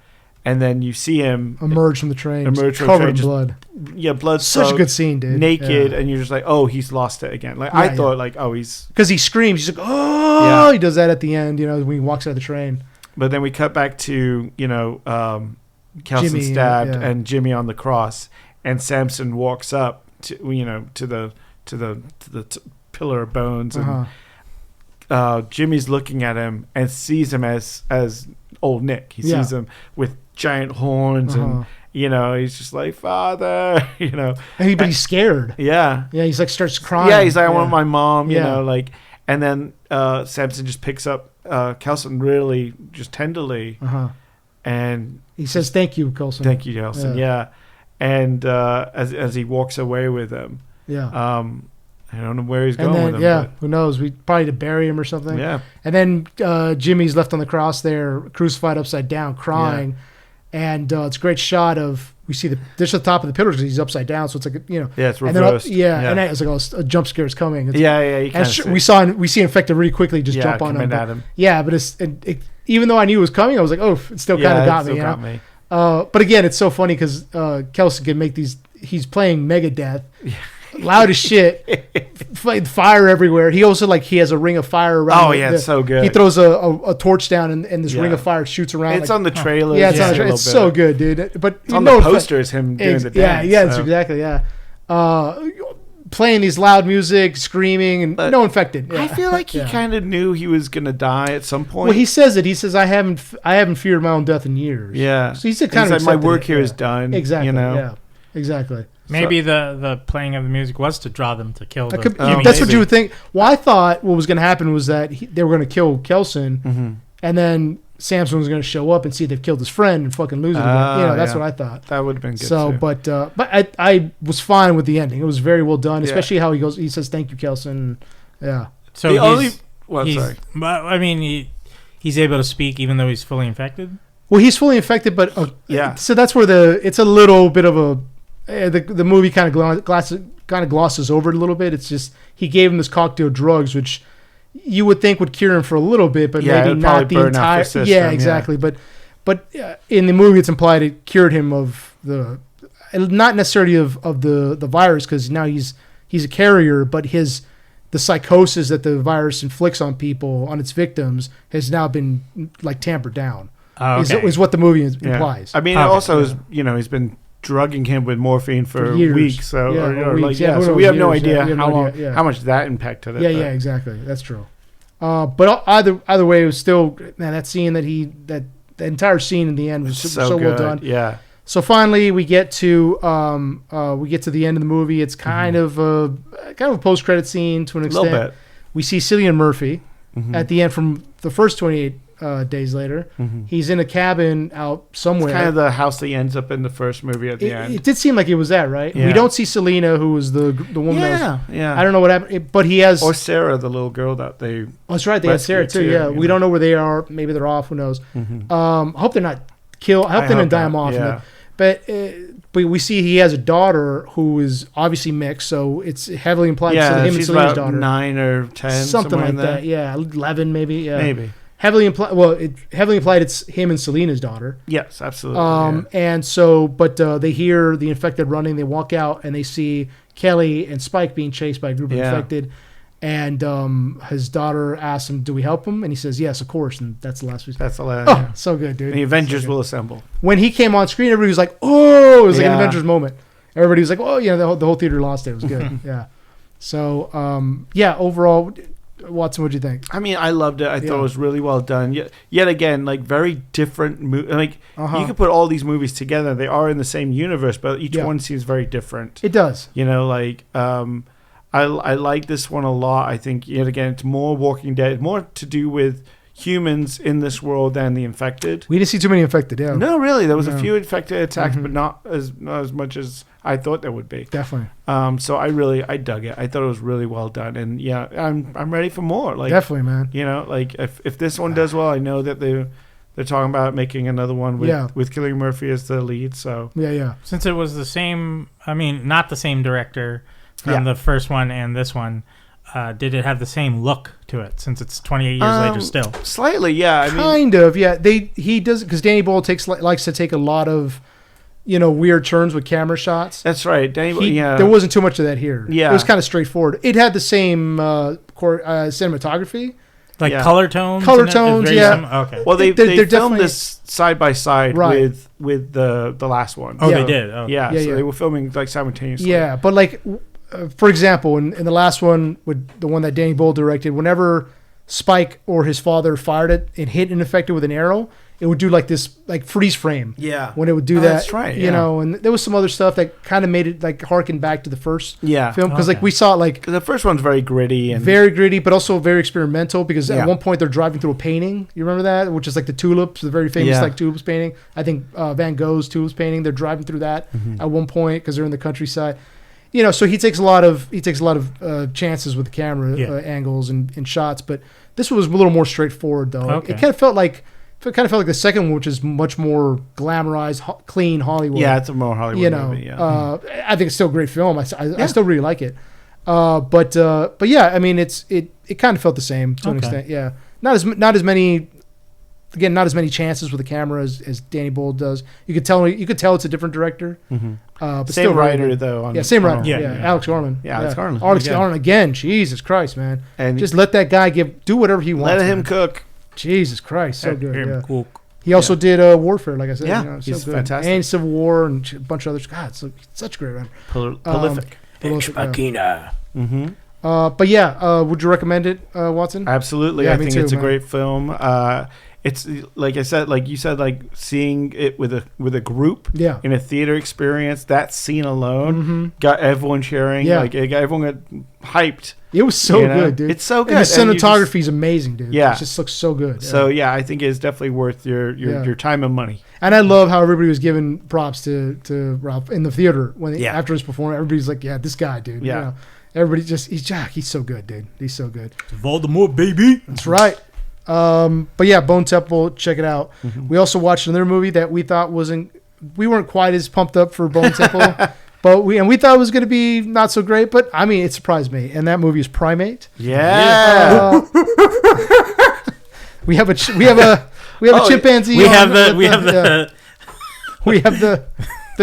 And then you see him emerge from the train, covered in blood. Yeah, blood. Such a good scene, dude. Naked, and you're just like, oh, he's lost it again. Like I thought, like, oh, he's because he screams. He's like, oh, he does that at the end, when he walks out of the train. But then we cut back to Kelson stabbed and Jimmy on the cross, and Samson walks up to the pillar of bones, and Jimmy's looking at him and sees him as old Nick. He sees him with giant horns, and he's just like, Father, but he's scared. Yeah, he's like starts crying. Yeah, he's like, I want my mom. And then Samson just picks up Kelson really just tenderly, and he says, "Thank you, Kelson." Thank you, Kelson. Yeah. And as he walks away with him, I don't know where he's going then, with him. Yeah, who knows? We probably to bury him or something. Yeah. And then Jimmy's left on the cross there, crucified upside down, crying. Yeah. And it's a great shot of, we see just the top of the pillars because he's upside down, so it's like, Yeah, it's reversed. And then and it's like a jump scare is coming. You we see Infected really quickly just jump on him. At him. Yeah, but even though I knew it was coming, I was like, oh, it still kind of got me. But again, it's so funny because Kelson can make these. He's playing Megadeth, loud as shit, fire everywhere. He also he has a ring of fire around. Oh yeah, it's so good. He throws a torch down and this ring of fire shoots around. It's on the trailer. Yeah, it's on the trailer. It's so good, dude. But it's on the poster is him doing the dance. Yeah, it's exactly. Playing these loud music, screaming, and no Infected. Yeah. I feel like he kind of knew he was gonna die at some point. Well, he says it. He says, "I haven't feared my own death in years." Yeah. So he's kind of like, my work here is done. Exactly. You know? Yeah. Exactly. Maybe the playing of the music was to draw them to kill. That's what you would think. Well, I thought what was going to happen was that they were going to kill Kelson, and then Samson was going to show up and see they've killed his friend and fucking lose it again. That's what I thought. That would have been good. So, too. but I was fine with the ending. It was very well done, especially how he says thank you, Kelson. Yeah. So sorry. I mean, he's able to speak even though he's fully infected. Well, he's fully infected, but So that's where it's a little bit of a the movie kind of glosses over it a little bit. It's just he gave him this cocktail drugs, which you would think would cure him for a little bit, but maybe not the entire. Yeah, exactly. But in the movie, it's implied it cured him of not necessarily of the virus, because now he's a carrier, but the psychosis that the virus inflicts on people, on its victims, has now been tampered down. Is what the movie implies. I mean, he's been drugging him with morphine for weeks. So so we have no idea how much that impacted it. Yeah, exactly. That's true. But either way, it was still that scene that entire scene in the end was so well done. Yeah. So finally, we get to the end of the movie. It's kind of a post credit scene to an extent. A little bit. We see Cillian Murphy at the end from the first 28 days later. He's in a cabin out somewhere. It's kind of the house that he ends up in the first movie at the end. It did seem like it was that, right? Yeah. We don't see Selena, who was the woman. Yeah. I don't know what happened, but he has. Or Sarah, the little girl that they. Oh, that's right. They had Sarah too. Yeah, we don't know where they are. Maybe they're off. Who knows? I hope they're not killed. I hope they didn't die him off. Yeah. But we see he has a daughter who is obviously mixed, so it's heavily implied it's him and Selena's daughter. 9 or 10, something like that. Yeah, 11 maybe. Yeah. Maybe. Heavily implied. Well, it heavily implied it's him and Selena's daughter. Yes, absolutely. And so, but they hear the infected running. They walk out and they see Kelly and Spike being chased by a group of infected. And his daughter asks him, "Do we help him?" And he says, "Yes, of course." And that's the last. That's the last. So good, dude. And the Avengers will assemble. When he came on screen, everybody was like, "Oh!" It was like an Avengers moment. Everybody was like, "Oh, yeah!" The whole theater lost it. It was good. Yeah. So, overall. Watson, what'd you think? I mean, I loved it. I thought it was really well done. Yet again, very different. You could put all these movies together. They are in the same universe, but each one seems very different. It does. I like this one a lot. I think, yet again, it's more Walking Dead, more to do with humans in this world than the infected. We didn't see too many infected, yeah. No, really. There was a few infected attacks, but not as much as I thought there would be. Definitely. So I dug it. I thought it was really well done. And I'm ready for more. Definitely, man. If this one does well, I know that they're talking about making another one with Cillian Murphy as the lead. So yeah. Since it was the same, not the same director from the first one and this one, did it have the same look to it? Since it's 28 years later, still slightly, yeah. Kind of, yeah. He does, because Danny Boyle likes to take a lot of weird turns with camera shots. That's right, Danny Boyle. Yeah, there wasn't too much of that here. Yeah, it was kind of straightforward. It had the same cinematography. Color tones? Color tones, yeah. Okay. Well, they filmed this side by side with the last one. Oh, they did? Oh. Yeah, so they were filming simultaneously. Yeah, but for example, in the last one, with the one that Danny Boyle directed, whenever Spike or his father fired it and hit an infected with an arrow, it would do this freeze frame. Yeah. When it would do that. That's right. And there was some other stuff that kind of made it harken back to the first film. Because we saw because the first one's very gritty. Very gritty, but also very experimental, because at one point they're driving through a painting. You remember that? Which is the tulips, the very famous tulips painting. I think Van Gogh's tulips painting. They're driving through that at one point because they're in the countryside. so he takes a lot of chances with the camera angles and shots, but this one was a little more straightforward though. Okay. It kind of felt like the second one, which is much more glamorized, clean Hollywood. Yeah, it's a more Hollywood movie. Yeah. I think it's still a great film. I still really like it. But yeah, I mean, it kind of felt the same to an extent. Yeah, not as many chances with the camera as Danny Boyle does. You could tell it's a different director. Mm-hmm. But same still writer though. Same writer. Yeah. Alex Garland. Yeah, Alex Garland. Alex Garland again. Jesus Christ, man! And just let that guy do whatever he wants. Let him cook. Jesus Christ, so good. Him Yeah. cook. He also did Warfare, like I said. Yeah, so he's good. fantastic. And Civil War and a bunch of others. God, such a great writer. Prolific. Ex Machina. Mm-hmm. But yeah, would you recommend it, Watson? Absolutely. Yeah, I me think too, it's a man. great film. It's like you said, like seeing it with a group in a theater experience. That scene alone got everyone cheering. Yeah. Like it got everyone got hyped. It was so good, dude. It's so good. And the cinematography is amazing, dude. Yeah. It just looks so good. So yeah, I think it's definitely worth your time and money. And I love how everybody was giving props to Ralph in the theater after his performance. Everybody's like, "Yeah, this guy, dude." Yeah. You know, everybody he's so good, dude. He's so good. Voldemort, baby. That's right. But yeah, Bone Temple, check it out. Mm-hmm. We also watched another movie that we thought we weren't quite as pumped up for Bone Temple, but we thought it was going to be not so great. But I mean, it surprised me, and that movie is Primate. Yeah. We have a chimpanzee. We have the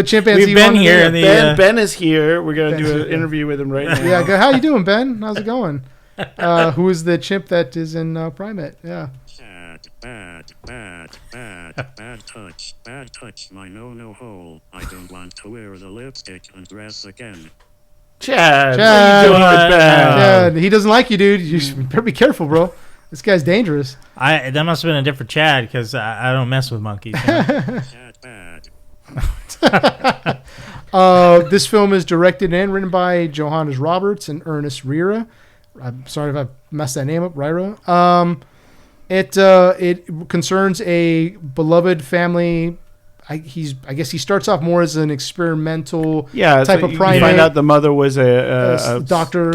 chimpanzee. We've been here. Ben is here. We're gonna do an interview with him right now. Yeah, how you doing, Ben? How's it going? Who is the chimp that is in Primate? Yeah. Bad touch, my no hole. I don't want to wear the lipstick and dress again. Chad, what are you doing with Ben? Yeah, he doesn't like you, dude. You should better be careful, bro. This guy's dangerous. That must have been a different Chad because I don't mess with monkeys. Chad bad. This film is directed and written by Johannes Roberts and Ernest Rira. I'm sorry if I messed that name up, Rira. It concerns a beloved family. I guess he starts off more as an experimental type of primate. You find out the mother was a doctor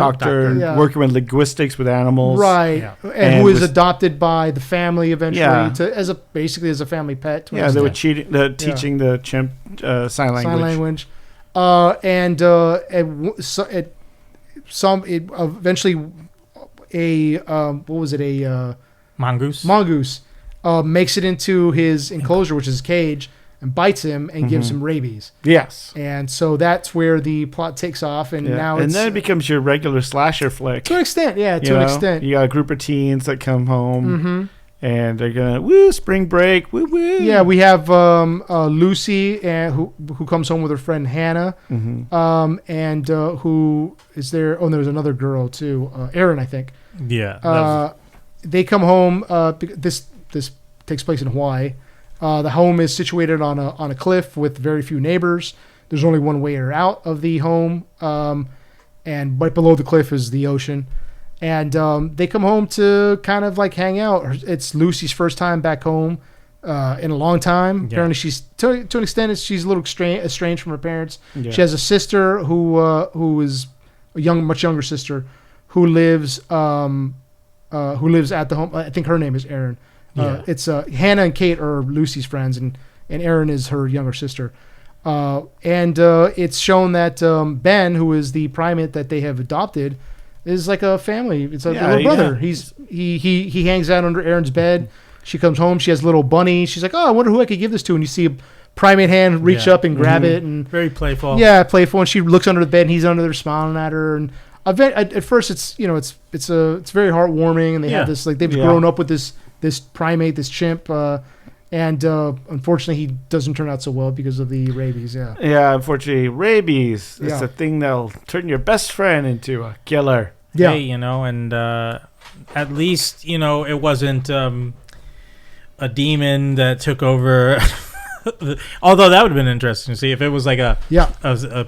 working with linguistics with animals, right? Yeah. And who was adopted by the family eventually as a family pet. They were teaching the chimp sign language. Eventually a mongoose makes it into his enclosure, which is his cage, and bites him and gives him rabies. Yes. And so that's where the plot takes off, and now and then it becomes your regular slasher flick. To an extent, yeah. To an extent, you got a group of teens that come home, and they're gonna spring break, woo. Yeah, we have Lucy, who comes home with her friend Hannah, and who is there? Oh, there's another girl too, Erin, I think. Yeah. They come home. This takes place in Hawaii. The home is situated on a cliff with very few neighbors. There's only one way out of the home, and right below the cliff is the ocean. And they come home to kind of like hang out. It's Lucy's first time back home in a long time. Yeah. Apparently, she's to an extent she's a little estranged from her parents. Yeah. She has a sister who is a much younger sister who lives at the home. I think her name is Erin. It's Hannah and Kate are Lucy's friends, and Erin is her younger sister. And it's shown that Ben, who is the primate that they have adopted, is like a family. It's like a little brother. He hangs out under Erin's bed. She comes home. She has a little bunny. She's like, oh, I wonder who I could give this to. And you see a primate hand reach up and grab it, and very playful. Yeah, playful. And she looks under the bed, and he's under there smiling at her. And at first, it's very heartwarming, and they have this they've grown up with this primate, this chimp, and unfortunately he doesn't turn out so well because of the rabies. Unfortunately, rabies is the thing that'll turn your best friend into a killer. Hey, and at least it wasn't a demon that took over. Although that would have been interesting to see if it was like a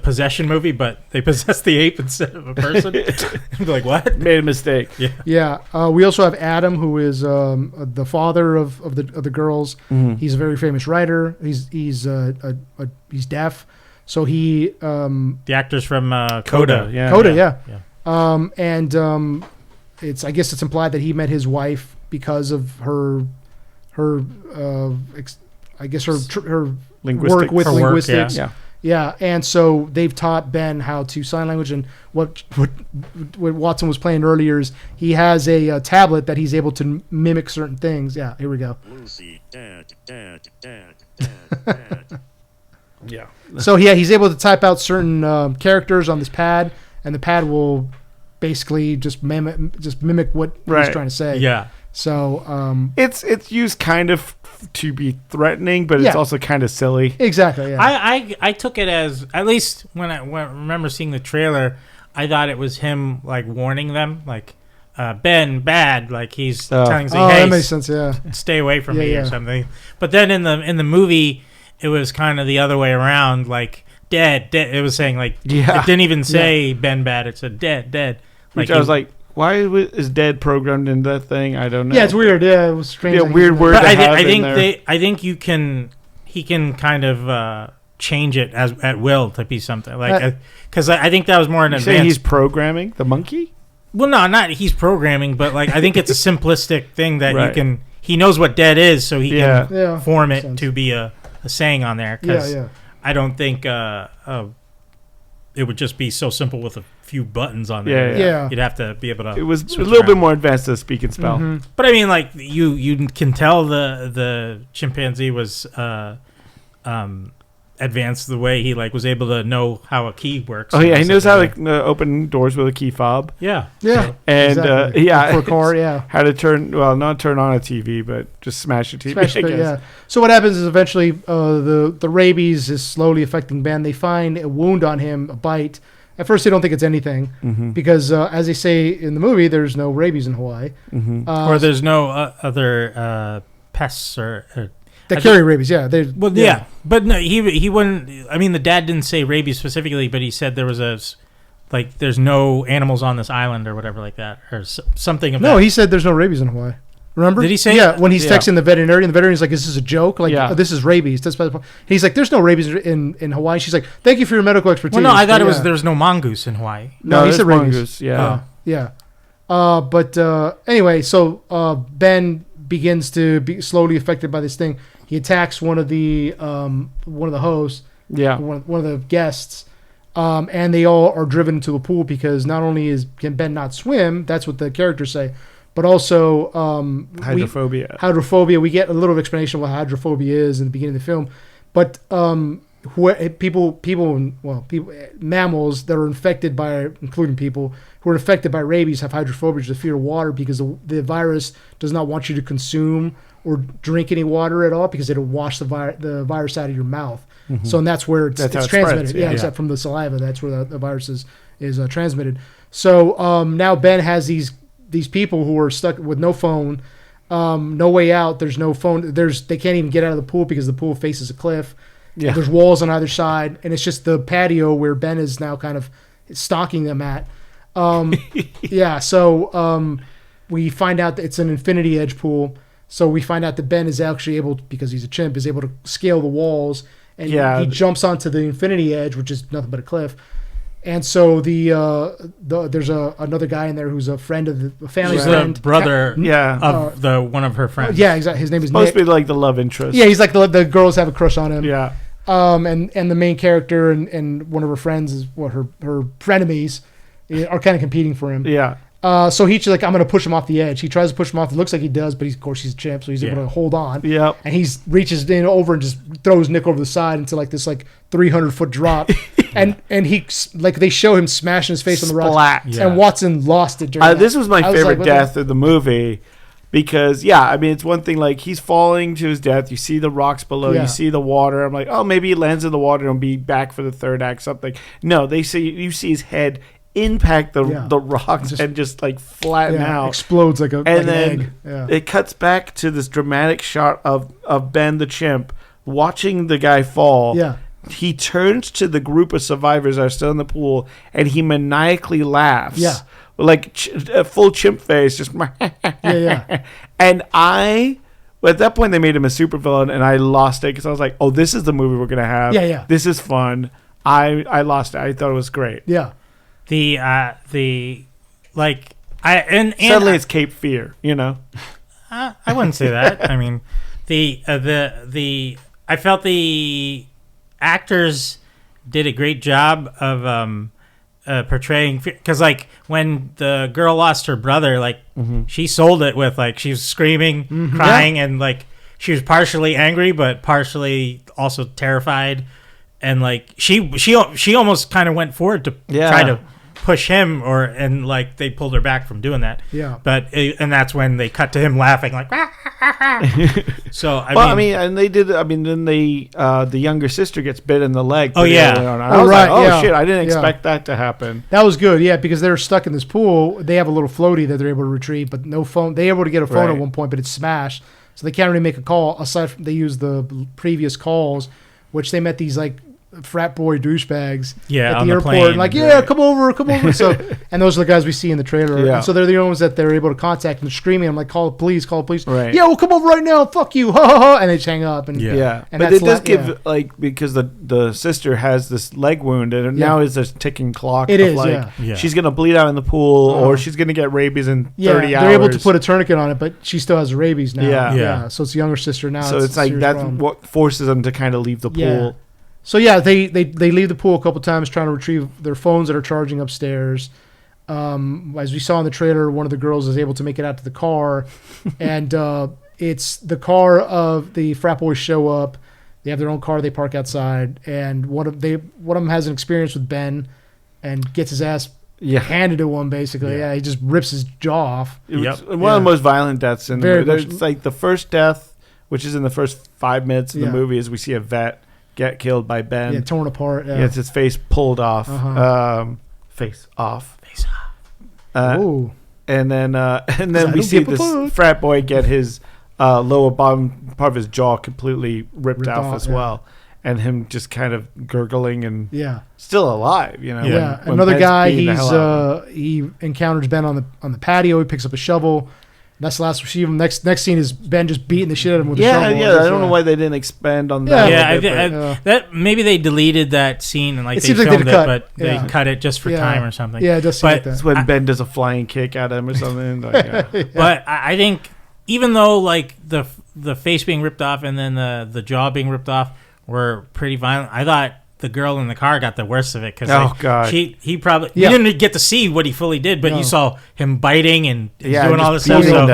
possession movie, but they possessed the ape instead of a person. Be like, what? Made a mistake. We also have Adam, who is the father of the girls. He's a very famous writer. He's deaf, So he The actors from Coda. Coda, yeah. Coda, yeah. Yeah. It's I guess it's implied that he met his wife because of her I guess her work with Her work, linguistics. Yeah. Yeah, and so they've taught Ben how to sign language, and what Watson was playing earlier is he has a tablet that he's able to mimic certain things. Yeah, here we go. Lucy, dad, dad, dad, dad, dad. Yeah. So yeah, he's able to type out certain characters on this pad, and the pad will basically just mimic what he's trying to say. Yeah. So It's used kind of to be threatening, but it's Yeah. also kind of silly. exactly. Yeah. I took it as, at least when I remember seeing the trailer, I thought it was him like warning them, like Ben, bad, like he's telling them, hey, that makes sense. Yeah. stay away from me Yeah. or something. But then in the movie, it was kind of the other way around, like dead. It was saying like it didn't even say Ben bad, it said dead. Which I was like, why is dead programmed in that thing? I don't know. Yeah, it's weird. Yeah, it was strange. Yeah, that he weird did word. that. But to have I in think there. I think he can kind of change it as at will to be something like, because I think that was more an You say advanced. he's programming the monkey? Well, no, not he's programming, but like I think it's a simplistic thing that you Right. can. He knows what dead is, so he Yeah. can Yeah, form makes it sense. to be a saying on there. Yeah, 'Cause yeah. I don't think it would just be so simple with a few buttons on there. Yeah. You'd have to be able to. It was a switch little bit around. more advanced than speak and spell. Mhm. But I mean, like you can tell the chimpanzee was advanced the way he like was able to know how a key works. Oh yeah, he and knows stuff how like to open doors with a key fob, Yeah. Yeah. and Exactly. yeah, For a car, yeah. how to not turn on a TV, but just smash a TV. Smash I the- guess. yeah. So what happens is eventually the rabies is slowly affecting Ben. They find a wound on him, a bite. At first, they don't think it's anything Mm-hmm. because, as they say in the movie, there's no rabies in Hawaii. Mm-hmm. Or there's no other pests or that carry rabies. Yeah. They, well, yeah. But no, he wouldn't. I mean, the dad didn't say rabies specifically, but he said there was there's no animals on this island or whatever like that, or something of No, that. he said there's no rabies in Hawaii. Remember? Did he say Yeah, that? when he's Yeah. texting the veterinarian, like, "Is this a joke? Like, Yeah. this is rabies." He's like, "There's no rabies in Hawaii." She's like, "Thank you for your medical expertise." Well, no, I thought But, there was no mongoose in Hawaii. No, he there's said rabies. mongoose, Yeah. Yeah. But anyway, so Ben begins to be slowly affected by this thing. He attacks one of the hosts, Yeah. one of the guests, and they all are driven into the pool because not only can Ben not swim, that's what the characters say, but also Hydrophobia. hydrophobia. We get a little explanation of what hydrophobia is in the beginning of the film, but mammals that are infected by, including people who are infected by rabies, have hydrophobia, which is the fear of water, because the virus does not want you to consume or drink any water at all because it'll wash the virus out of your mouth. Mm-hmm. So and that's where That's how it's it spreads, transmitted. yeah. Except from the saliva, that's where the virus is transmitted. So now Ben has these people who are stuck with no phone, no way out. There's no phone. They can't even get out of the pool because the pool faces a cliff. Yeah. There's walls on either side, and it's just the patio where Ben is now kind of stalking them at. Yeah. So we find out that it's an infinity edge pool. So we find out that Ben is actually able, because he's a chimp, is able to scale the walls, and Yeah. he jumps onto the infinity edge, which is nothing but a cliff. And so there's another guy in there who's a friend of the family He's friend. the brother Yeah. of one of her friends. Yeah, exactly. His name is Supposed Nick. to be like the love interest. Yeah, he's like the girls have a crush on him. Yeah. And the main character and one of her friends is her frenemies are kind of competing for him. Yeah. So he's like, I'm going to push him off the edge. He tries to push him off. It looks like he does, but of course he's a chimp, so he's able to hold on. Yep. And he reaches in over and just throws Nick over the side into like this 300-foot drop. and he they show him smashing his face on the rocks. Splat. Yeah. And Watson lost it during that. This was my I favorite like, death of the movie because, I mean, it's one thing, like, he's falling to his death. You see the rocks below. Yeah. You see the water. I'm like, oh, maybe he lands in the water and be back for the third act, something. No, you see his head impact the rocks and just flatten out. Explodes like And an then egg. Yeah. it cuts back to this dramatic shot of Ben the chimp watching the guy fall. Yeah. He turns to the group of survivors that are still in the pool and he maniacally laughs. Yeah. Like a full chimp face, just Yeah. And at that point they made him a supervillain and I lost it because I was like, oh, this is the movie we're gonna have. Yeah. This is fun. I lost it. I thought it was great. Yeah. Suddenly It's Cape Fear, you know. I wouldn't say that. I mean, I felt the actors did a great job of portraying, because like when the girl lost her brother, like she sold it with like she was screaming, crying, and like she was partially angry but partially also terrified, and like she almost kind of went forward to try to push him, and like they pulled her back from doing that. Yeah. But and that's when they cut to him laughing like. So I mean, and they did. I mean, then the younger sister gets bit in the leg. Oh yeah. I was like, shit! I didn't expect that to happen. That was good, yeah, because they're stuck in this pool. They have a little floaty that they're able to retrieve, but no phone. They're able to get a phone at one point, but it's smashed, so they can't really make a call. Aside from they use the previous calls, which they met these like frat boy douchebags at the airport, and like, come over. So, and those are the guys we see in the trailer. Yeah. And so they're the only ones that they're able to contact, and they're screaming. I'm like, call the police. Right. Yeah, we'll come over right now. Fuck you. Ha ha ha. And they just hang up. And And but it does give like, because the sister has this leg wound, and now is a ticking clock. It of is, like, she's gonna bleed out in the pool, or she's gonna get rabies in 30 hours. They're able to put a tourniquet on it, but she still has rabies now. Yeah. So it's the younger sister now. So it's like that's what forces them to kind of leave the pool. Yeah. So yeah, they leave the pool a couple times trying to retrieve their phones that are charging upstairs. As we saw in the trailer, one of the girls is able to make it out to the car, and it's the car of the frat boys show up. They have their own car. They park outside, and one of them has an experience with Ben, and gets his ass handed to him. Basically, he just rips his jaw off. One of the most violent deaths in the movie. It's like the first death, which is in the first 5 minutes of the movie, is we see a vet get killed by Ben. Yeah, torn apart. Yeah, it's his face pulled off. Face off. Ooh. And then we see this frat boy get his lower bottom part of his jaw completely ripped off as well, and him just kind of gurgling and still alive. You know. Yeah. When Another Ben's guy, beating the hell out of him. he encounters Ben on the patio. He picks up a shovel. That's the last we see of him. Next scene is Ben just beating the shit out of him with a shovel. I don't know why they didn't expand on that. That maybe they deleted that scene and like they filmed it, but they cut it just for time or something. Yeah, it does seem like that. That's when Ben does a flying kick at him or something. But I think even though like the face being ripped off and then the jaw being ripped off were pretty violent, I thought the girl in the car got the worst of it because he probably you didn't get to see what he fully did, but you saw him biting and doing all this stuff. So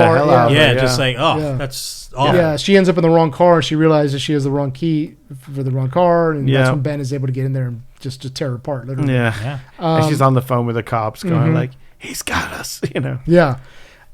just like that's awful. Yeah, she ends up in the wrong car and she realizes she has the wrong key for the wrong car, and that's when Ben is able to get in there and just to tear her apart. Literally. And she's on the phone with the cops going like, "He's got us," you know. Yeah.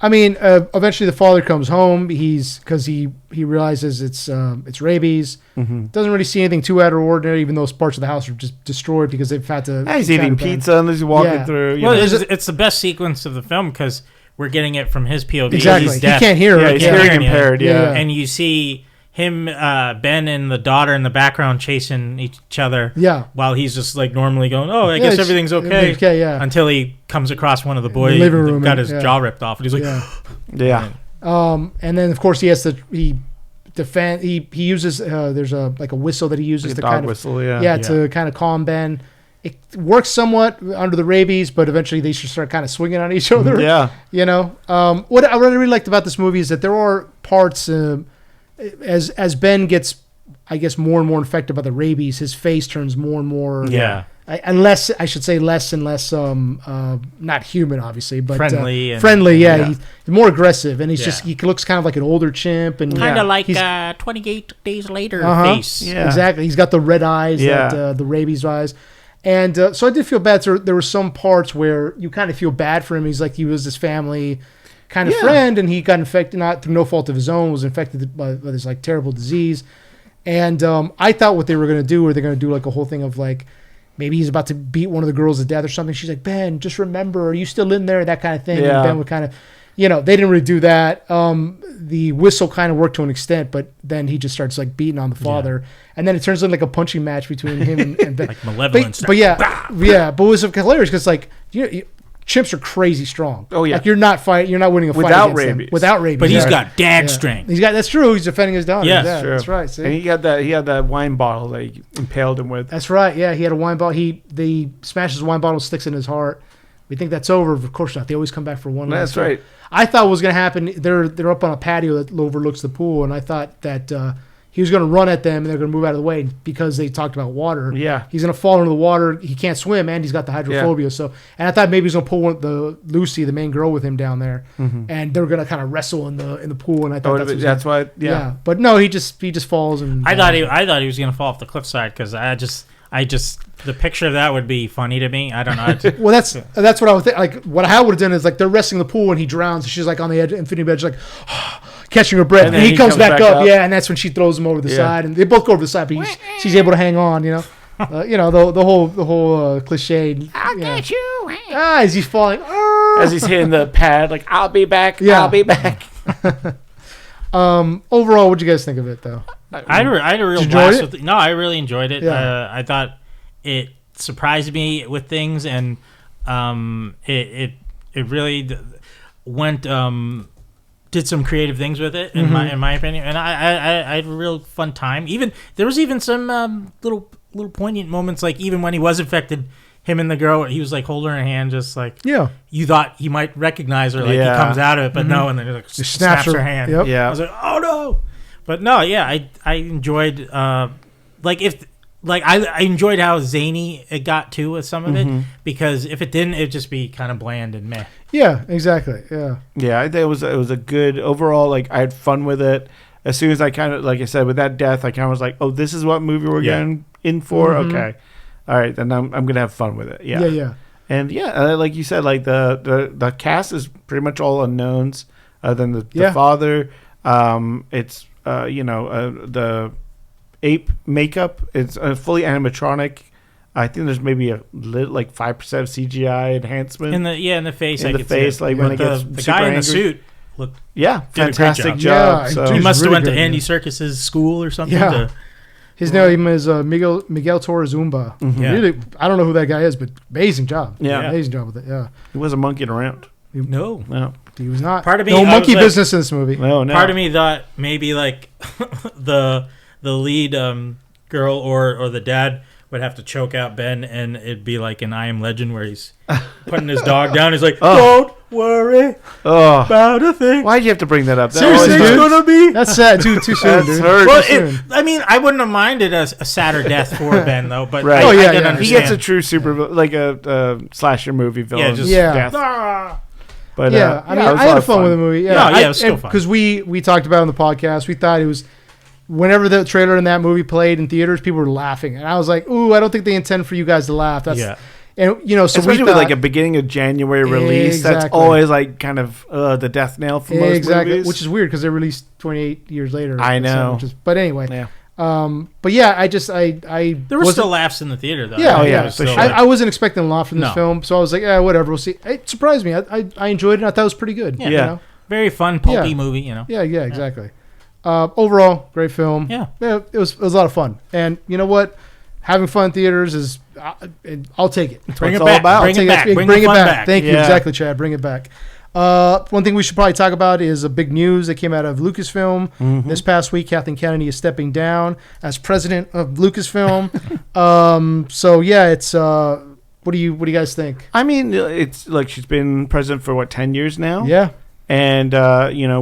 I mean, eventually the father comes home. Because he realizes it's rabies. Doesn't really see anything too out of ordinary, even though parts of the house are just destroyed because they've had to. He's eating pizza and he's walking through. It's the best sequence of the film because we're getting it from his POV. Exactly, he's he can't hear. Yeah, he's hearing impaired. Yeah, and you see him, Ben, and the daughter in the background chasing each other. Yeah, while he's just like normally going, "Oh, I guess everything's okay." Until he comes across one of the boys who got his jaw ripped off, and he's like, and then of course he has to he uses there's a whistle that he uses to kind of whistle, to kind of calm Ben. It works somewhat under the rabies, but eventually they should start kind of swinging on each other. Yeah, you know. What I really liked about this movie is that there are parts. As Ben gets, I guess, more and more infected by the rabies, his face turns more and more. Yeah. Unless I should say less and less, not human, obviously, but friendly. He's more aggressive, and he's just he looks kind of like an older chimp, and kind of like 28 days later face. Yeah, exactly. He's got the red eyes, the rabies eyes, and so I did feel bad. So there were some parts where you kind of feel bad for him. He's like he was his family kind of friend, and he got infected, not through no fault of his own, was infected by this like terrible disease. And I thought what they were going to do, they're going to do like a whole thing of like, maybe he's about to beat one of the girls to death or something. She's like, Ben, just remember, are you still in there? That kind of thing. Yeah. And Ben would kind of, they didn't really do that. The whistle kind of worked to an extent, but then he just starts like beating on the father. And then it turns into like a punching match between him and Ben. Like malevolent stuff. But but it was hilarious because like, chimps are crazy strong. Oh, yeah. Like you're not winning a fight Without against them. rabies. Without rabies. But he's got dad strength. That's true. He's defending his daughter. Yes, yeah, True. that's right. See? And he had that wine bottle that he impaled him with. That's right. Yeah, he had a wine bottle. They smashes the wine bottle, sticks in his heart. We think that's over. Of course not. They always come back for one last. That's right. I thought what was going to happen. They're up on a patio that overlooks the pool, and I thought that he was going to run at them and they're going to move out of the way because they talked about water. Yeah. He's going to fall into the water. He can't swim, and he's got the hydrophobia. So, and I thought maybe he's going to pull Lucy, the main girl, with him down there, and they're going to kind of wrestle in the pool. And I thought that's why. Yeah. But no, he just falls and. I thought he was going to fall off the cliffside because I just the picture of that would be funny to me. I don't know. Well, that's what I would think. Like what I would have done is like they're wrestling the pool and he drowns. And she's like on the edge, infinity edge, like catching her breath, and he comes back up. Yeah, and that's when she throws him over the side, and they both go over the side, but she's able to hang on. You know, the whole cliche. I'll get you. As he's falling, As he's hitting the pad, like I'll be back. Yeah. I'll be back. Overall, what'd you guys think of it, though? I had a real Did you blast enjoy with it. No, I really enjoyed it. Yeah. I thought it surprised me with things, and it really went did some creative things with it in my opinion, and I had a real fun time. Even there was even some little poignant moments, like even when he was infected, him and the girl, he was like holding her hand, just like you thought he might recognize her, like he comes out of it, but no, and then he like Just snaps her hand. Yep. Yeah. I was like, oh no. But no, yeah, I enjoyed I enjoyed how zany it got too with some of it, because if it didn't, it'd just be kind of bland and meh. Yeah, exactly. Yeah. Yeah, I think it was a good overall. Like I had fun with it. As soon as I kind of, like I said, with that death, I kind of was like, oh, this is what movie we're getting in for. Okay, all right, then I'm gonna have fun with it. Yeah, Yeah. And like you said, like the cast is pretty much all unknowns, other than the father. It's the ape makeup. It's fully animatronic. I think there's maybe like 5% CGI enhancement In the face. in the face, like when it gets the super guy in the angry. suit looked. Yeah, did a great fantastic job. job. Yeah, so dude, He He's must have really went to good, Andy man. Serkis's school or something. Yeah. His name is Miguel Torrezumba. Yeah. Really, I don't know who that guy is, but amazing job. Yeah. Amazing job with it. Yeah. he wasn't monkeying around. No. No, He was not. Part of me, no I was monkey like- business in this movie. no. Part of me thought maybe like the lead girl or the dad would have to choke out Ben, and it'd be like an I Am Legend where he's putting his dog down. He's like, "Don't worry Oh, about a thing." why'd you have to bring that up? That Seriously, always dude? hurts. gonna be. That's sad. Too soon, That's dude. hurt. Well, Too soon. I mean, I wouldn't have minded a sadder death for Ben though, but Right. I, Oh, yeah, I yeah. didn't He understand. He gets a true super, like a slasher movie villain. Yeah, just Yeah. death. But Yeah, I mean, it was I a lot had of fun with the movie. Yeah, No, yeah, it was still fun. Because we talked about it on the podcast. We thought it was whenever the trailer in that movie played in theaters, people were laughing, and I was like, "Ooh, I don't think they intend for you guys to laugh." That's Yeah. and so especially we with thought, like a beginning of January release. That's Exactly. always like kind of the death nail for most movies. which is weird because they released 28 years later. I know. But anyway, Yeah. but yeah, I There were wasn't- still laughs in the theater though. Yeah, Oh, It yeah, was for still sure. like- I wasn't expecting a lot from this No. film, so I was like, yeah, whatever, we'll see. It surprised me. I enjoyed it. I thought it was pretty good. Yeah. You know? very fun, pulpy Yeah. movie. You know. Yeah, exactly. Overall, great film. Yeah. it was a lot of fun. And you know what? Having fun in theaters is, I'll take it. Bring it's it all back. about. Bring it back. Bring the it fun back. Thank you. Yeah. Exactly, Chad. Bring it back. One thing we should probably talk about is a big news that came out of Lucasfilm this past week. Kathleen Kennedy is stepping down as president of Lucasfilm. So yeah, it's what do you guys think? I mean, it's like she's been president for 10 years now. Yeah. And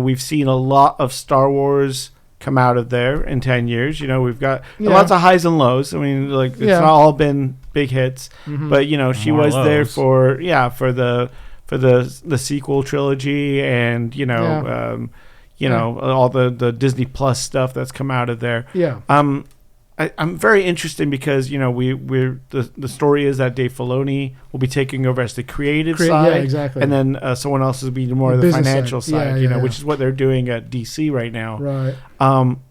we've seen a lot of Star Wars come out of there in 10 years. We've got lots of highs and lows. I mean, like it's not all been big hits, but she More was there lows. for the sequel trilogy and all the Disney Plus stuff that's come out of there. Yeah. I'm very interested because we're the story is that Dave Filoni will be taking over as the creative side, yeah, exactly. and then someone else will be more of the business financial side. side, Yeah, yeah. which is what they're doing at DC right now. Right.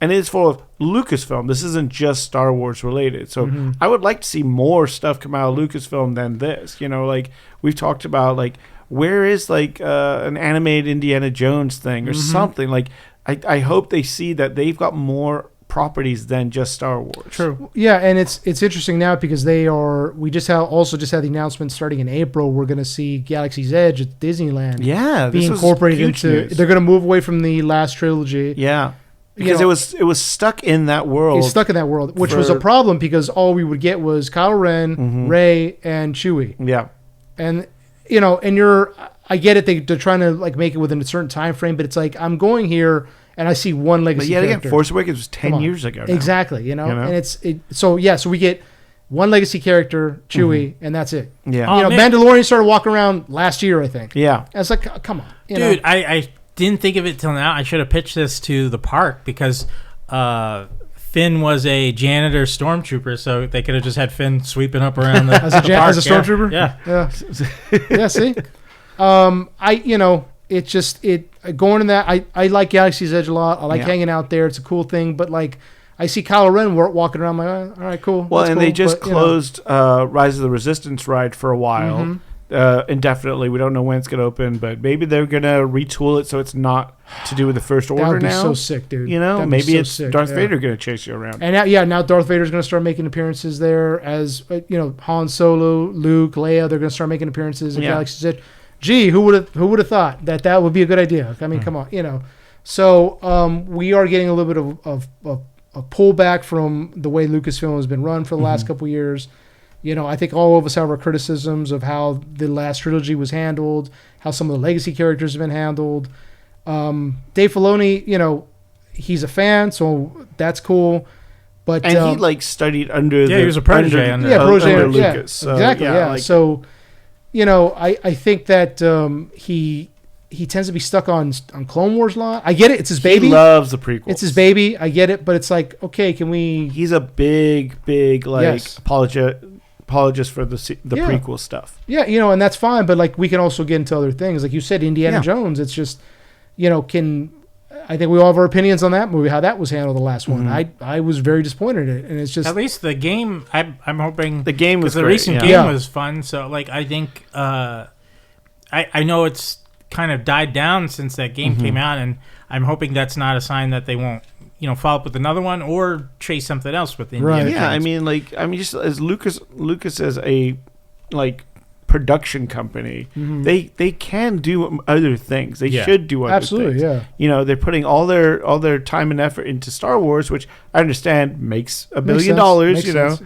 And it's full of Lucasfilm. This isn't just Star Wars related, so I would like to see more stuff come out of Lucasfilm than this. Like we've talked about, like where is like an animated Indiana Jones thing or something. Like I hope they see that they've got more properties than just Star Wars. True. Yeah, and it's interesting now because we just had the announcement starting in April. We're going to see Galaxy's Edge at Disneyland. Yeah, be incorporated into. News. They're going to move away from the last trilogy. Yeah, because it was stuck in that world. It's stuck in that world, which was a problem because all we would get was Kylo Ren, Rey, and Chewie. Yeah, and I get it. They're trying to like make it within a certain time frame, but it's like I'm going here. And I see one legacy character. Again, Force Awakens was 10 years ago now. Exactly, and so we get one legacy character, Chewie, and that's it. Yeah. Mandalorian started walking around last year, I think. Yeah. I was like, come on. Dude, I didn't think of it till now. I should have pitched this to the park because Finn was a janitor stormtrooper, so they could have just had Finn sweeping up around the as a stormtrooper? Yeah. Yeah, see? It's just going in that. I like Galaxy's Edge a lot. I like hanging out there. It's a cool thing. But like, I see Kylo Ren walking around. I'm like, all right, cool. Well, that's and cool. they just closed Rise of the Resistance ride for a while, indefinitely. We don't know when it's going to open, but maybe they're going to retool it so it's not to do with the First Order now. That would be so sick, dude. Maybe it's sick. Darth Vader going to chase you around. And now Darth Vader's going to start making appearances there as Han Solo, Luke, Leia. They're going to start making appearances in Galaxy's Edge. Gee, who would have thought that would be a good idea? I mean, come on, So we are getting a little bit of a pullback from the way Lucasfilm has been run for the last couple of years. I think all of us have our criticisms of how the last trilogy was handled, how some of the legacy characters have been handled. Dave Filoni, he's a fan, so that's cool. But he studied under he was a protege under Lucas. So, exactly. Yeah. So. I think that he tends to be stuck on Clone Wars a lot. I get it; it's his baby. He loves the prequels. It's his baby. I get it, but it's like, okay, can we? He's a big apologist for the prequel stuff. Yeah, and that's fine. But like, we can also get into other things, like you said, Indiana Jones. It's just, I think we all have our opinions on that movie, how that was handled, the last one. I was very disappointed in it, and it's just... At least the game, I'm hoping... The game was the great, recent game was fun, so, like, I think... I know it's kind of died down since that game came out, and I'm hoping that's not a sign that they won't, follow up with another one or chase something else with Indiana Jones. Yeah, just as Lucas as a, production company, they can do other things. They should do other things. Yeah. They're putting all their time and effort into Star Wars, which I understand makes $1 billion. Makes sense.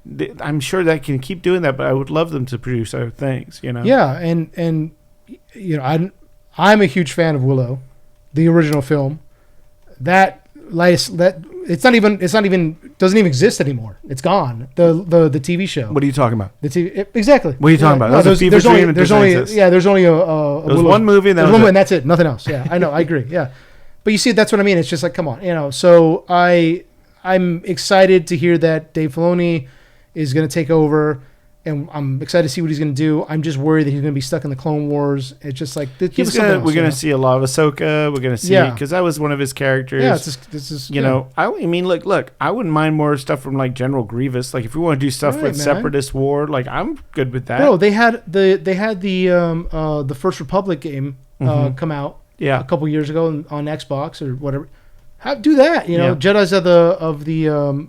And I'm sure that can keep doing that, but I would love them to produce other things. Yeah, and I'm a huge fan of Willow, the original film. That doesn't even exist anymore. It's gone. The TV show. What are you talking about? The TV exactly. What are you talking about? No, there's only a one movie and and that's it. Nothing else. Yeah, I know. I agree. Yeah, but you see, that's what I mean. It's just like, come on, So I'm excited to hear that Dave Filoni is going to take over. And I'm excited to see what he's going to do. I'm just worried that he's going to be stuck in the Clone Wars. It's just like we're going to see a lot of Ahsoka. We're going to see because that was one of his characters. Yeah, this is I mean, look, I wouldn't mind more stuff from like General Grievous. Like if we want to do stuff with Separatist War, like I'm good with that. Bro, they had the First Republic game come out a couple years ago on Xbox or whatever. Do that, Jedi's of the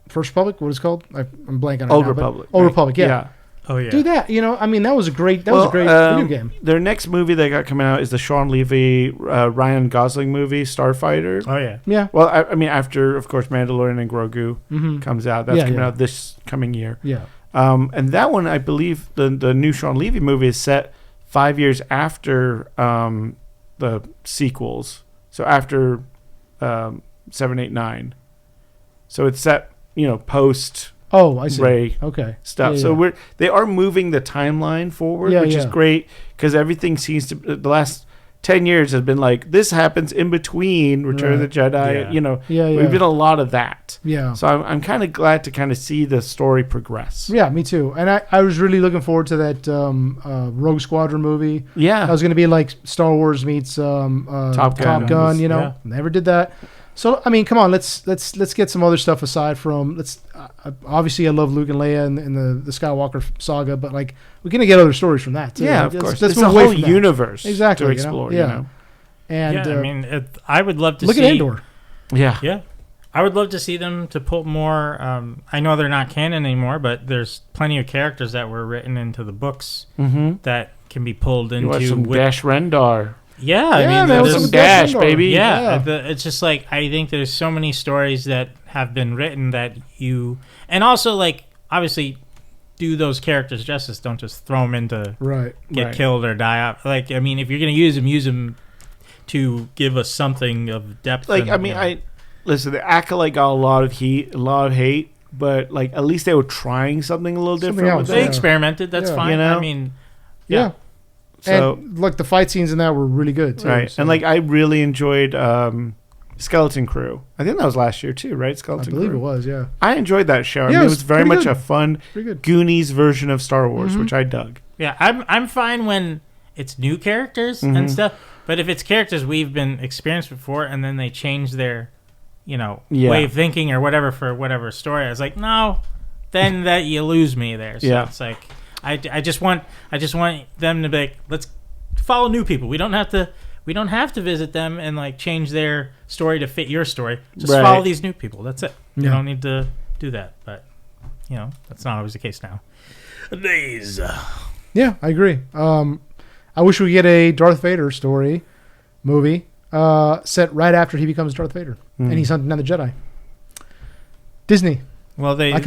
First Republic, what is it called? I'm blanking on Old it now, Republic. Old Republic, yeah. Oh yeah. Do that. I mean, that was a great video game. Their next movie they got coming out is the Sean Levy, Ryan Gosling movie, Starfighter. Oh yeah. Yeah. Well, I mean, after of course Mandalorian and Grogu comes out, that's coming out this coming year. Yeah. And that one, I believe, the new Sean Levy movie is set 5 years after the sequels. So after 7, 8, 9. So it's set. Post I see. Rey Yeah, stuff. So they are moving the timeline forward, which is great because everything seems to the last 10 years has been like this happens in between Return of the Jedi. We've been a lot of that. Yeah. So I'm kind of glad to kind of see the story progress. Yeah, me too. And I was really looking forward to that Rogue Squadron movie. Yeah. That was going to be like Star Wars meets Top Gun. Never did that. So I mean, come on, let's get some other stuff aside from obviously I love Luke and Leia and the Skywalker saga, but like we're gonna get other stories from that too. Yeah, of course. Let's it's a whole universe exactly to explore. And I mean, I would love to look see. at Andor. Yeah. I would love to see them to pull more. I know they're not canon anymore, but there's plenty of characters that were written into the books that can be pulled into. You watch some Dash Rendar. Yeah, I mean, there was there's some Dash, Rendar. baby. Yeah, it's just like I think there's so many stories that have been written that and also like obviously do those characters justice. Don't just throw them into get killed or die out. Like I mean, if you're gonna use them to give us something of depth. Like I mean, listen, the Acolyte got a lot of hate, but like at least they were trying something a little different. With they experimented. That's fine. You know? I mean, yeah. So, and like the fight scenes in that were really good too. Right. So. And like I really enjoyed Skeleton Crew. I think that was last year too, right? Skeleton Crew. I believe it was, yeah. I enjoyed that show. Yeah, I mean, it was very much good. a fun Goonies version of Star Wars, which I dug. Yeah, I'm fine when it's new characters and stuff, but if it's characters we've been experienced before and then they change their, way of thinking or whatever for whatever story, I was like, no, then that you lose me there. So it's like I just want them to be like, let's follow new people. We don't have to visit them and like change their story to fit your story. Just follow these new people. That's it. You don't need to do that. But that's not always the case now. Days. Yeah, I agree. I wish we get a Darth Vader movie set right after he becomes Darth Vader and he's hunting down the Jedi. Disney. Well, they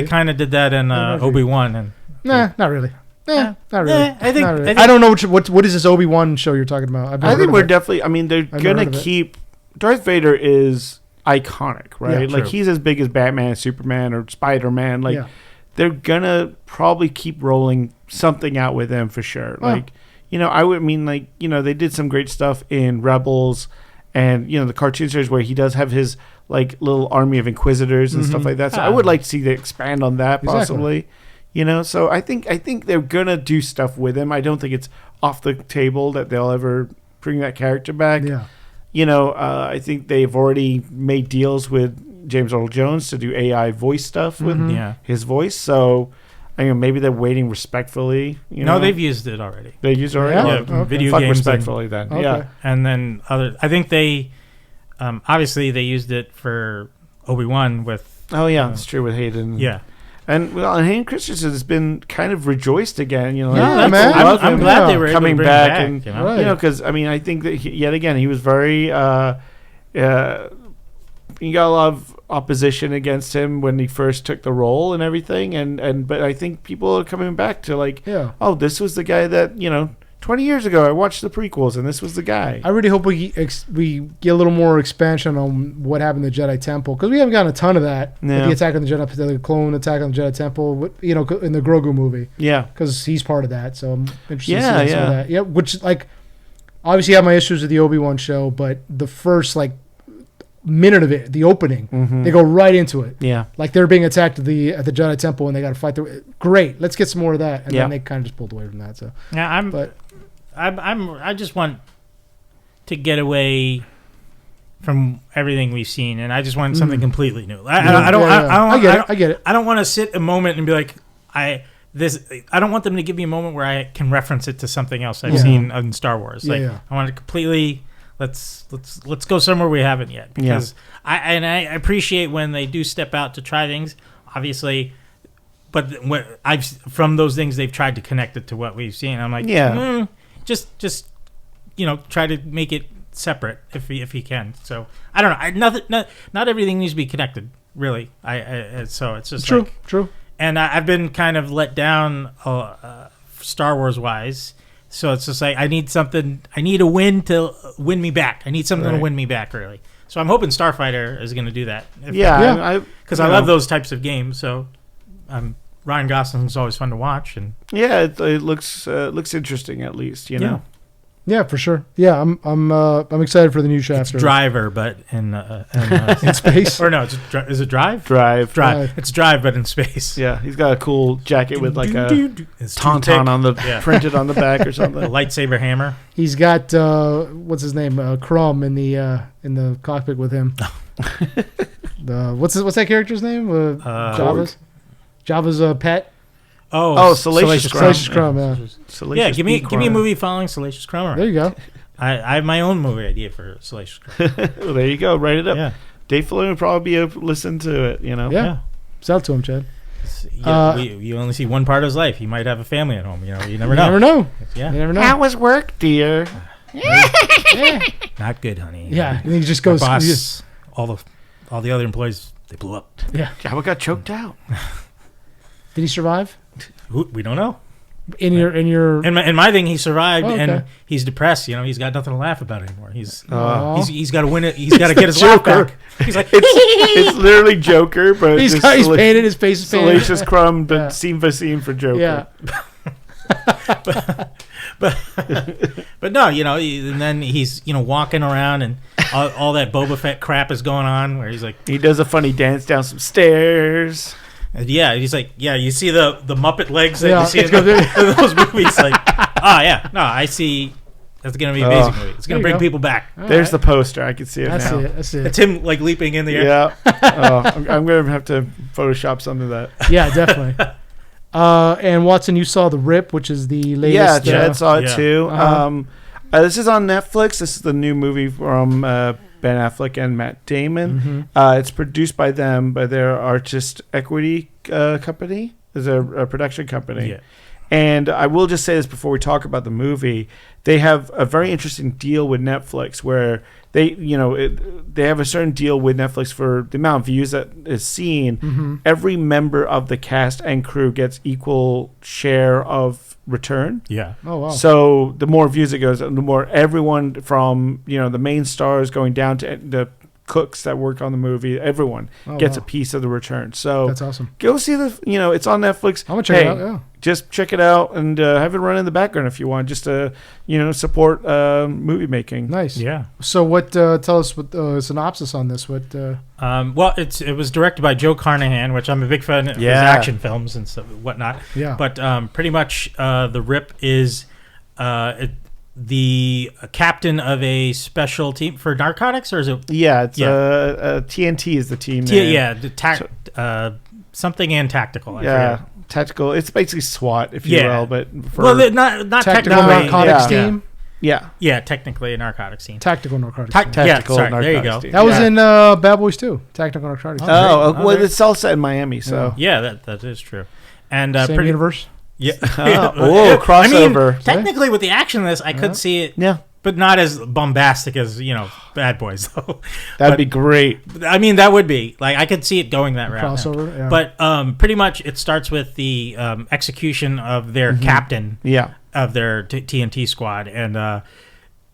kind of did that in Obi-Wan and. Nah, not really. Not really. I think I don't know what is this Obi-Wan show you're talking about. I think we're definitely. I mean, they're gonna keep Darth Vader is iconic, right? Yeah, like true. he's as big as Batman, Superman, or Spider-Man. Like they're gonna probably keep rolling something out with him for sure. Like I would mean like they did some great stuff in Rebels, and the cartoon series where he does have his like little army of Inquisitors and stuff like that. So I would like to see they expand on that possibly. So I think they're gonna do stuff with him. I don't think it's off the table that they'll ever bring that character back. I think they've already made deals with James Earl Jones to do AI voice stuff with his voice. So I mean, maybe they're waiting respectfully. No, they've used it already. They've used it already. Yeah, video games respectfully then. Okay. Yeah, and then I think they obviously they used it for Obi-Wan with. Oh yeah, it's true with Hayden. Yeah. And Hayden Christensen has been kind of rejoiced again, man. I'm glad they were coming able to bring back, him back, and because I mean, I think that yet again he was very. He got a lot of opposition against him when he first took the role and everything, but I think people are coming back to like, oh, this was the guy that 20 years ago I watched the prequels and this was the guy. I really hope we get a little more expansion on what happened to the Jedi Temple, because we haven't gotten a ton of that. Yeah. The attack on the Jedi, the clone attack on the Jedi Temple, in the Grogu movie. Yeah, because he's part of that, so I'm interested in seeing some of that. Yeah, which like obviously I have my issues with the Obi-Wan show, but the first like minute of it, the opening, they go right into it. Yeah, like they're being attacked at the Jedi Temple and they got to fight through. Great, let's get some more of that, and then they kind of just pulled away from that. So I just want to get away from everything we've seen, and I just want something completely new. I get it. I don't want to sit a moment and be like, I don't want them to give me a moment where I can reference it to something else I've seen in Star Wars. I want to completely let's go somewhere we haven't yet, because I appreciate when they do step out to try things, obviously. But from those things they've tried to connect it to what we've seen. I'm like, just try to make it separate if you can. So I don't know. Not everything needs to be connected, really. So it's just true. And I've been kind of let down Star Wars wise. So it's just like I need a win to win me back. I need something to win me back, really. So I'm hoping Starfighter is going to do that. Because I love those types of games. So Ryan Gosling's always fun to watch, and it looks interesting at least, Yeah, for sure. Yeah, I'm excited for the new chapter. It's Driver, but in space. Or no, is it Drive? Drive. It's Drive, but in space. Yeah, he's got a cool jacket with like a tauntaun on the printed on the back or something. A lightsaber hammer. He's got what's his name? Crumb in the cockpit with him. What's that character's name? Java's pet. Salacious Crumb. Salacious Crumb, give me a movie following Salacious Crumb. There you go. I have my own movie idea for Salacious Crumb. Well, there you go. Write it up. Yeah. Dave Filoni would probably be able to listen to it, you know? Yeah. Sell it to him, Chad. You only see one part of his life. He might have a family at home. You know, you never know. You never know. Yeah. You never know. How was work, dear? Not good, honey. Yeah. And he just goes. My boss, he just- all the other employees, they blew up. yeah. Jabba got choked out. Did he survive? We don't know. In your In my thing, he survived, Oh, okay. and he's depressed. You know, he's got nothing to laugh about anymore. He's got to win it. He's got to get his laugh back. He's like, It's literally Joker, but he's just painted. His face is painted. Salacious Crumb, but Yeah. scene by scene for Joker. Yeah. but no, you know, and then he's walking around, and all that Boba Fett crap is going on, where he's like, He does a funny dance down some stairs. yeah, he's like, yeah, you see the Muppet legs that Yeah, you see in those movies, like, I see. That's gonna be an amazing movie. It's gonna There you bring go. people back. There's the poster. I can see it I see now. it. I see it. It's him like leaping in the air. Yeah. I'm going to have to Photoshop some of that. Yeah, definitely. And Watson, you saw The Rip, which is the Yeah, latest. Chad saw it yeah. too. Uh-huh. This is on Netflix. This is the new movie from Ben Affleck and Matt Damon. Mhm. It's produced by them, by their Artist Equity company. It's a production company. Yeah. And I will just say this before we talk about the movie. They have a very interesting deal with Netflix where they have a certain deal with Netflix for the amount of views that is seen. Mhm. Every member of the cast and crew gets equal share of return. Yeah. Oh wow. So the more views it goes, the more everyone from the main stars going down to the cooks that work on the movie, everyone Oh, gets wow. a piece of the return. So That's awesome. go see it's on Netflix. I'm gonna check it out. Yeah. Just check it out and have it run in the background if you want, just to support movie making. Nice. Yeah. So what? Tell us what synopsis on this. What? Well, it was directed by Joe Carnahan, which I'm a big fan of his Yeah. action films and stuff, whatnot. Yeah. But pretty much, The Rip is the captain of a special team for narcotics, or is it? Yeah, it's Yeah. TNT is the team name. Yeah, the something and tactical. I Yeah, forget. tactical. It's basically SWAT, if you Yeah. will, but for Not Tactical technically. narcotics yeah. team. yeah, Yeah, technically a narcotics team. Tactical narcotics. team. tactical sorry, there you narcotics go. team. That was Yeah. in Bad Boys 2. Tactical narcotics. team. Oh, great. well, Okay. it's all set in Miami, so Yeah, that is true. And Same universe. Yeah. Oh, crossover. I mean, technically, with the action of this, I could see it, yeah, but not as bombastic as Bad Boys, though. that'd But- be great. I mean, that would be like I could see it going that route. now. Crossover. Yeah. But pretty much, it starts with the execution of their captain Yeah, of their TNT squad, and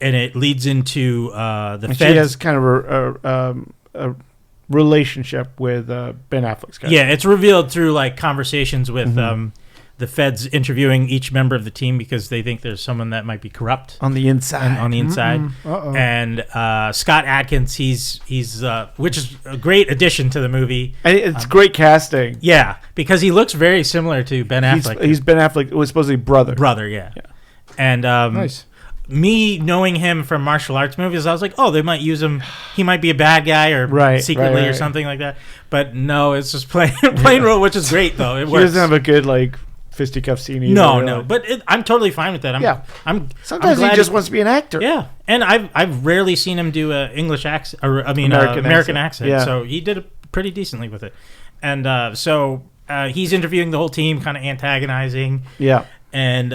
it leads into the and feds. she has kind of a relationship with Ben Affleck's guy. Yeah, it's revealed through like conversations with the feds interviewing each member of the team because they think there's someone that might be corrupt on the inside. on the inside. Uh-oh. And Scott Adkins, he's which is a great addition to the movie. And it's great casting. Yeah, because he looks very similar to Ben Affleck, He's Ben Affleck. Was supposedly brother. brother. Yeah. And Nice. me knowing him from martial arts movies, I was like, oh, they might use him. He might be a bad guy or secretly or right. something like that. But no, it's just plain role, which is great though. It He works. doesn't have a good fisticuff scene either. No, really. but I'm totally fine with that. Yeah. Sometimes I'm he glad just wants to be an actor. Yeah, and I've rarely seen him do a English accent, or I mean American accent. Yeah. So he did it pretty decently with it, and so he's interviewing the whole team, kind of antagonizing. Yeah. And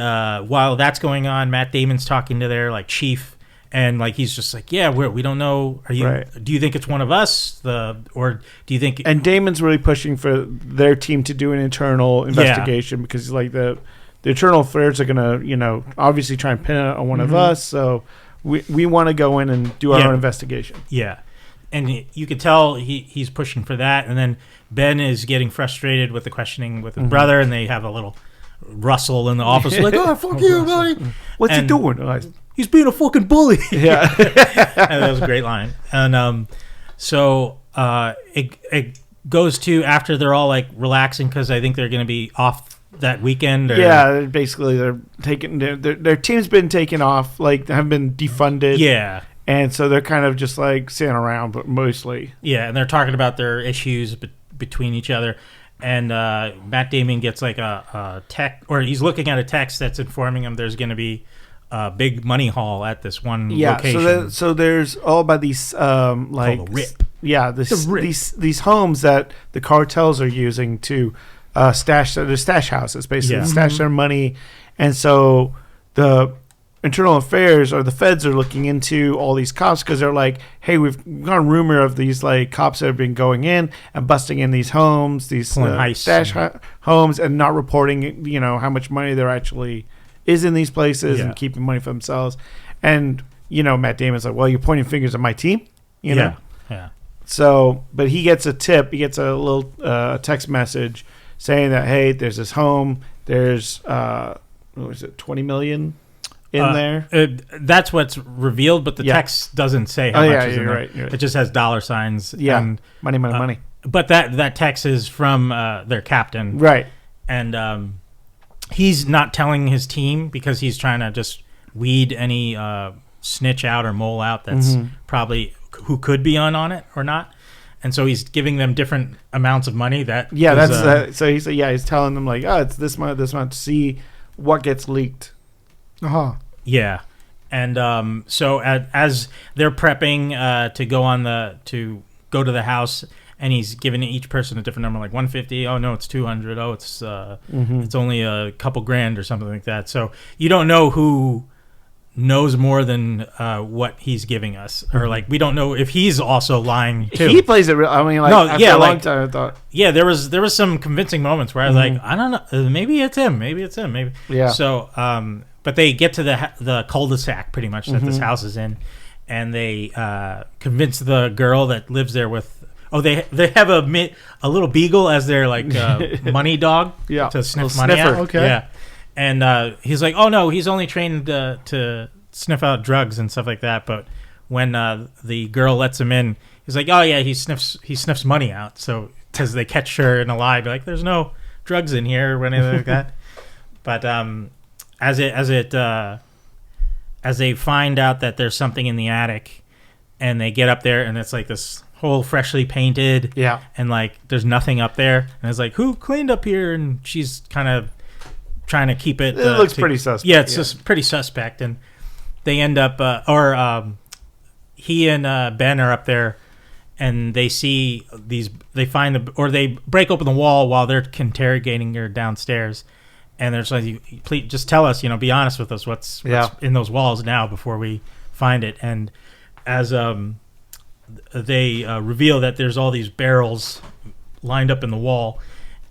while that's going on, Matt Damon's talking to their chief, and he's just like, yeah, we don't know. Do you think it's one of us? Or do you think? And Damon's really pushing for their team to do an internal investigation because the internal affairs are gonna obviously try and pin it on one of us. So we want to go in and do our own investigation. Yeah. And you could tell he's pushing for that, and then Ben is getting frustrated with the questioning with his brother, and they have a little rustle in the office, like, "Oh, fuck you, buddy! What's he doing?" He's being a fucking bully." Yeah. And that was a great line. And so it goes to after they're all relaxing because I think they're going to be off that weekend. Yeah, basically they're taking their team's been taken off, have been defunded. Yeah. And so they're kind of just sitting around, but mostly. Yeah, and they're talking about their issues between each other. And Matt Damon gets a text, or he's looking at a text that's informing him there's going to be big money haul at this one Yeah, location. so there's all about these like called the Rip. Yeah, these homes that the cartels are using to stash their stash houses, basically stash their money, and so the Internal Affairs or the feds are looking into all these cops because they're like, hey, we've got a rumor of these like cops that have been going in and busting in these homes, these stash homes, and not reporting, how much money there actually is in these places and keeping money for themselves. And Matt Damon's like, well, you're pointing fingers at my team, know. Yeah. So, but he gets a tip. He gets a little text message saying that, hey, there's this home. There's what was it, 20 million in there? That's what's revealed, but the text doesn't say how much is in there. Right. It just has dollar signs. Yeah, and, money. But that text is from their captain. Right. And he's not telling his team because he's trying to just weed any snitch out or mole out that's probably who could be on it or not. And so he's giving them different amounts of money. So he's telling them like, oh, it's this month, to see what gets leaked. Yeah. And so as they're prepping to go to the house, and he's giving each person a different number, like 150. Oh no, it's 200. Oh, it's it's only a couple grand or something like that. So you don't know who knows more than what he's giving us, or like we don't know if he's also lying too. He plays it real. I mean, like after a long time, I thought. Yeah, there was some convincing moments where I was like, I don't know, maybe it's him, maybe. Yeah. So, but they get to the cul-de-sac pretty much that this house is in, and they convince the girl that lives there with. Oh, they have a little beagle as their like money dog to sniff money sniffer. out. Okay. Yeah. And he's like, oh no, he's only trained to sniff out drugs and stuff like that. But when the girl lets him in, he's like, oh yeah, he sniffs money out. So because they catch her in a lie, be like, there's no drugs in here or anything like that. But as they find out that there's something in the attic, and they get up there, and it's like this whole freshly painted, and like there's nothing up there, and it's like, who cleaned up here? And she's kind of trying to keep it. It looks pretty suspect. Yeah, it's just pretty suspect, and they end up, he and Ben are up there, and they see they break open the wall while they're interrogating her downstairs, and they're like, please just tell us, be honest with us, what's in those walls now before we find it. And as they reveal that there's all these barrels lined up in the wall,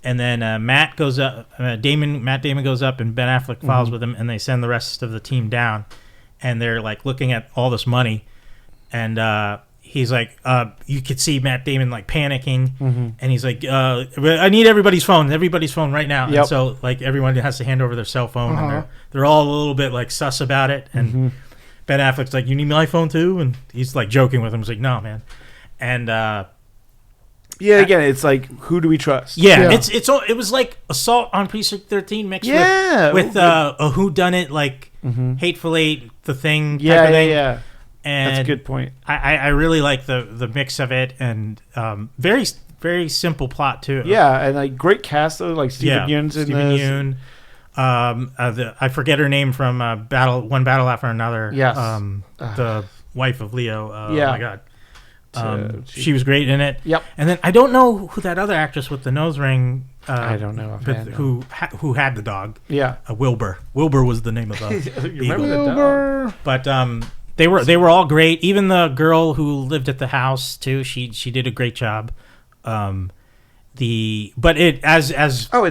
and then Matt goes up. Matt Damon goes up, and Ben Affleck follows with him, and they send the rest of the team down, and they're like looking at all this money, and he's like, you could see Matt Damon like panicking, and he's like, I need everybody's phone right now. And so like everyone has to hand over their cell phone, and they're all a little bit like sus about it, and Ben Affleck's like, you need my phone too? And he's like joking with him. He's like, no, man. And again, it's like, who do we trust? It was like Assault on Precinct 13 mixed with a whodunit, like Hateful Eight, The Thing type of thing. Yeah. And that's a good point. I really like the mix of it, and very, very simple plot too. Yeah, and like great cast though, like Steven Yeun's in this. Yeun. I forget her name from One Battle After Another. Yes. The wife of Leo. Oh my God. She was great in it. Yep. And then I don't know who that other actress with the nose ring. I don't know. Who had the dog? Yeah. Wilbur. Wilbur was the name of the you remember the dog? But they were all great. Even the girl who lived at the house too. She did a great job. It's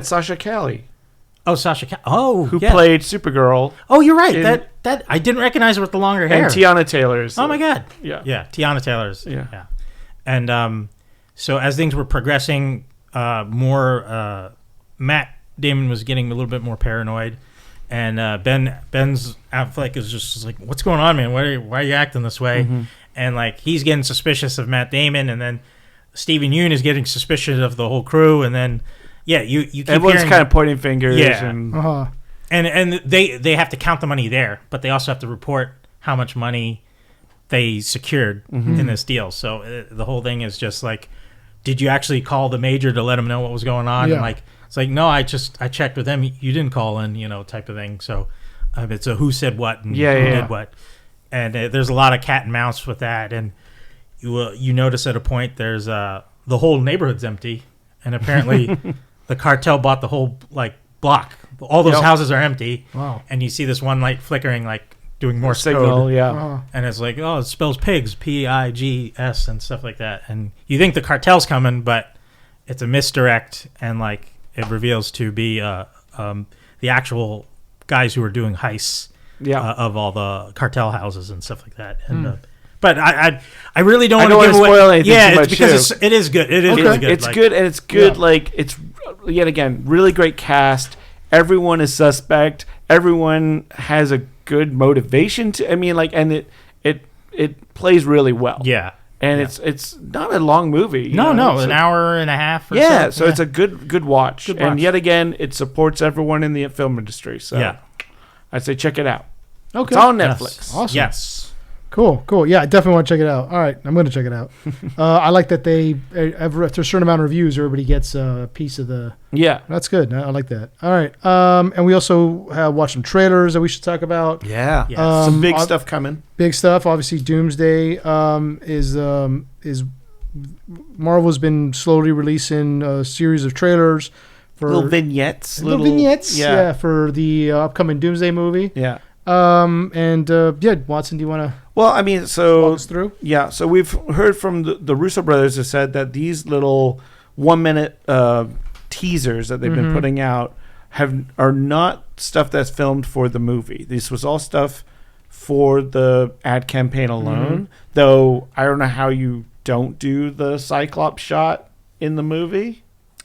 Sasha Calle. Oh, Sasha Calle. Who played Supergirl. Oh, you're right. That I didn't recognize her with the longer hair. And Tiana Taylor's. Oh my God. Yeah. Yeah, Tiana Taylor's. Yeah. And so as things were progressing, Matt Damon was getting a little bit more paranoid, and Ben's Affleck is just like, what's going on, man? Why are you acting this way? And like he's getting suspicious of Matt Damon, and then Steven Yeun is getting suspicious of the whole crew, and then you keep everyone's hearing, kind of pointing fingers. And they have to count the money there, but they also have to report how much money they secured in this deal. So the whole thing is just like, did you actually call the major to let him know what was going on? Yeah. And like, it's like, no, I checked with them. You didn't call in, type of thing. So It's a who said what and who Yeah. did what, and there's a lot of cat and mouse with that. And you notice at a point there's the whole neighborhood's empty, and apparently the cartel bought the whole block. All those houses are empty. Wow. And you see this one light flickering, doing Morse signal, code. yeah. And it's it spells pigs, Pigs, and stuff like that. And you think the cartel's coming, but it's a misdirect, and it reveals to be the actual guys who are doing heists of all the cartel houses and stuff like that. And but I really don't want to give away. Spoil anything too it's much, because it is good. It is really good. It's good, and it's good. It's yet again really great cast. Everyone is suspect. Everyone has a good motivation to. I mean, and it plays really well. Yeah. And it's not a long movie. No, an hour and a half. Or so it's a good watch. And yet again, it supports everyone in the film industry. So I'd say check it out. Okay, it's on Netflix. Yes. Awesome. Yes. Cool. Yeah, I definitely want to check it out. All right, I'm going to check it out. I like that after a certain amount of reviews, everybody gets a piece of the. Yeah, that's good. I like that. All right, and we also have watched some trailers that we should talk about. Yeah, some big stuff coming. Big stuff. Obviously, Doomsday is Marvel's been slowly releasing a series of trailers for little vignettes. Yeah, for the upcoming Doomsday movie. Yeah. Watson, do you want to? Well, I mean, so walk us through? Yeah, so we've heard from the Russo brothers have said that these little 1 minute teasers that they've been putting out are not stuff that's filmed for the movie. This was all stuff for the ad campaign alone. Though I don't know how you don't do the Cyclops shot in the movie.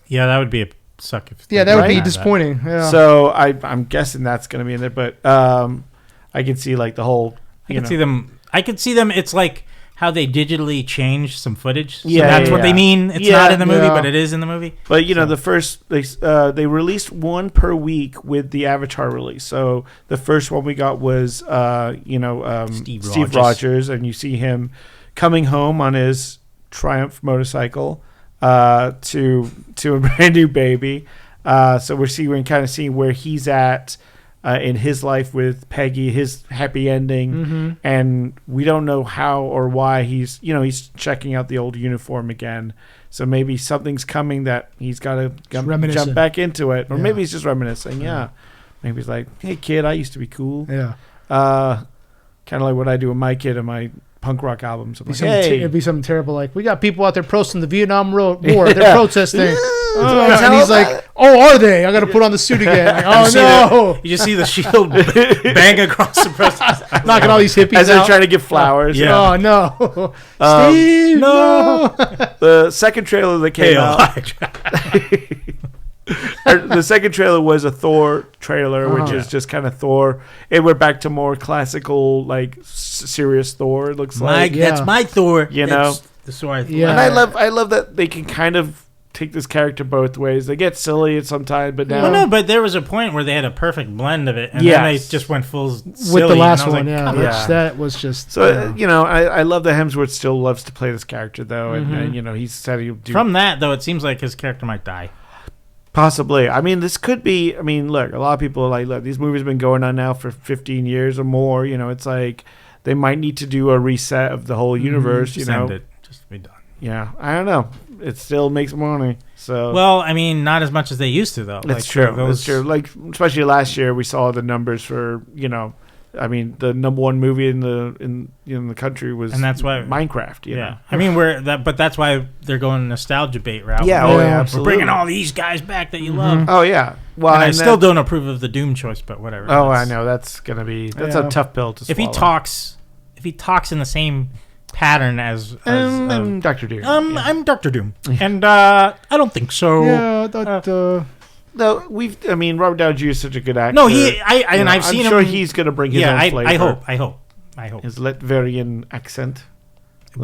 Yeah, that would be a suck. That would be disappointing. Yeah. So I'm guessing that's going to be in there, but I can see the whole. I can see them. It's like how they digitally changed some footage. So that's what they mean. It's not in the movie, but it is in the movie. But the first they released one per week with the Avatar release. So the first one we got was Steve Rogers, and you see him coming home on his Triumph motorcycle to a brand new baby. So we're kind of seeing where he's at. In his life with Peggy, his happy ending, and we don't know how or why he's checking out the old uniform again. So maybe something's coming that he's got to jump back into it, or maybe he's just reminiscing. Yeah, maybe he's like, "Hey kid, I used to be cool." Yeah, kind of like what I do with my kid and my punk rock albums. It'd be something terrible like, we got people out there protesting the Vietnam War. They're protesting. And he's like, "Oh, are they? I got to put on the suit again." Like, you just see the shield bang across the press, knocking all these hippies as they're out. trying to give flowers. Yeah. Oh no, Steve! No. The second trailer that came out. The second trailer was a Thor trailer, which is just kind of Thor. It went back to more classical, serious Thor. It looks like that's my Thor. It's the Thor. And I love that they can kind of take this character both ways. They get silly sometimes, but now. Well, no, but there was a point where they had a perfect blend of it, and then they just went full silly. With the last one, which that was just. So I love that Hemsworth still loves to play this character though, and he said he'll do. From that though, it seems like his character might die. Possibly. I mean, this could be. I mean, look, a lot of people are like, look, these movies have been going on now for 15 years or more. It's like they might need to do a reset of the whole universe. Just end it, just to be done. Yeah, I don't know. It still makes money. So well, I mean, not as much as they used to, though. That's true. That's true. Especially last year, we saw the numbers for I mean, the number one movie in the country was, and that's why Minecraft. You know? I mean, but that's why they're going nostalgia bait route. Yeah, absolutely. We're bringing all these guys back that you love. Oh yeah. Well, and I still don't approve of the Doom choice, but whatever. Oh, I know that's a tough pill to swallow. If he talks in the same pattern as Dr. Doom. I'm Dr. Doom, and I don't think so. Yeah, no, Robert Downey Jr. is such a good actor. No, I've seen him. I'm sure he's going to bring his own flavor. I hope. His Latvian accent.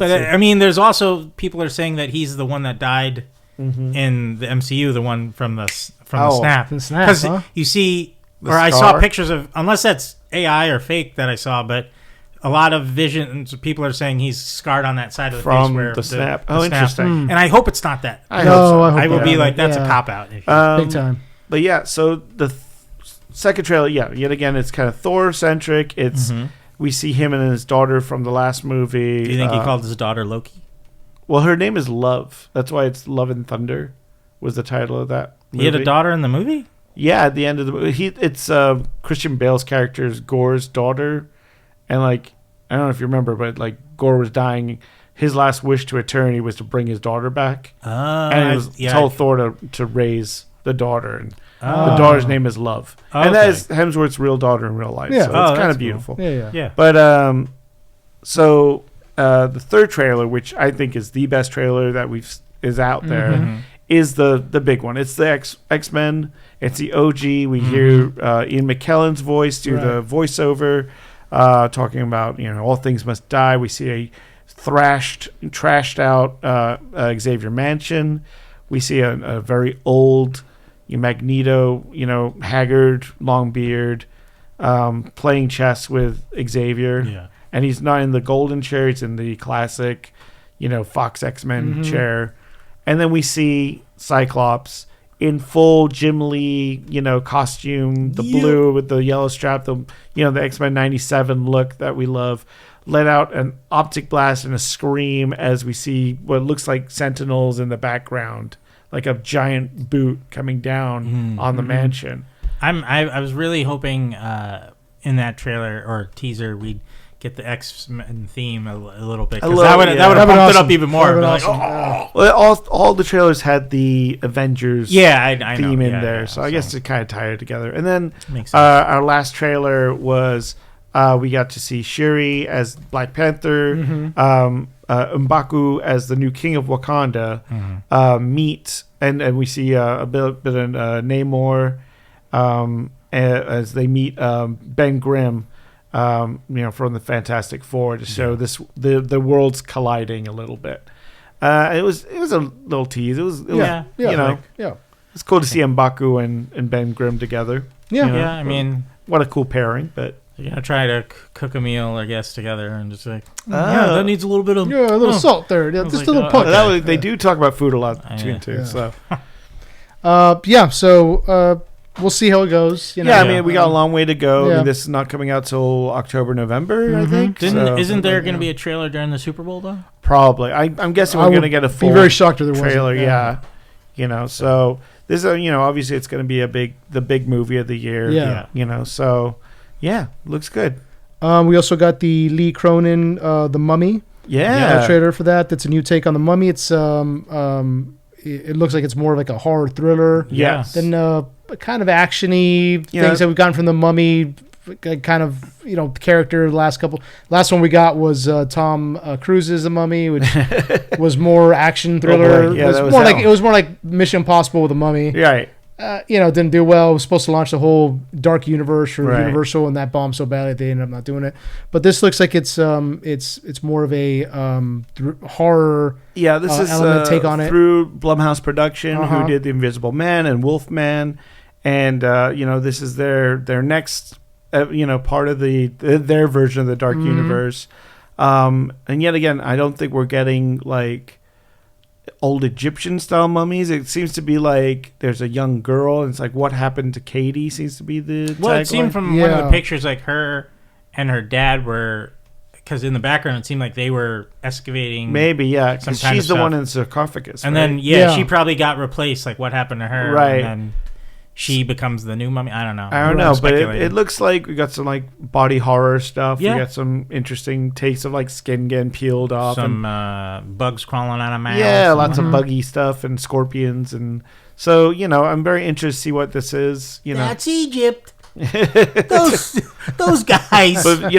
I mean, there's also people are saying that he's the one that died in the MCU, the one from the snap. Because you see, I saw pictures of, unless that's AI or fake that I saw, but a lot of visions, people are saying he's scarred on that side of the face where the snap. The snap. Interesting. And I hope it's not that. I hope so. I will be like, that's a cop out. Big time. But yeah, so second trailer, yet again, it's kind of Thor-centric. It's we see him and his daughter from the last movie. Do you think he called his daughter Loki? Well, her name is Love. That's why it's Love and Thunder was the title of that movie. He had a daughter in the movie? Yeah, at the end of the movie. It's Christian Bale's character's Gore's daughter. And, like, I don't know if you remember, but, like, Gore was dying. His last wish to eternity was to bring his daughter back. And he told Thor to raise the daughter. And the daughter's name is Love. And that is Hemsworth's real daughter in real life. Yeah. So it's kind of beautiful. Cool. Yeah. But, so the third trailer, which I think is the best trailer that is out there, is the big one. It's the X-Men. It's the OG. We hear Ian McKellen's voice do the voiceover, talking about, all things must die. We see a trashed out Xavier Mansion. We see a very old Magneto, haggard, long beard, playing chess with Xavier. Yeah. And he's not in the golden chair. He's in the classic, Fox X-Men chair. And then we see Cyclops in full Jim Lee, costume, the blue with the yellow strap, the X-Men 97 look that we love. Let out an optic blast and a scream as we see what looks like Sentinels in the background, like a giant boot coming down on the mansion. I was really hoping in that trailer or teaser we'd get the X-Men theme a little bit, because that would have pumped it up even more. Awesome. Well, all the trailers had the Avengers I theme in there, so I guess to kind of tie it together. And then our last trailer was we got to see Shuri as Black Panther, M'Baku as the new king of Wakanda meet, and we see a bit of Namor as they meet Ben Grimm. From the Fantastic Four to show the worlds colliding a little bit. It was a little tease. It was it's cool to see M'Baku and Ben Grimm together. I mean, what a cool pairing. But you're gonna try to cook a meal, I guess, together and just like, that needs a little bit of a little salt there, just a little punch. They do talk about food a lot too. So we'll see how it goes. I mean, we got a long way to go. I mean, this is not coming out till October, November, I think. Isn't there going to be a trailer during the Super Bowl, though? Probably. I'm guessing we're going to get a full be very shocked if there trailer. Wasn't. So this is, obviously it's going to be the big movie of the year. Looks good. We also got the Lee Cronin, The Mummy. Trailer for that. That's a new take on The Mummy. It's it looks like it's more like a horror thriller. Yes. Than kind of actiony things that we've gotten from The Mummy, kind of character. Last one we got was Tom Cruise's The Mummy, which was more action thriller. It was more like Mission Impossible with a mummy. Right. Didn't do well. It was supposed to launch the whole dark universe for Universal, and that bombed so badly they ended up not doing it. But this looks like it's more of a horror. Yeah, this is element take on it through Blumhouse Production, who did The Invisible Man and Wolfman. And this is their next part of their version of the dark universe. And yet again, I don't think we're getting like old Egyptian style mummies. It seems to be like there's a young girl, and it's like what happened to Katie seems to be the tagline. It seemed from one of the pictures like her and her dad were, because in the background it seemed like they were excavating. Maybe, because she's the one in the sarcophagus. And then she probably got replaced. Like what happened to her? Right. And then she becomes the new mummy. I don't know, but it looks like we got some like body horror stuff. We got some interesting takes of like skin getting peeled off, some bugs crawling out of mouths. Yeah, lots of buggy stuff and scorpions, and so I'm very interested to see what this is. That's Egypt. those guys. But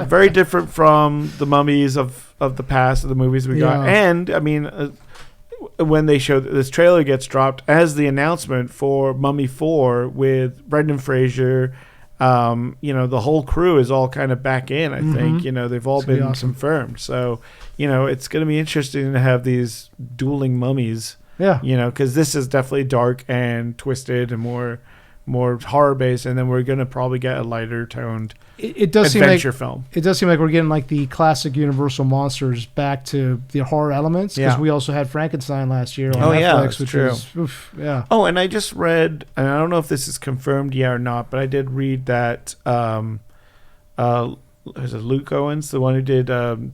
very different from the mummies of the past of the movies we got, and I mean. When they show this trailer gets dropped as the announcement for Mummy 4 with Brendan Fraser, the whole crew is all kind of back in. I think they've all been confirmed. So it's going to be interesting to have these dueling mummies. Yeah, because this is definitely dark and twisted and more more horror based, and then we're gonna probably get a lighter toned It does adventure seem like film. it does seem like we're getting like the classic Universal monsters back to the horror elements, because we also had Frankenstein last year on Netflix, which true. is yeah. Oh, and I just read, and I don't know if this is confirmed yet or not, but I did read that is it Luke Owens, the one who did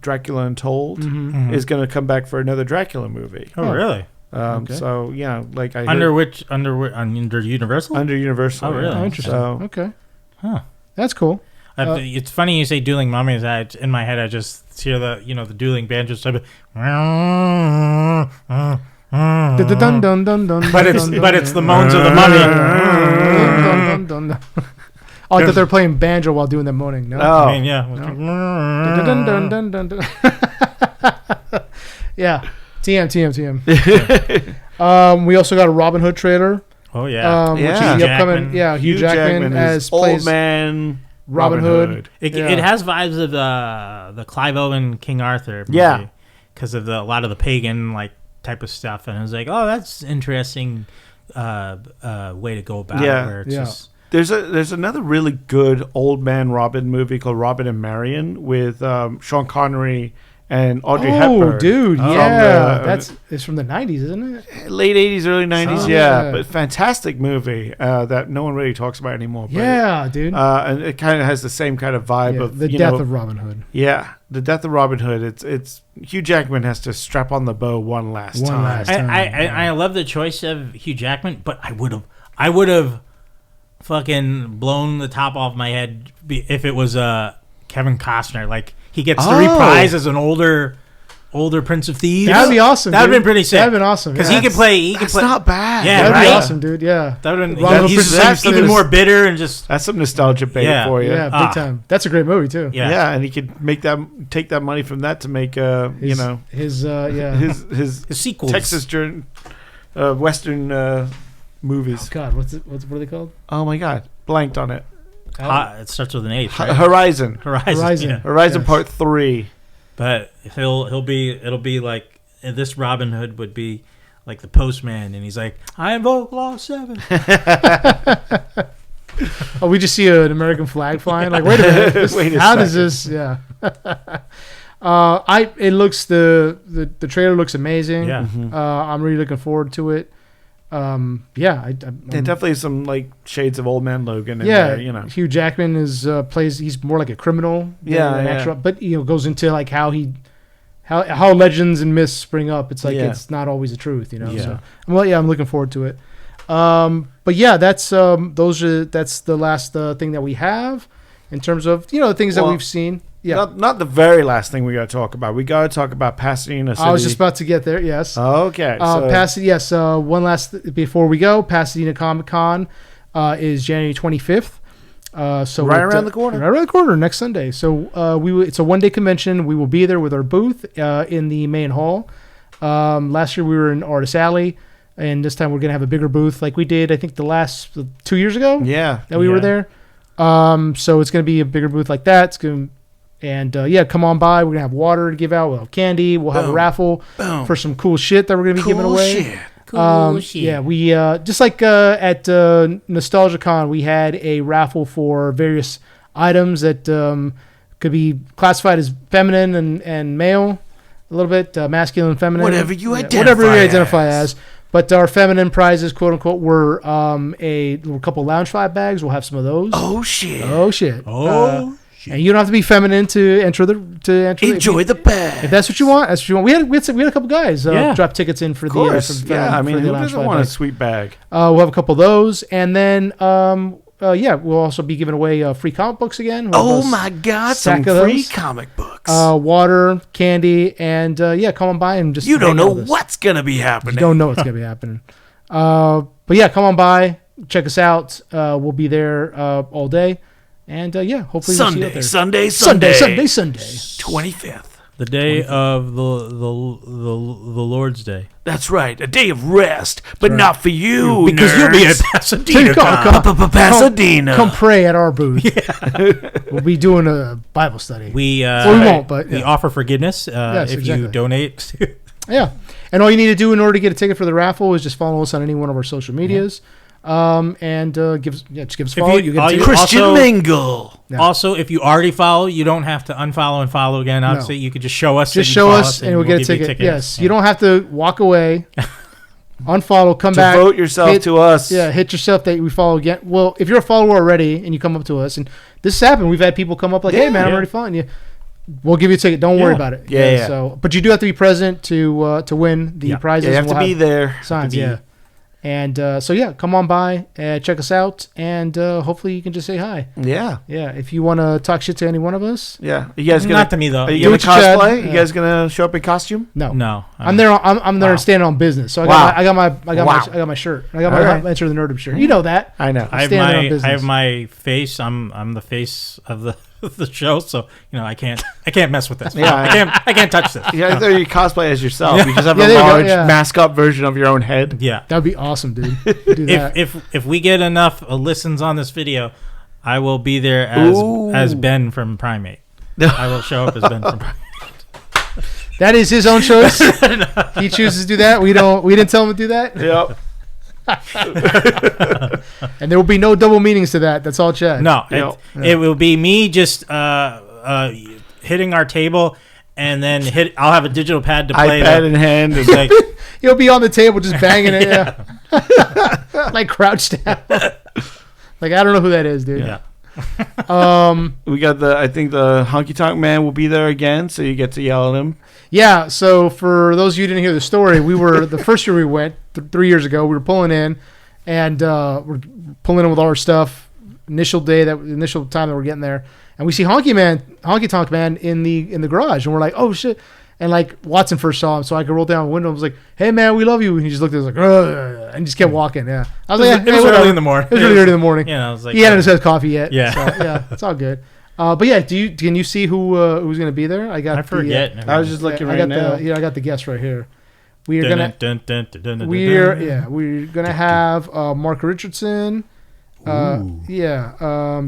Dracula Untold, is going to come back for another Dracula movie. Oh, really? So yeah, like I under Universal? Under Universal. Oh, really? Oh, interesting. So, okay. Huh. That's cool. It's funny you say dueling mummies. In my head, I just hear the the dueling banjos type of. But it's the moans of the mummy. Oh, I thought they were playing banjo while doing that moaning. No. Oh. I mean, yeah. Yeah. TM. We also got a Robin Hood trailer. Oh yeah. Which is the upcoming. Yeah, Hugh Jackman as old man Robin Hood. It has vibes of the Clive Owen King Arthur movie. Yeah. Because of a lot of the pagan type of stuff, and I was like, oh, that's interesting way to go about it. Where it's just. There's another really good old man Robin movie called Robin and Marion with Sean Connery and Audrey Hepburn. Oh, dude, yeah. It's from the 90s, isn't it? Late 80s, early 90s, Oh, yeah. yeah. But fantastic movie that no one really talks about anymore. But Yeah, dude. and it kind of has the same kind of vibe of the death of Robin Hood. Yeah, the death of Robin Hood. It's Hugh Jackman has to strap on the bow one last time. I love the choice of Hugh Jackman, but I would have fucking blown the top off my head if it was Kevin Costner. Like he gets to reprise as an older Prince of Thieves. That'd be awesome. That'd been pretty sick. That'd been awesome because he could play. That's not bad. Yeah, that'd right? be awesome, dude. Yeah, that would he's even more bitter and just. That's some nostalgia bait for you. Yeah, big time. That's a great movie too. Yeah, and he could take that money from that to make his sequels, Texas Western movies. Oh God, what are they called? Oh my God, blanked on it. It starts with an H. Right? Horizon. Yeah. Horizon Part 3. But it'll be like this Robin Hood would be like the postman, and he's like, I invoke Law 7. Oh, we just see an American flag flying. Like, wait a minute, how does this? Yeah. It looks the trailer looks amazing. Yeah. I'm really looking forward to it. Definitely some like shades of Old Man Logan in there, Hugh Jackman is plays he's more like a criminal actual, but goes into like how legends and myths spring up. It's like it's not always the truth, so I'm looking forward to it. But yeah, that's that's the last thing that we have in terms of the things that we've seen. Yeah, not the very last thing we got to talk about. We got to talk about Pasadena City. I was just about to get there. Yes. Okay. Pasadena. Yes. One last before we go. Pasadena Comic Con is January 25th. So right around the corner. Right around the corner next Sunday. So it's a one-day convention. We will be there with our booth in the main hall. Last year we were in Artist Alley, and this time we're gonna have a bigger booth like we did. I think the last 2 years ago. Yeah. That we were there. So it's gonna be a bigger booth like that. It's gonna. And come on by. We're gonna have water to give out. We'll have candy. We'll have a raffle for some cool shit that we're gonna be giving away. Cool shit. Yeah, we just like at NostalgiaCon, we had a raffle for various items that could be classified as feminine and male, a little bit masculine, feminine, whatever you identify as. But our feminine prizes, quote unquote, were a couple Lounge 5 bags. We'll have some of those. Oh shit! And you don't have to be feminine to enter. Enjoy the bag. If that's what you want, that's what you want. We had a couple guys drop tickets in for who the. Who doesn't want a sweet bag? We'll have a couple of those, and then we'll also be giving away free comic books again. Oh my God, some free comic books. Water, candy, and come on by and just. You don't know what's gonna be happening. You don't know what's gonna be happening. But yeah, come on by, check us out. We'll be there all day. And hopefully we'll see you out there. Sunday, 25th. The day of the Lord's Day. That's right, a day of rest, but not for you, because nerds. You'll be at Pasadena. Pasadena. Come pray at our booth. Yeah. We'll be doing a Bible study. We won't, but we offer forgiveness if you donate. Yeah, and all you need to do in order to get a ticket for the raffle is just follow us on any one of our social medias. and just give us a follow. You get to Christian Mingle. Yeah. Also, if you already follow, you don't have to unfollow and follow again. Obviously, you could just show us. Just show us, and we'll get a ticket. Yes, you don't have to walk away, unfollow, come back, vote yourself to us. Yeah, hit yourself that we follow again. Well, if you're a follower already and you come up to us, and this has happened, we've had people come up like, "Hey, man, I'm already following you." We'll give you a ticket. Don't worry about it. Yeah. So, but you do have to be present to win the prizes. Yeah, you have to be there. Signs. Yeah. And come on by and check us out, and hopefully you can just say hi. Yeah. Yeah. If you want to talk shit to any one of us. Yeah. You guys gonna, not to me though. Are you gonna cosplay? You guys gonna show up in costume? No. I'm there. I'm there standing on business. So I got my shirt. I got my Enter the Nerdom shirt. You know that. I know. I have my face. I'm the face of the show, so I can't mess with this. I can't touch this. Yeah, you cosplay as yourself. You just have a large mascot version of your own head. Yeah, that'd be awesome, dude. Do that. If we get enough listens on this video, I will be there as Ben from Primate. I will show up as Ben from Primate. That is his own choice. He chooses to do that. We didn't tell him to do that. Yep. And there will be no double meanings to that. That's all, Chad. No, it will be me just hitting our table, and then I'll have a digital pad to play. iPad in hand. And like, he'll be on the table just banging it, like crouched down. Like I don't know who that is, dude. Yeah. We got I think the Honky Tonk Man will be there again, so you get to yell at him. Yeah, so for those of you who didn't hear the story, we were the first year we went 3 years ago. We were pulling in, and we're pulling in with all our stuff. Initial time that we're getting there, and we see Honky Tonk Man in the garage, and we're like, oh shit! And like Watson first saw him, so I could roll down the window and was like, hey man, we love you. And he just looked at us like, ugh, and just kept walking. Yeah, I was like, it was early in the morning. It was really early in the morning. I was like, he hadn't had coffee yet. Yeah, so, yeah, it's all good. But yeah, can you see who's going to be there? I forget. I was just looking right now. I got the guest right here. We're gonna have Mark Richardson.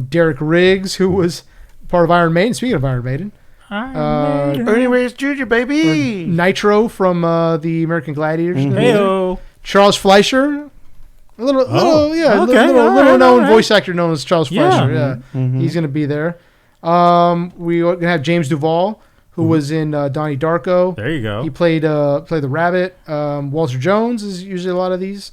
Derek Riggs, who was part of Iron Maiden. Speaking of Iron Maiden, Ernie Reyes Jr. baby, Nitro from the American Gladiators. Heyo. Charles Fleischer. A little known voice actor known as Charles Fleischer. Yeah, he's gonna be there. We're gonna have James Duvall, who was in Donnie Darko. There you go. He played the rabbit. Walter Jones is usually a lot of these.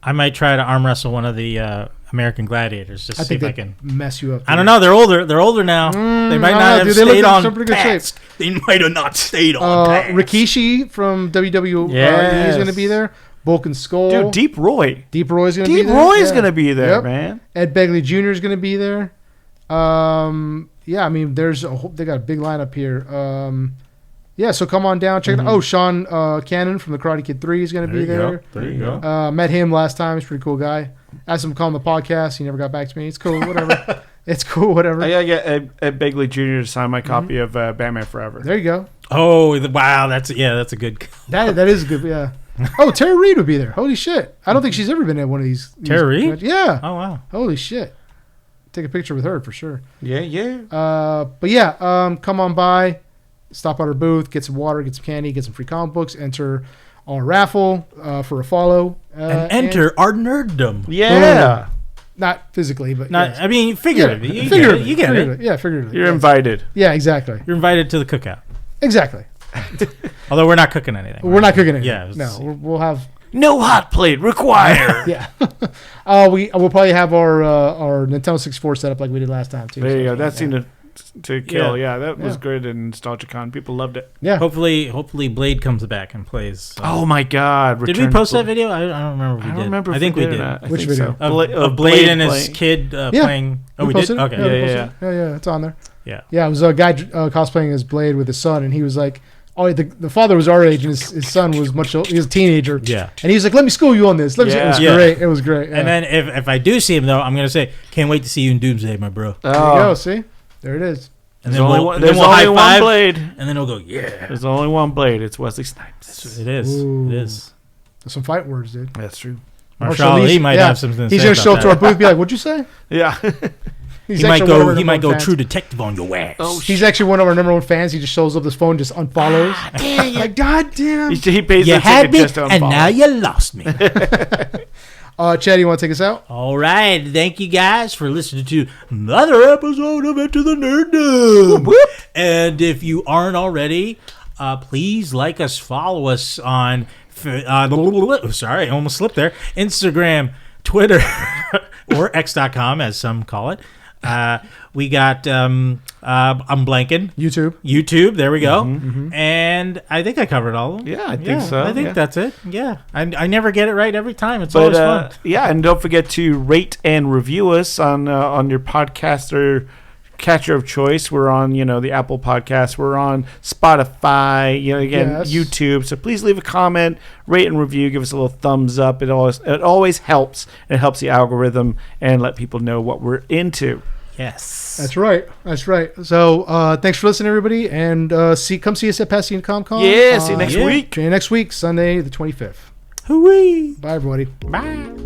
I might try to arm wrestle one of the American Gladiators just to see if I can mess you up. I don't know. They're older. They're older now. They might not have stayed on past. They might have not stayed on past. Rikishi from WWE is going to be there. Bulk and Skull. Dude, Deep Roy. Deep Roy's going to be there. Deep Roy's going to be there, man. Ed Begley Jr. is going to be there. I mean, they got a big lineup here. So come on down, check it out. Oh, Sean Cannon from the Karate Kid 3 is going to be there. There you go. Met him last time. He's a pretty cool guy. Asked him to call on the podcast. He never got back to me. It's cool. Whatever. It's cool. Whatever. I got to get Ed Begley Jr. to sign my copy of Batman Forever. There you go. Oh, wow. That's a good. That is a good. Yeah. Oh, Tara Reid would be there. Holy shit. I don't think she's ever been at one of these. Tara Reid? Yeah. Oh, wow. Holy shit. Take a picture with her for sure. Yeah. Come on by. Stop at our booth, get some water, get some candy, get some free comic books, enter our raffle for a follow. And enter our Nerdom. Yeah. Not physically, but yes. I mean, figuratively. Yeah, you get it. Yeah, figuratively. You're invited. Yeah, exactly. You're invited to the cookout. Exactly. Although we're not cooking anything. We're not cooking anything. Yeah. No, we'll have... No hot plate required. Yeah. We'll probably have our Nintendo 64 set up like we did last time, too. There you go. That seemed to kill. Yeah, that was good in NostalgiaCon. People loved it. Yeah. Hopefully Blade comes back and plays. Oh my God! Did we post that video? I don't remember if we did. I don't remember. I think we did. Which video? So. Of Blade and his kid playing. Oh, we did. Okay. Yeah. It's on there. Yeah. Yeah. It was a guy cosplaying as Blade with his son, and he was like, "Oh, the father was our age, and his son was he was a teenager." Yeah. And he was like, "Let me school you on this." It was great. It was great. Yeah. And then if I do see him though, I'm gonna say, "Can't wait to see you in Doomsday, my bro." There you go. See, there it is. And then we'll high five, one Blade. And then we'll go, yeah. There's only one Blade. It's Wesley Snipes. It is. Ooh. It is. There's some fight words, dude. That's true. Marshall, he might have something to say. He's going to show up to our booth and be like, what'd you say? Yeah. He might go True Detective on your ass. Oh, he's actually one of our number one fans. He just shows up his phone, just unfollows. Dang it. Like, God damn. He pays you the had ticket me, just to unfollow. and now you lost me. Chad, you want to take us out? All right. Thank you guys for listening to another episode of Into the Nerdom. And if you aren't already, please like us, follow us on, sorry, I almost slipped there, Instagram, Twitter, or X.com, as some call it. We got, I'm blanking. YouTube, there we go. And I think I covered all of them. Yeah, I think so. I think that's it. Yeah. I never get it right every time. It's always fun. Yeah, and don't forget to rate and review us on your podcaster catcher of choice. We're on, the Apple Podcast. We're on Spotify, YouTube. So please leave a comment, rate and review, give us a little thumbs up. It always helps. It helps the algorithm and let people know what we're into. Yes. That's right. So thanks for listening, everybody, and come see us at Pasadena Comic-Con. Yeah, see you next week. See you next week, Sunday the 25th. Hooray. Bye, everybody. Bye.